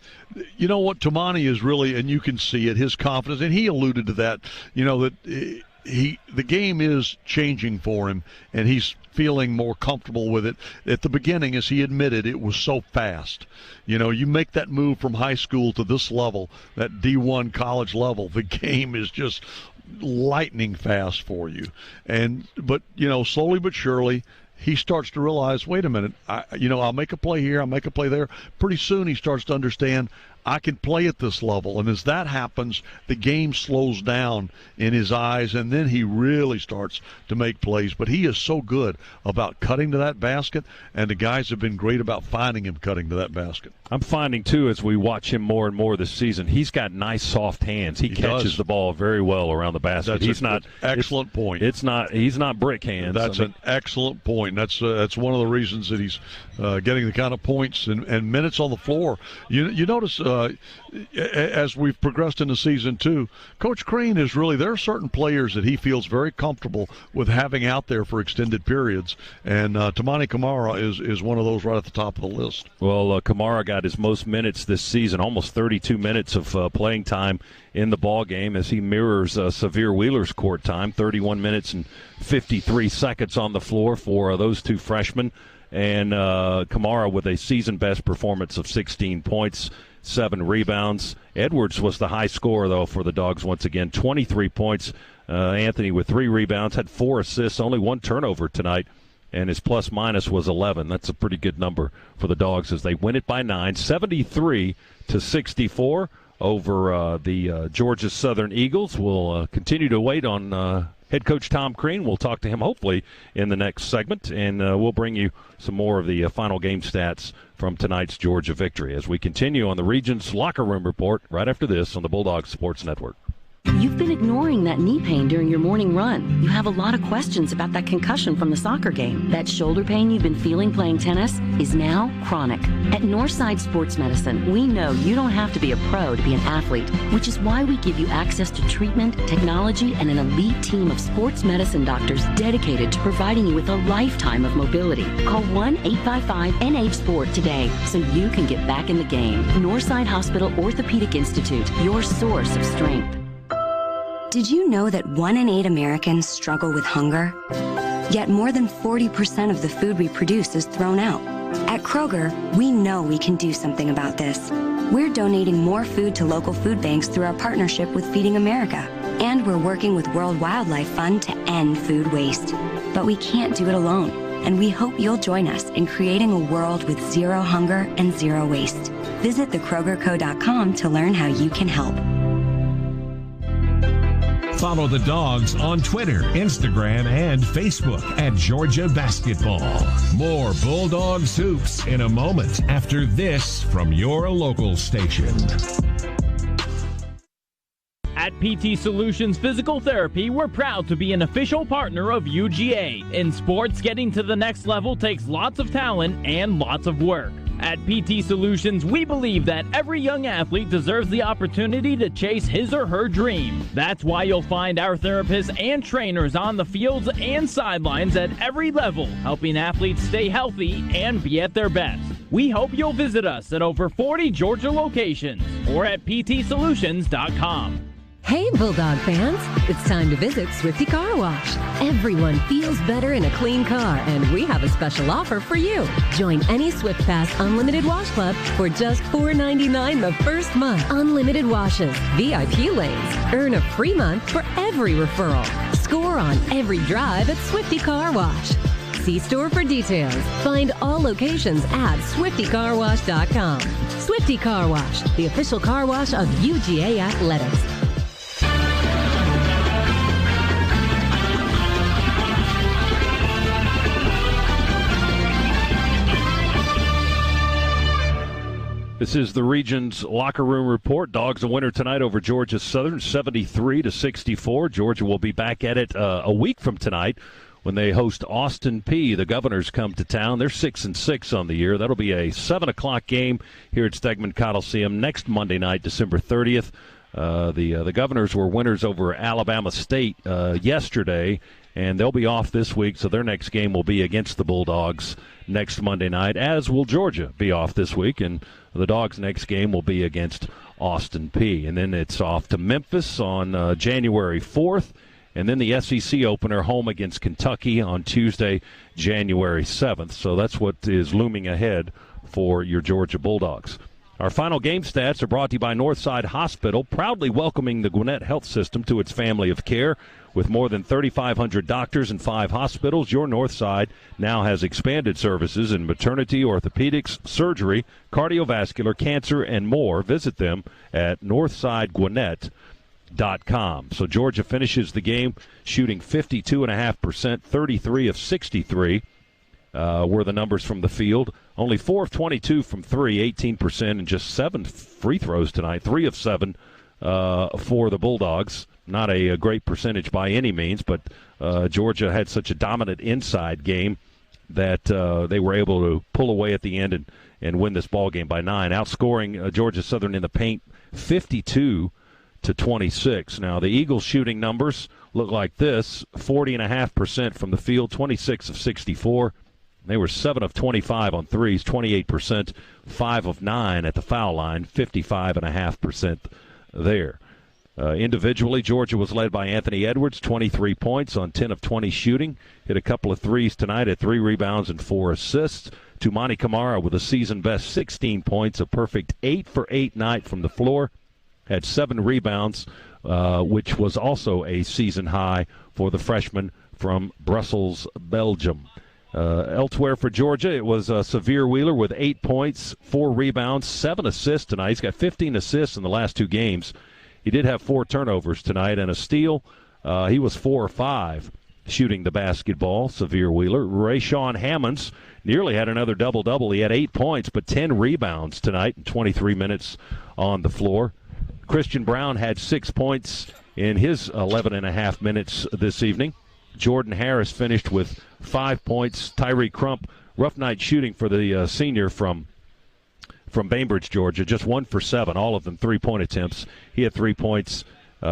you know what? Tumani is really, and you can see it, his confidence, and he alluded to that. The game is changing for him, and he's feeling more comfortable with it. At the beginning, as he admitted, it was so fast. You make that move from high school to this level, that D1 college level, the game is just lightning fast for you. But slowly but surely, he starts to realize, wait a minute, I'll make a play here, I'll make a play there. Pretty soon he starts to understand, I can play at this level. And as that happens, the game slows down in his eyes, and then he really starts to make plays. But he is so good about cutting to that basket, and the guys have been great about finding him cutting to that basket. I'm finding, too, as we watch him more and more this season, he's got nice, soft hands. He catches the ball very well around the basket. Excellent point. He's not brick hands. That's an excellent point. That's one of the reasons that he's getting the kind of points and minutes on the floor. You notice as we've progressed in the season, too, Coach Crean is really, there are certain players that he feels very comfortable with having out there for extended periods, and Tumani Kamara is one of those right at the top of the list. Well, Kamara got his most minutes this season, almost 32 minutes of playing time in the ball game, as he mirrors Severe Wheeler's court time, 31 minutes and 53 seconds on the floor for those two freshmen. And Kamara with a season-best performance of 16 points, 7 rebounds. Edwards was the high scorer, though, for the Dogs once again, 23 points. Anthony with 3 rebounds, had 4 assists, only 1 turnover tonight, and his plus-minus was 11. That's a pretty good number for the Dogs as they win it by 9, 73-64 over the Georgia Southern Eagles. We'll continue to wait on head coach Tom Crean. We'll talk to him hopefully in the next segment, and we'll bring you some more of the final game stats from tonight's Georgia victory as we continue on the Regions Locker Room Report right after this on the Bulldogs Sports Network. You've been ignoring that knee pain during your morning run. You have a lot of questions about that concussion from the soccer game. That shoulder pain you've been feeling playing tennis is now chronic. At Northside Sports Medicine, we know you don't have to be a pro to be an athlete, which is why we give you access to treatment, technology, and an elite team of sports medicine doctors dedicated to providing you with a lifetime of mobility. Call 1-855-NH-SPORT today so you can get back in the game. Northside Hospital Orthopedic Institute, your source of strength. Did you know that 1 in 8 Americans struggle with hunger? Yet more than 40% of the food we produce is thrown out. At Kroger, we know we can do something about this. We're donating more food to local food banks through our partnership with Feeding America. And we're working with World Wildlife Fund to end food waste. But we can't do it alone. And we hope you'll join us in creating a world with zero hunger and zero waste. Visit thekrogerco.com to learn how you can help. Follow the Dogs on Twitter, Instagram, and Facebook at Georgia Basketball. More Bulldogs hoops in a moment after this from your local station. At PT Solutions Physical Therapy, we're proud to be an official partner of UGA. In sports, getting to the next level takes lots of talent and lots of work. At PT Solutions, we believe that every young athlete deserves the opportunity to chase his or her dream. That's why you'll find our therapists and trainers on the fields and sidelines at every level, helping athletes stay healthy and be at their best. We hope you'll visit us at over 40 Georgia locations or at ptsolutions.com. Hey, Bulldog fans, it's time to visit Swifty Car Wash. Everyone feels better in a clean car, and we have a special offer for you. Join any Swift Pass Unlimited Wash Club for just $4.99 the first month. Unlimited washes, VIP lanes, earn a free month for every referral. Score on every drive at Swifty Car Wash. See store for details. Find all locations at SwiftyCarWash.com. Swifty Car Wash, the official car wash of UGA Athletics. This is the Regions Locker Room Report. Dogs a winner tonight over Georgia Southern, 73-64. Georgia will be back at it a week from tonight when they host Austin Peay. The Governors come to town. They're 6-6 on the year. That'll be a 7 o'clock game here at Stegman Coliseum next Monday night, December 30th. The Governors were winners over Alabama State yesterday, and they'll be off this week, so their next game will be against the Bulldogs next Monday night, as will Georgia be off this week, and the Dogs' next game will be against Austin Peay. And then it's off to Memphis on January 4th, and then the SEC opener home against Kentucky on Tuesday, January 7th. So that's what is looming ahead for your Georgia Bulldogs. Our final game stats are brought to you by Northside Hospital, proudly welcoming the Gwinnett Health System to its family of care. With more than 3,500 doctors and 5 hospitals, your Northside now has expanded services in maternity, orthopedics, surgery, cardiovascular, cancer, and more. Visit them at northsidegwinnett.com. So Georgia finishes the game shooting 52.5%, 33 of 63 were the numbers from the field. Only 4 of 22 from 3, 18%, and just 7 free throws tonight, 3 of 7 for the Bulldogs. Not a great percentage by any means, but Georgia had such a dominant inside game that they were able to pull away at the end and win this ball game by 9, outscoring Georgia Southern in the paint 52-26. Now, the Eagles' shooting numbers look like this: 40.5% from the field, 26 of 64. They were 7 of 25 on threes, 28%, 5 of 9 at the foul line, 55.5% there. Individually, Georgia was led by Anthony Edwards, 23 points on 10 of 20 shooting. Hit a couple of threes tonight at 3 rebounds and 4 assists. Tumani Kamara with a season-best 16 points, a perfect 8 for 8 night from the floor. Had 7 rebounds, which was also a season high for the freshman from Brussels, Belgium. Elsewhere for Georgia, it was Severe Wheeler with 8 points, 4 rebounds, 7 assists tonight. He's got 15 assists in the last 2 games. He did have 4 turnovers tonight and a steal. He was 4 or 5 shooting the basketball, Severe Wheeler. Rayshawn Hammonds nearly had another double-double. He had 8 points, but 10 rebounds tonight in 23 minutes on the floor. Christian Brown had 6 points in his 11.5 minutes this evening. Jordan Harris finished with 5 points. Tyree Crump, rough night shooting for the senior from Bainbridge, Georgia, just 1 for 7, all of them 3-point attempts. He had 3 points.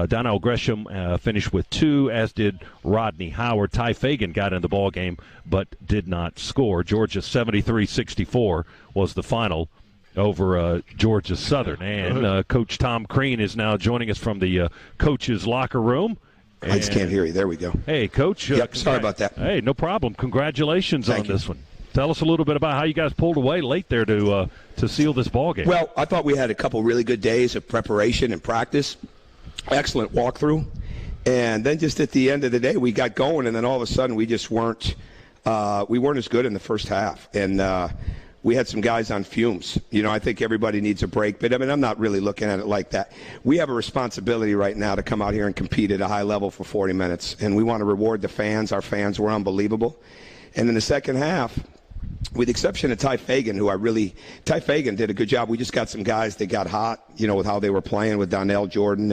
Donnell Gresham finished with 2, as did Rodney Howard. Ty Fagan got in the ball game but did not score. Georgia 73-64 was the final over Georgia Southern. And Coach Tom Crean is now joining us from the coach's locker room. I just can't hear you. There we go. Hey, Coach. Yep, sorry about that. Hey, no problem. Congratulations on you. this one. Tell us a little bit about how you guys pulled away late there to seal this ball game. Well, I thought we had a couple really good days of preparation and practice. Excellent walkthrough. And then just at the end of the day, we got going, and then all of a sudden we just weren't as good in the first half. And we had some guys on fumes. I think everybody needs a break. But, I'm not really looking at it like that. We have a responsibility right now to come out here and compete at a high level for 40 minutes. And we want to reward the fans. Our fans were unbelievable. And in the second half, with the exception of Ty Fagan, Ty Fagan did a good job. We just got some guys that got hot, with how they were playing with Donnell Jordan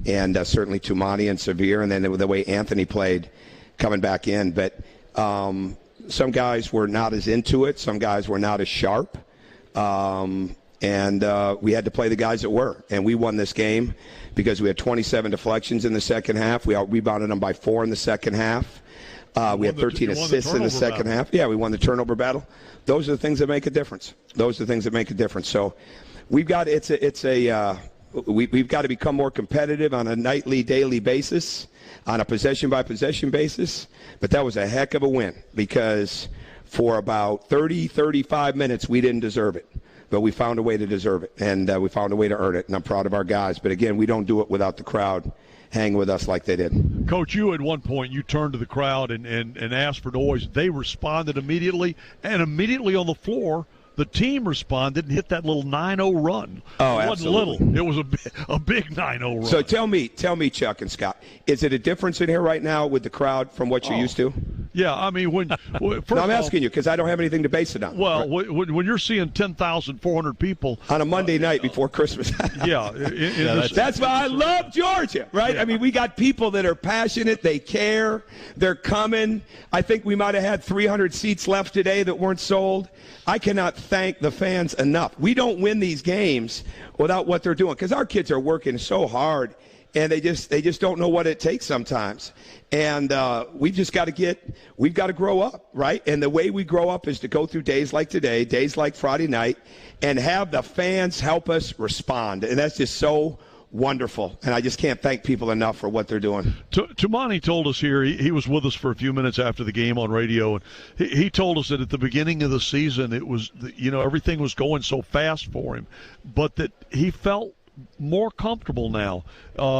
and certainly Tumani and Severe, and then the way Anthony played coming back in. But some guys were not as into it. Some guys were not as sharp. And we had to play the guys that were. And we won this game because we had 27 deflections in the second half. We out-rebounded them by 4 in the second half. We had 13 assists in the second half. Yeah, we won the turnover battle. Those are the things that make a difference. So we've got we've got to become more competitive on a nightly, daily basis, on a possession-by-possession basis. But that was a heck of a win because for about 30, 35 minutes we didn't deserve it. But we found a way to deserve it, and we found a way to earn it, and I'm proud of our guys. But, again, we don't do it without the crowd hang with us like they did. Coach, you at one point, you turned to the crowd and asked for noise. They responded immediately, and immediately on the floor, the team responded and hit that little 9-0 run. Oh, it absolutely. wasn't little. It was a big 9-0 run. So tell me, Chuck and Scott, is it a difference in here right now with the crowd from what you're used to? Yeah, I mean, first I'm asking you because I don't have anything to base it on. Well, when you're seeing 10,400 people on a Monday night before Christmas. That's why I love Georgia, right? Yeah. I mean, we got people that are passionate. They care. They're coming. I think we might have had 300 seats left today that weren't sold. I cannot thank the fans enough. We don't win these games without what they're doing because our kids are working so hard. And they just don't know what it takes sometimes. And we've got to grow up, right? And the way we grow up is to go through days like today, days like Friday night, and have the fans help us respond. And that's just so wonderful. And I just can't thank people enough for what they're doing. Tumani told us here, he was with us for a few minutes after the game on radio, and he told us that at the beginning of the season, it was, everything was going so fast for him, but that he felt more comfortable now.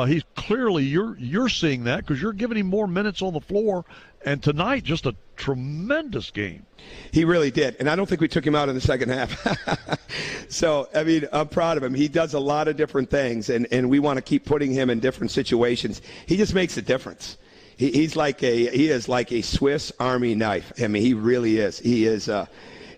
He's clearly, you're seeing that because you're giving him more minutes on the floor, and tonight just a tremendous game. He really did, and I don't think we took him out in the second half. So, I mean, I'm proud of him. He does a lot of different things, and we want to keep putting him in different situations. He just makes a difference. He is like a Swiss Army knife. I mean, he really is. He is.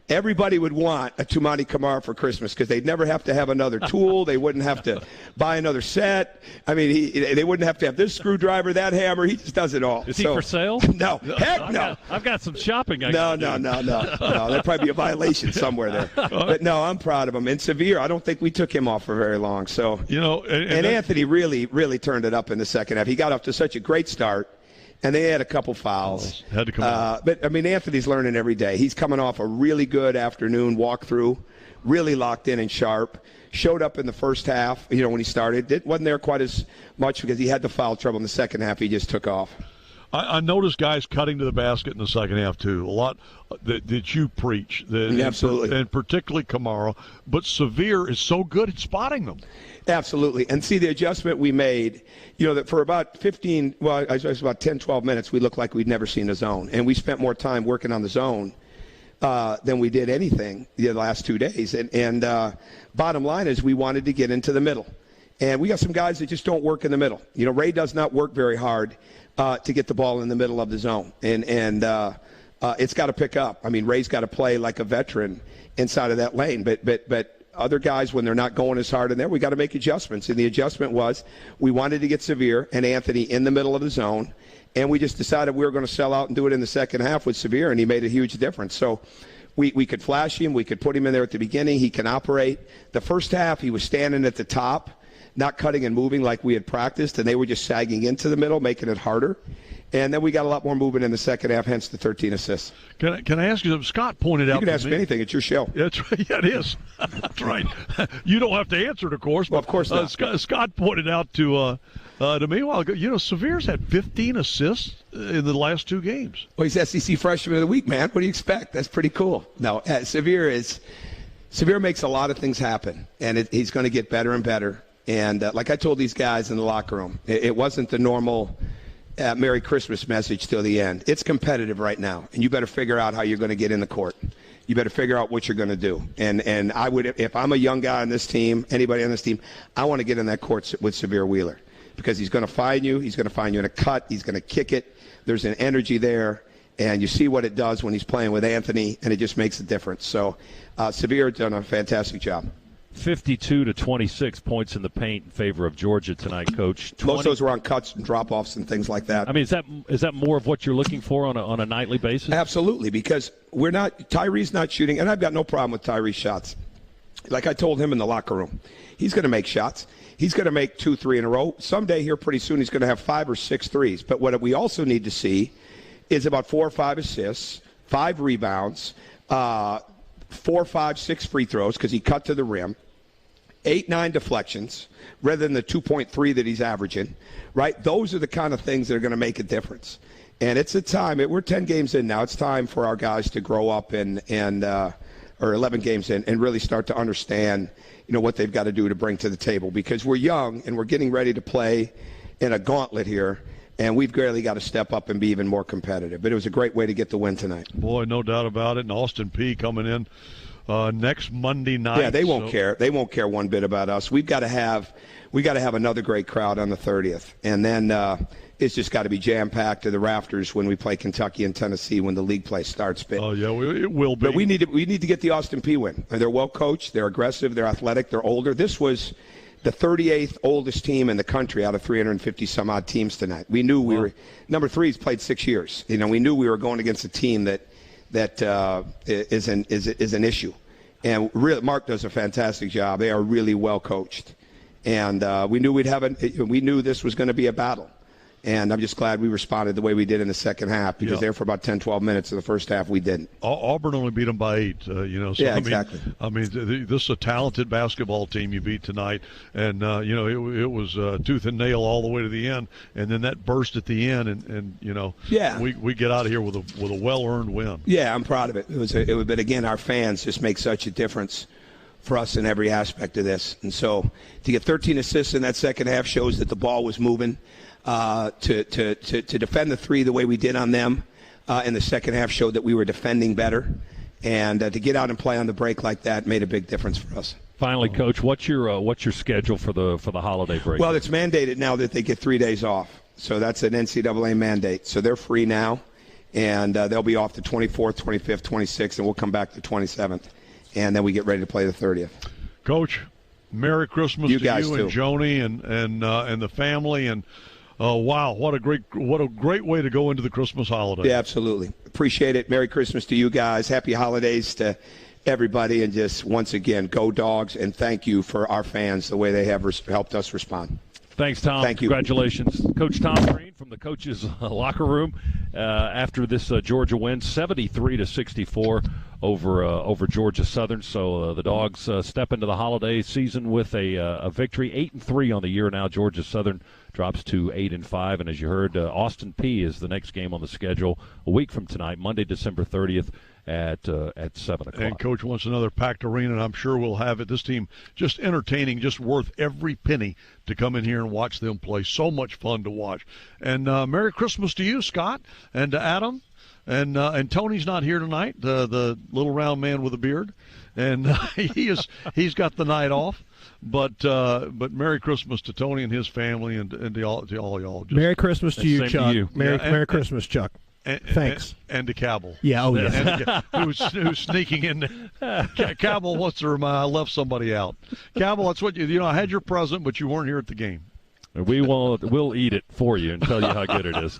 Everybody would want a Tumani Kamara for Christmas because they'd never have to have another tool. They wouldn't have to buy another set. I mean, they wouldn't have to have this screwdriver, that hammer. He just does it all. Is he for sale? No. Heck no. I've got some shopping. No. There'd probably be a violation somewhere there. But, no, I'm proud of him. And Severe, I don't think we took him off for very long. So, and Anthony really, really turned it up in the second half. He got off to such a great start. And they had a couple fouls. Had to come out. But, I mean, Anthony's learning every day. He's coming off a really good afternoon walkthrough, really locked in and sharp. Showed up in the first half, when he started. Wasn't there quite as much because he had the foul trouble in the second half. He just took off. I noticed guys cutting to the basket in the second half, too. A lot that you preach. Absolutely. And particularly Kamara. But Severe is so good at spotting them. Absolutely. And see, the adjustment we made, that for about 10, 12 minutes, we looked like we'd never seen a zone. And we spent more time working on the zone than we did anything the last 2 days. And bottom line is we wanted to get into the middle. And we got some guys that just don't work in the middle. You know, Ray does not work very hard to get the ball in the middle of the zone. And it's got to pick up. I mean, Ray's got to play like a veteran inside of that lane. But other guys, when they're not going as hard in there, we got to make adjustments. And the adjustment was we wanted to get Severe and Anthony in the middle of the zone. And we just decided we were going to sell out and do it in the second half with Severe, and he made a huge difference. So we could flash him. We could put him in there at the beginning. He can operate. The first half, he was standing at the top, not cutting and moving like we had practiced, and they were just sagging into the middle, making it harder. And then we got a lot more movement in the second half, hence the 13 assists. Can I ask you something? Scott pointed out. You can ask me anything. It's your show. That's right. Yeah, it is. That's right. You don't have to answer it, of course. But, well, of course not. Scott pointed out to me a while ago, you know, Severe's had 15 assists in the last 2 games. Well, he's SEC Freshman of the Week, man. What do you expect? That's pretty cool. No, Severe makes a lot of things happen, and he's going to get better and better. And like I told these guys in the locker room, it wasn't the normal Merry Christmas message till the end. It's competitive right now, and you better figure out how you're going to get in the court. You better figure out what you're going to do. And I would, if I'm a young guy on this team, anybody on this team, I want to get in that court with Severe Wheeler because he's going to find you. He's going to find you in a cut. He's going to kick it. There's an energy there, and you see what it does when he's playing with Anthony, and it just makes a difference. So Severe has done a fantastic job. 52 to 26 points in the paint in favor of Georgia tonight, Coach. Most of those were on cuts and drop-offs and things like that. I mean, is that more of what you're looking for on a nightly basis? Absolutely, because Tyree's not shooting, and I've got no problem with Tyree's shots. Like I told him in the locker room, he's going to make shots. He's going to make 2, 3 in a row. Someday here pretty soon he's going to have 5 or 6 threes. But what we also need to see is about 4 or 5 assists, 5 rebounds, 4, 5, 6 free throws because he cut to the rim, 8, 9 deflections rather than the 2.3 that he's averaging, right? Those are the kind of things that are going to make a difference. And it's a time, we're 10 games in now. It's time for our guys to grow up or 11 games in and really start to understand, you know, what they've got to do to bring to the table because we're young and we're getting ready to play in a gauntlet here. And we've really got to step up and be even more competitive. But it was a great way to get the win tonight. Boy, no doubt about it. And Austin Peay coming in next Monday night. Yeah, they won't care. They won't care one bit about us. We've got to have another great crowd on the 30th. And then it's just got to be jam-packed to the rafters when we play Kentucky and Tennessee when the league play starts. But, oh, yeah, it will be. But we need to get the Austin Peay win. They're well coached. They're aggressive. They're athletic. They're older. This was the 38th oldest team in the country out of 350-some-odd teams tonight. We knew we were – number 3's played 6 years. You know, we knew we were going against a team that is an issue. And really, Mark does a fantastic job. They are really well coached. And we knew we knew this was going to be a battle. And I'm just glad we responded the way we did in the second half because there for about 10, 12 minutes in the first half we didn't. Auburn only beat them by 8, you know. So, yeah, exactly. I mean, this is a talented basketball team you beat tonight. And, you know, it was tooth and nail all the way to the end. And then that burst at the end and you know, we get out of here with a well-earned win. Yeah, I'm proud of it. But, again, our fans just make such a difference for us in every aspect of this. And so to get 13 assists in that second half shows that the ball was moving. To defend the 3 the way we did on them in the second half showed that we were defending better. And to get out and play on the break like that made a big difference for us. Finally, Coach, what's your schedule for the holiday break? Well, it's mandated now that they get 3 days off. So that's an NCAA mandate. So they're free now. And they'll be off the 24th, 25th, 26th, and we'll come back the 27th. And then we get ready to play the 30th. Coach, Merry Christmas to you and Joni and the family. And wow, what a great way to go into the Christmas holiday. Yeah, absolutely. Appreciate it. Merry Christmas to you guys. Happy holidays to everybody. And just once again, go Dogs, and thank you for our fans, the way they have helped us respond. Thanks, Tom. Thank you. Congratulations. Coach Tom Green from the coaches' locker room after this Georgia win, 73-64 over Georgia Southern. So the Dogs step into the holiday season with a victory, 8-3 on the year now. Georgia Southern drops to 8-5. And as you heard, Austin Peay is the next game on the schedule a week from tonight, Monday, December 30th. At 7 o'clock. And Coach wants another packed arena, and I'm sure we'll have it. This team just entertaining, just worth every penny to come in here and watch them play. So much fun to watch. And Merry Christmas to you, Scott, and to Adam. And Tony's not here tonight, the little round man with a beard, and he's got the night off. But Merry Christmas to Tony and his family, and to all y'all. Merry Christmas to you, Chuck. To you. Merry Christmas, Chuck. Thanks. And to Cabell. Yeah, oh yeah. Who's sneaking in. Cabell wants to remind I left somebody out. Cabell, that's what I had your present, but you weren't here at the game. We'll eat it for you and tell you how good it is.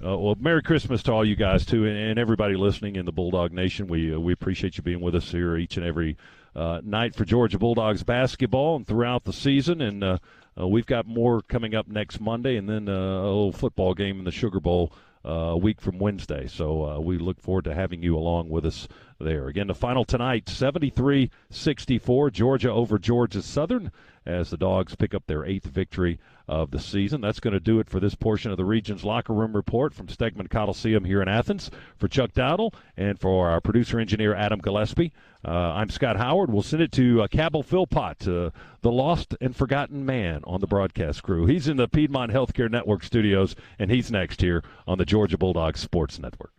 Well, Merry Christmas to all you guys too, and everybody listening in the Bulldog Nation. We appreciate you being with us here each and every night for Georgia Bulldogs basketball and throughout the season. And we've got more coming up next Monday, and then a little football game in the Sugar Bowl a week from Wednesday. So we look forward to having you along with us there. Again, the final tonight, 73-64, Georgia over Georgia Southern, as the Dogs pick up their 8th victory of the season. That's going to do it for this portion of the Region's Locker Room Report from Stegman Coliseum here in Athens. For Chuck Dowdle and for our producer-engineer Adam Gillespie, I'm Scott Howard. We'll send it to Cabell Philpott, the lost and forgotten man on the broadcast crew. He's in the Piedmont Healthcare Network studios, and he's next here on the Georgia Bulldogs Sports Network.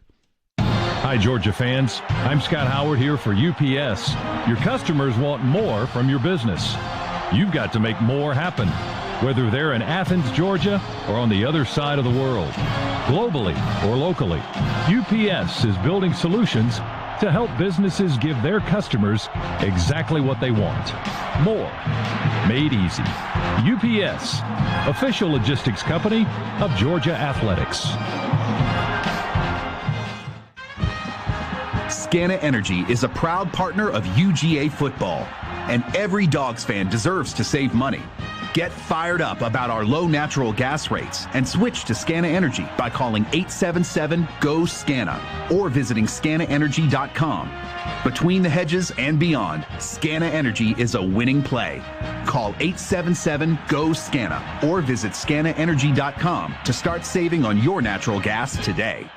Hi, Georgia fans. I'm Scott Howard here for UPS. Your customers want more from your business. You've got to make more happen, whether they're in Athens, Georgia, or on the other side of the world. Globally or locally, UPS is building solutions to help businesses give their customers exactly what they want. More. Made easy. UPS, official logistics company of Georgia Athletics. Scana Energy is a proud partner of UGA football, and every Dogs fan deserves to save money. Get fired up about our low natural gas rates and switch to Scana Energy by calling 877-GO-SCANA or visiting scanaenergy.com. Between the hedges and beyond, Scana Energy is a winning play. Call 877-GO-SCANA or visit scanaenergy.com to start saving on your natural gas today.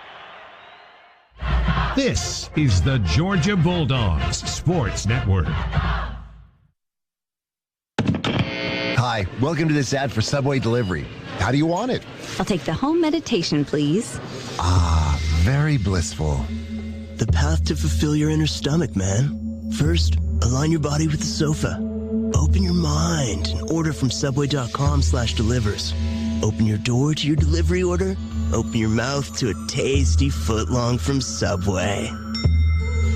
This is the Georgia Bulldogs Sports Network. Hi, welcome to this ad for Subway Delivery. How do you want it? I'll take the home meditation, please. Ah, very blissful. The path to fulfill your inner stomach, man. First, align your body with the sofa. Open your mind and order from subway.com/delivers. Open your door to your delivery order. Open your mouth to a tasty footlong from Subway.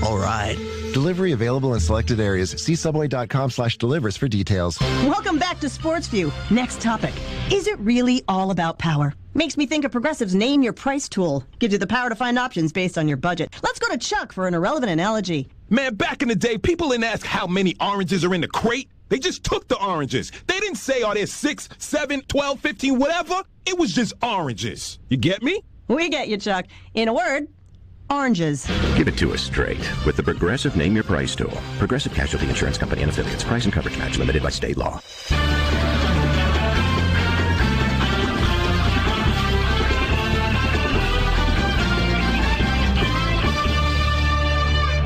All right. Delivery available in selected areas. See subway.com/delivers for details. Welcome back to Sports View. Next topic. Is it really all about power? Makes me think of Progressive's Name Your Price tool. Gives you the power to find options based on your budget. Let's go to Chuck for an irrelevant analogy. Man, back in the day, people didn't ask how many oranges are in the crate. They just took the oranges. They didn't say, are there 6, 7, 12, 15, whatever. It was just oranges. You get me? We get you, Chuck. In a word, oranges. Give it to us straight with the Progressive Name Your Price tool. Progressive Casualty Insurance Company and affiliates. Price and coverage match limited by state law.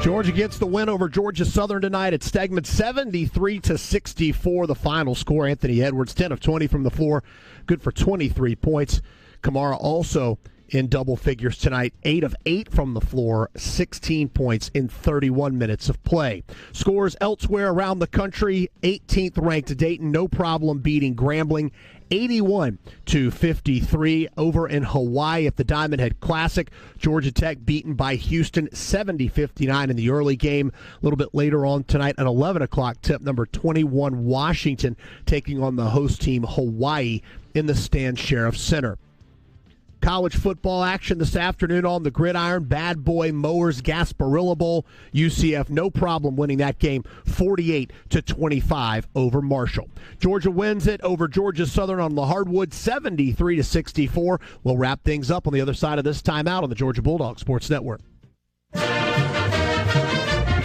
Georgia gets the win over Georgia Southern tonight at Stegman, 73-64, the final score. Anthony Edwards, 10 of 20 from the floor, good for 23 points. Kamara also in double figures tonight, 8 of 8 from the floor, 16 points in 31 minutes of play. Scores elsewhere around the country, 18th ranked Dayton, no problem beating Grambling, 81-53 over in Hawaii at the Diamond Head Classic. Georgia Tech beaten by Houston 70-59 in the early game. A little bit later on tonight at 11 o'clock tip, number 21 Washington taking on the host team Hawaii in the Stan Sheriff Center. College football action this afternoon on the gridiron. Bad Boy Mowers Gasparilla Bowl. UCF no problem winning that game 48-25 over Marshall. Georgia wins it over Georgia Southern on the hardwood 73-64. We'll wrap things up on the other side of this timeout on the Georgia Bulldogs Sports Network.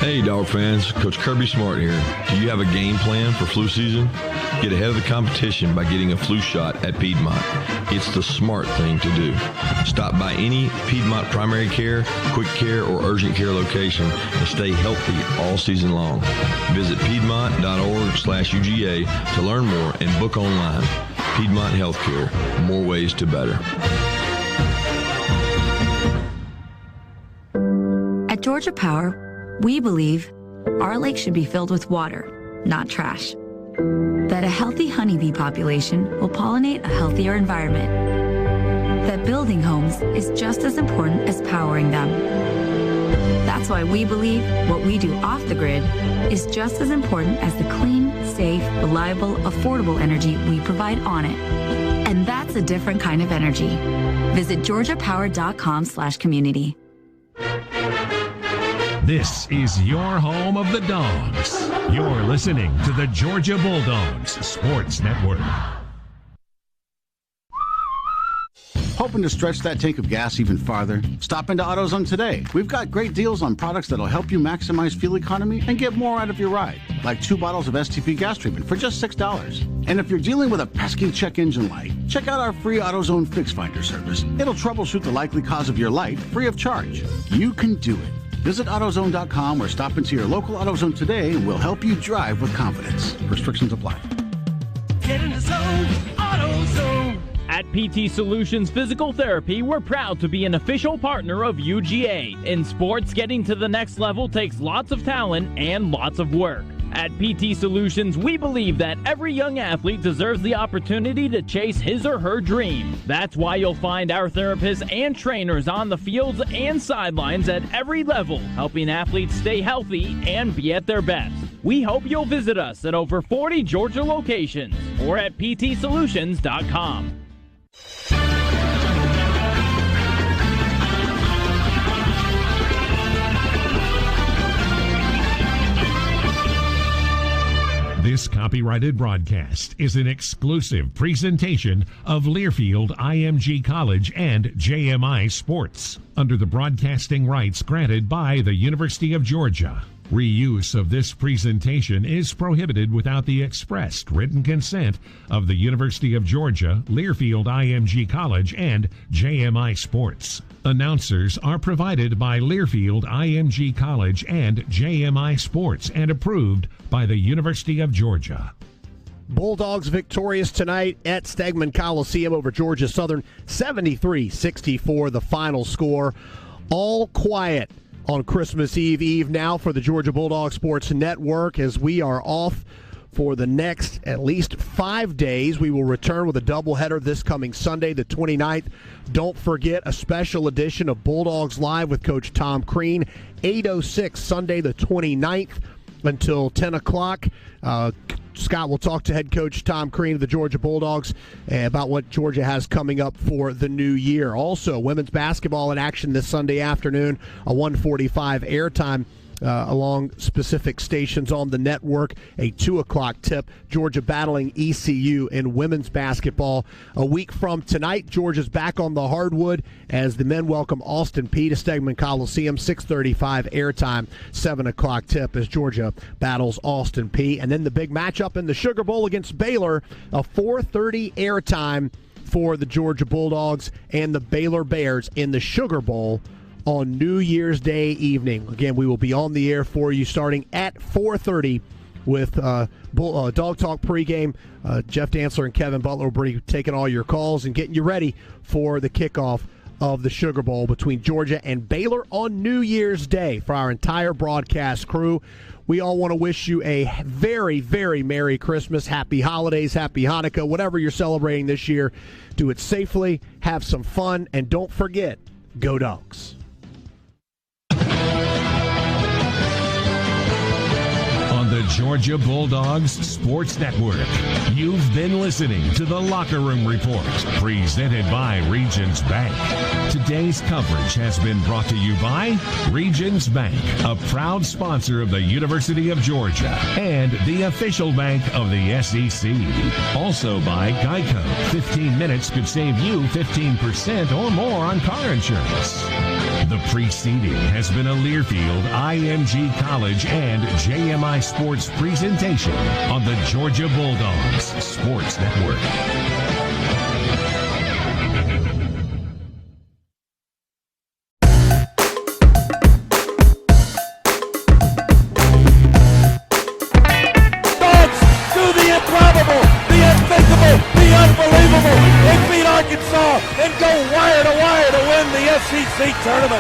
Hey, Dog fans. Coach Kirby Smart here. Do you have a game plan for flu season? Get ahead of the competition by getting a flu shot at Piedmont. It's the smart thing to do. Stop by any Piedmont primary care, quick care, or urgent care location and stay healthy all season long. Visit piedmont.org/UGA to learn more and book online. Piedmont Healthcare, more ways to better. At Georgia Power, we believe our lake should be filled with water, not trash. That a healthy honeybee population will pollinate a healthier environment. That building homes is just as important as powering them. That's why we believe what we do off the grid is just as important as the clean, safe, reliable, affordable energy we provide on it. And that's a different kind of energy. Visit georgiapower.com/community. This is your home of the Dogs. You're listening to the Georgia Bulldogs Sports Network. Hoping to stretch that tank of gas even farther? Stop into AutoZone today. We've got great deals on products that'll help you maximize fuel economy and get more out of your ride. Like 2 bottles of STP gas treatment for just $6. And if you're dealing with a pesky check engine light, check out our free AutoZone Fix Finder service. It'll troubleshoot the likely cause of your light free of charge. You can do it. Visit AutoZone.com or stop into your local AutoZone today and we'll help you drive with confidence. Restrictions apply. Get in the zone, AutoZone. At PT Solutions Physical Therapy, we're proud to be an official partner of UGA. In sports, getting to the next level takes lots of talent and lots of work. At PT Solutions, we believe that every young athlete deserves the opportunity to chase his or her dream. That's why you'll find our therapists and trainers on the fields and sidelines at every level, helping athletes stay healthy and be at their best. We hope you'll visit us at over 40 Georgia locations or at ptsolutions.com. This copyrighted broadcast is an exclusive presentation of Learfield IMG College and JMI Sports under the broadcasting rights granted by the University of Georgia. Reuse of this presentation is prohibited without the expressed written consent of the University of Georgia, Learfield IMG College, and JMI Sports. Announcers are provided by Learfield IMG College and JMI Sports and approved by the University of Georgia. Bulldogs victorious tonight at Stegman Coliseum over Georgia Southern, 73-64 the final score. All quiet on Christmas Eve now for the Georgia Bulldogs Sports Network as we are off for the next at least 5 days. We will return with a doubleheader this coming Sunday, the 29th. Don't forget a special edition of Bulldogs Live with Coach Tom Crean, 8:06 Sunday the 29th until 10 o'clock. Scott will talk to head coach Tom Crean of the Georgia Bulldogs about what Georgia has coming up for the new year. Also, women's basketball in action this Sunday afternoon, a 1:45 airtime along specific stations on the network. A 2 o'clock tip, Georgia battling ECU in women's basketball. A week from tonight, Georgia's back on the hardwood as the men welcome Austin Peay to Stegman Coliseum. 6:35 airtime, 7 o'clock tip as Georgia battles Austin Peay. And then the big matchup in the Sugar Bowl against Baylor, a 4:30 airtime for the Georgia Bulldogs and the Baylor Bears in the Sugar Bowl on New Year's Day evening. Again, we will be on the air for you starting at 4:30 with Dog Talk pregame. Jeff Dantzler and Kevin Butler will be taking all your calls and getting you ready for the kickoff of the Sugar Bowl between Georgia and Baylor on New Year's Day. For our entire broadcast crew, we all want to wish you a very, very Merry Christmas, Happy Holidays, Happy Hanukkah, whatever you're celebrating this year. Do it safely, have some fun, and don't forget, go Dogs. On the Georgia Bulldogs Sports Network, you've been listening to the Locker Room Report, presented by Regions Bank. Today's coverage has been brought to you by Regions Bank, a proud sponsor of the University of Georgia and the official bank of the SEC. Also by Geico. 15 minutes could save you 15% or more on car insurance. The preceding has been a Learfield IMG College and JMI Sports presentation on the Georgia Bulldogs Sports Network. Dogs do the improbable, the unthinkable, the unbelievable. They beat Arkansas and go wire to wire to win the SEC tournament.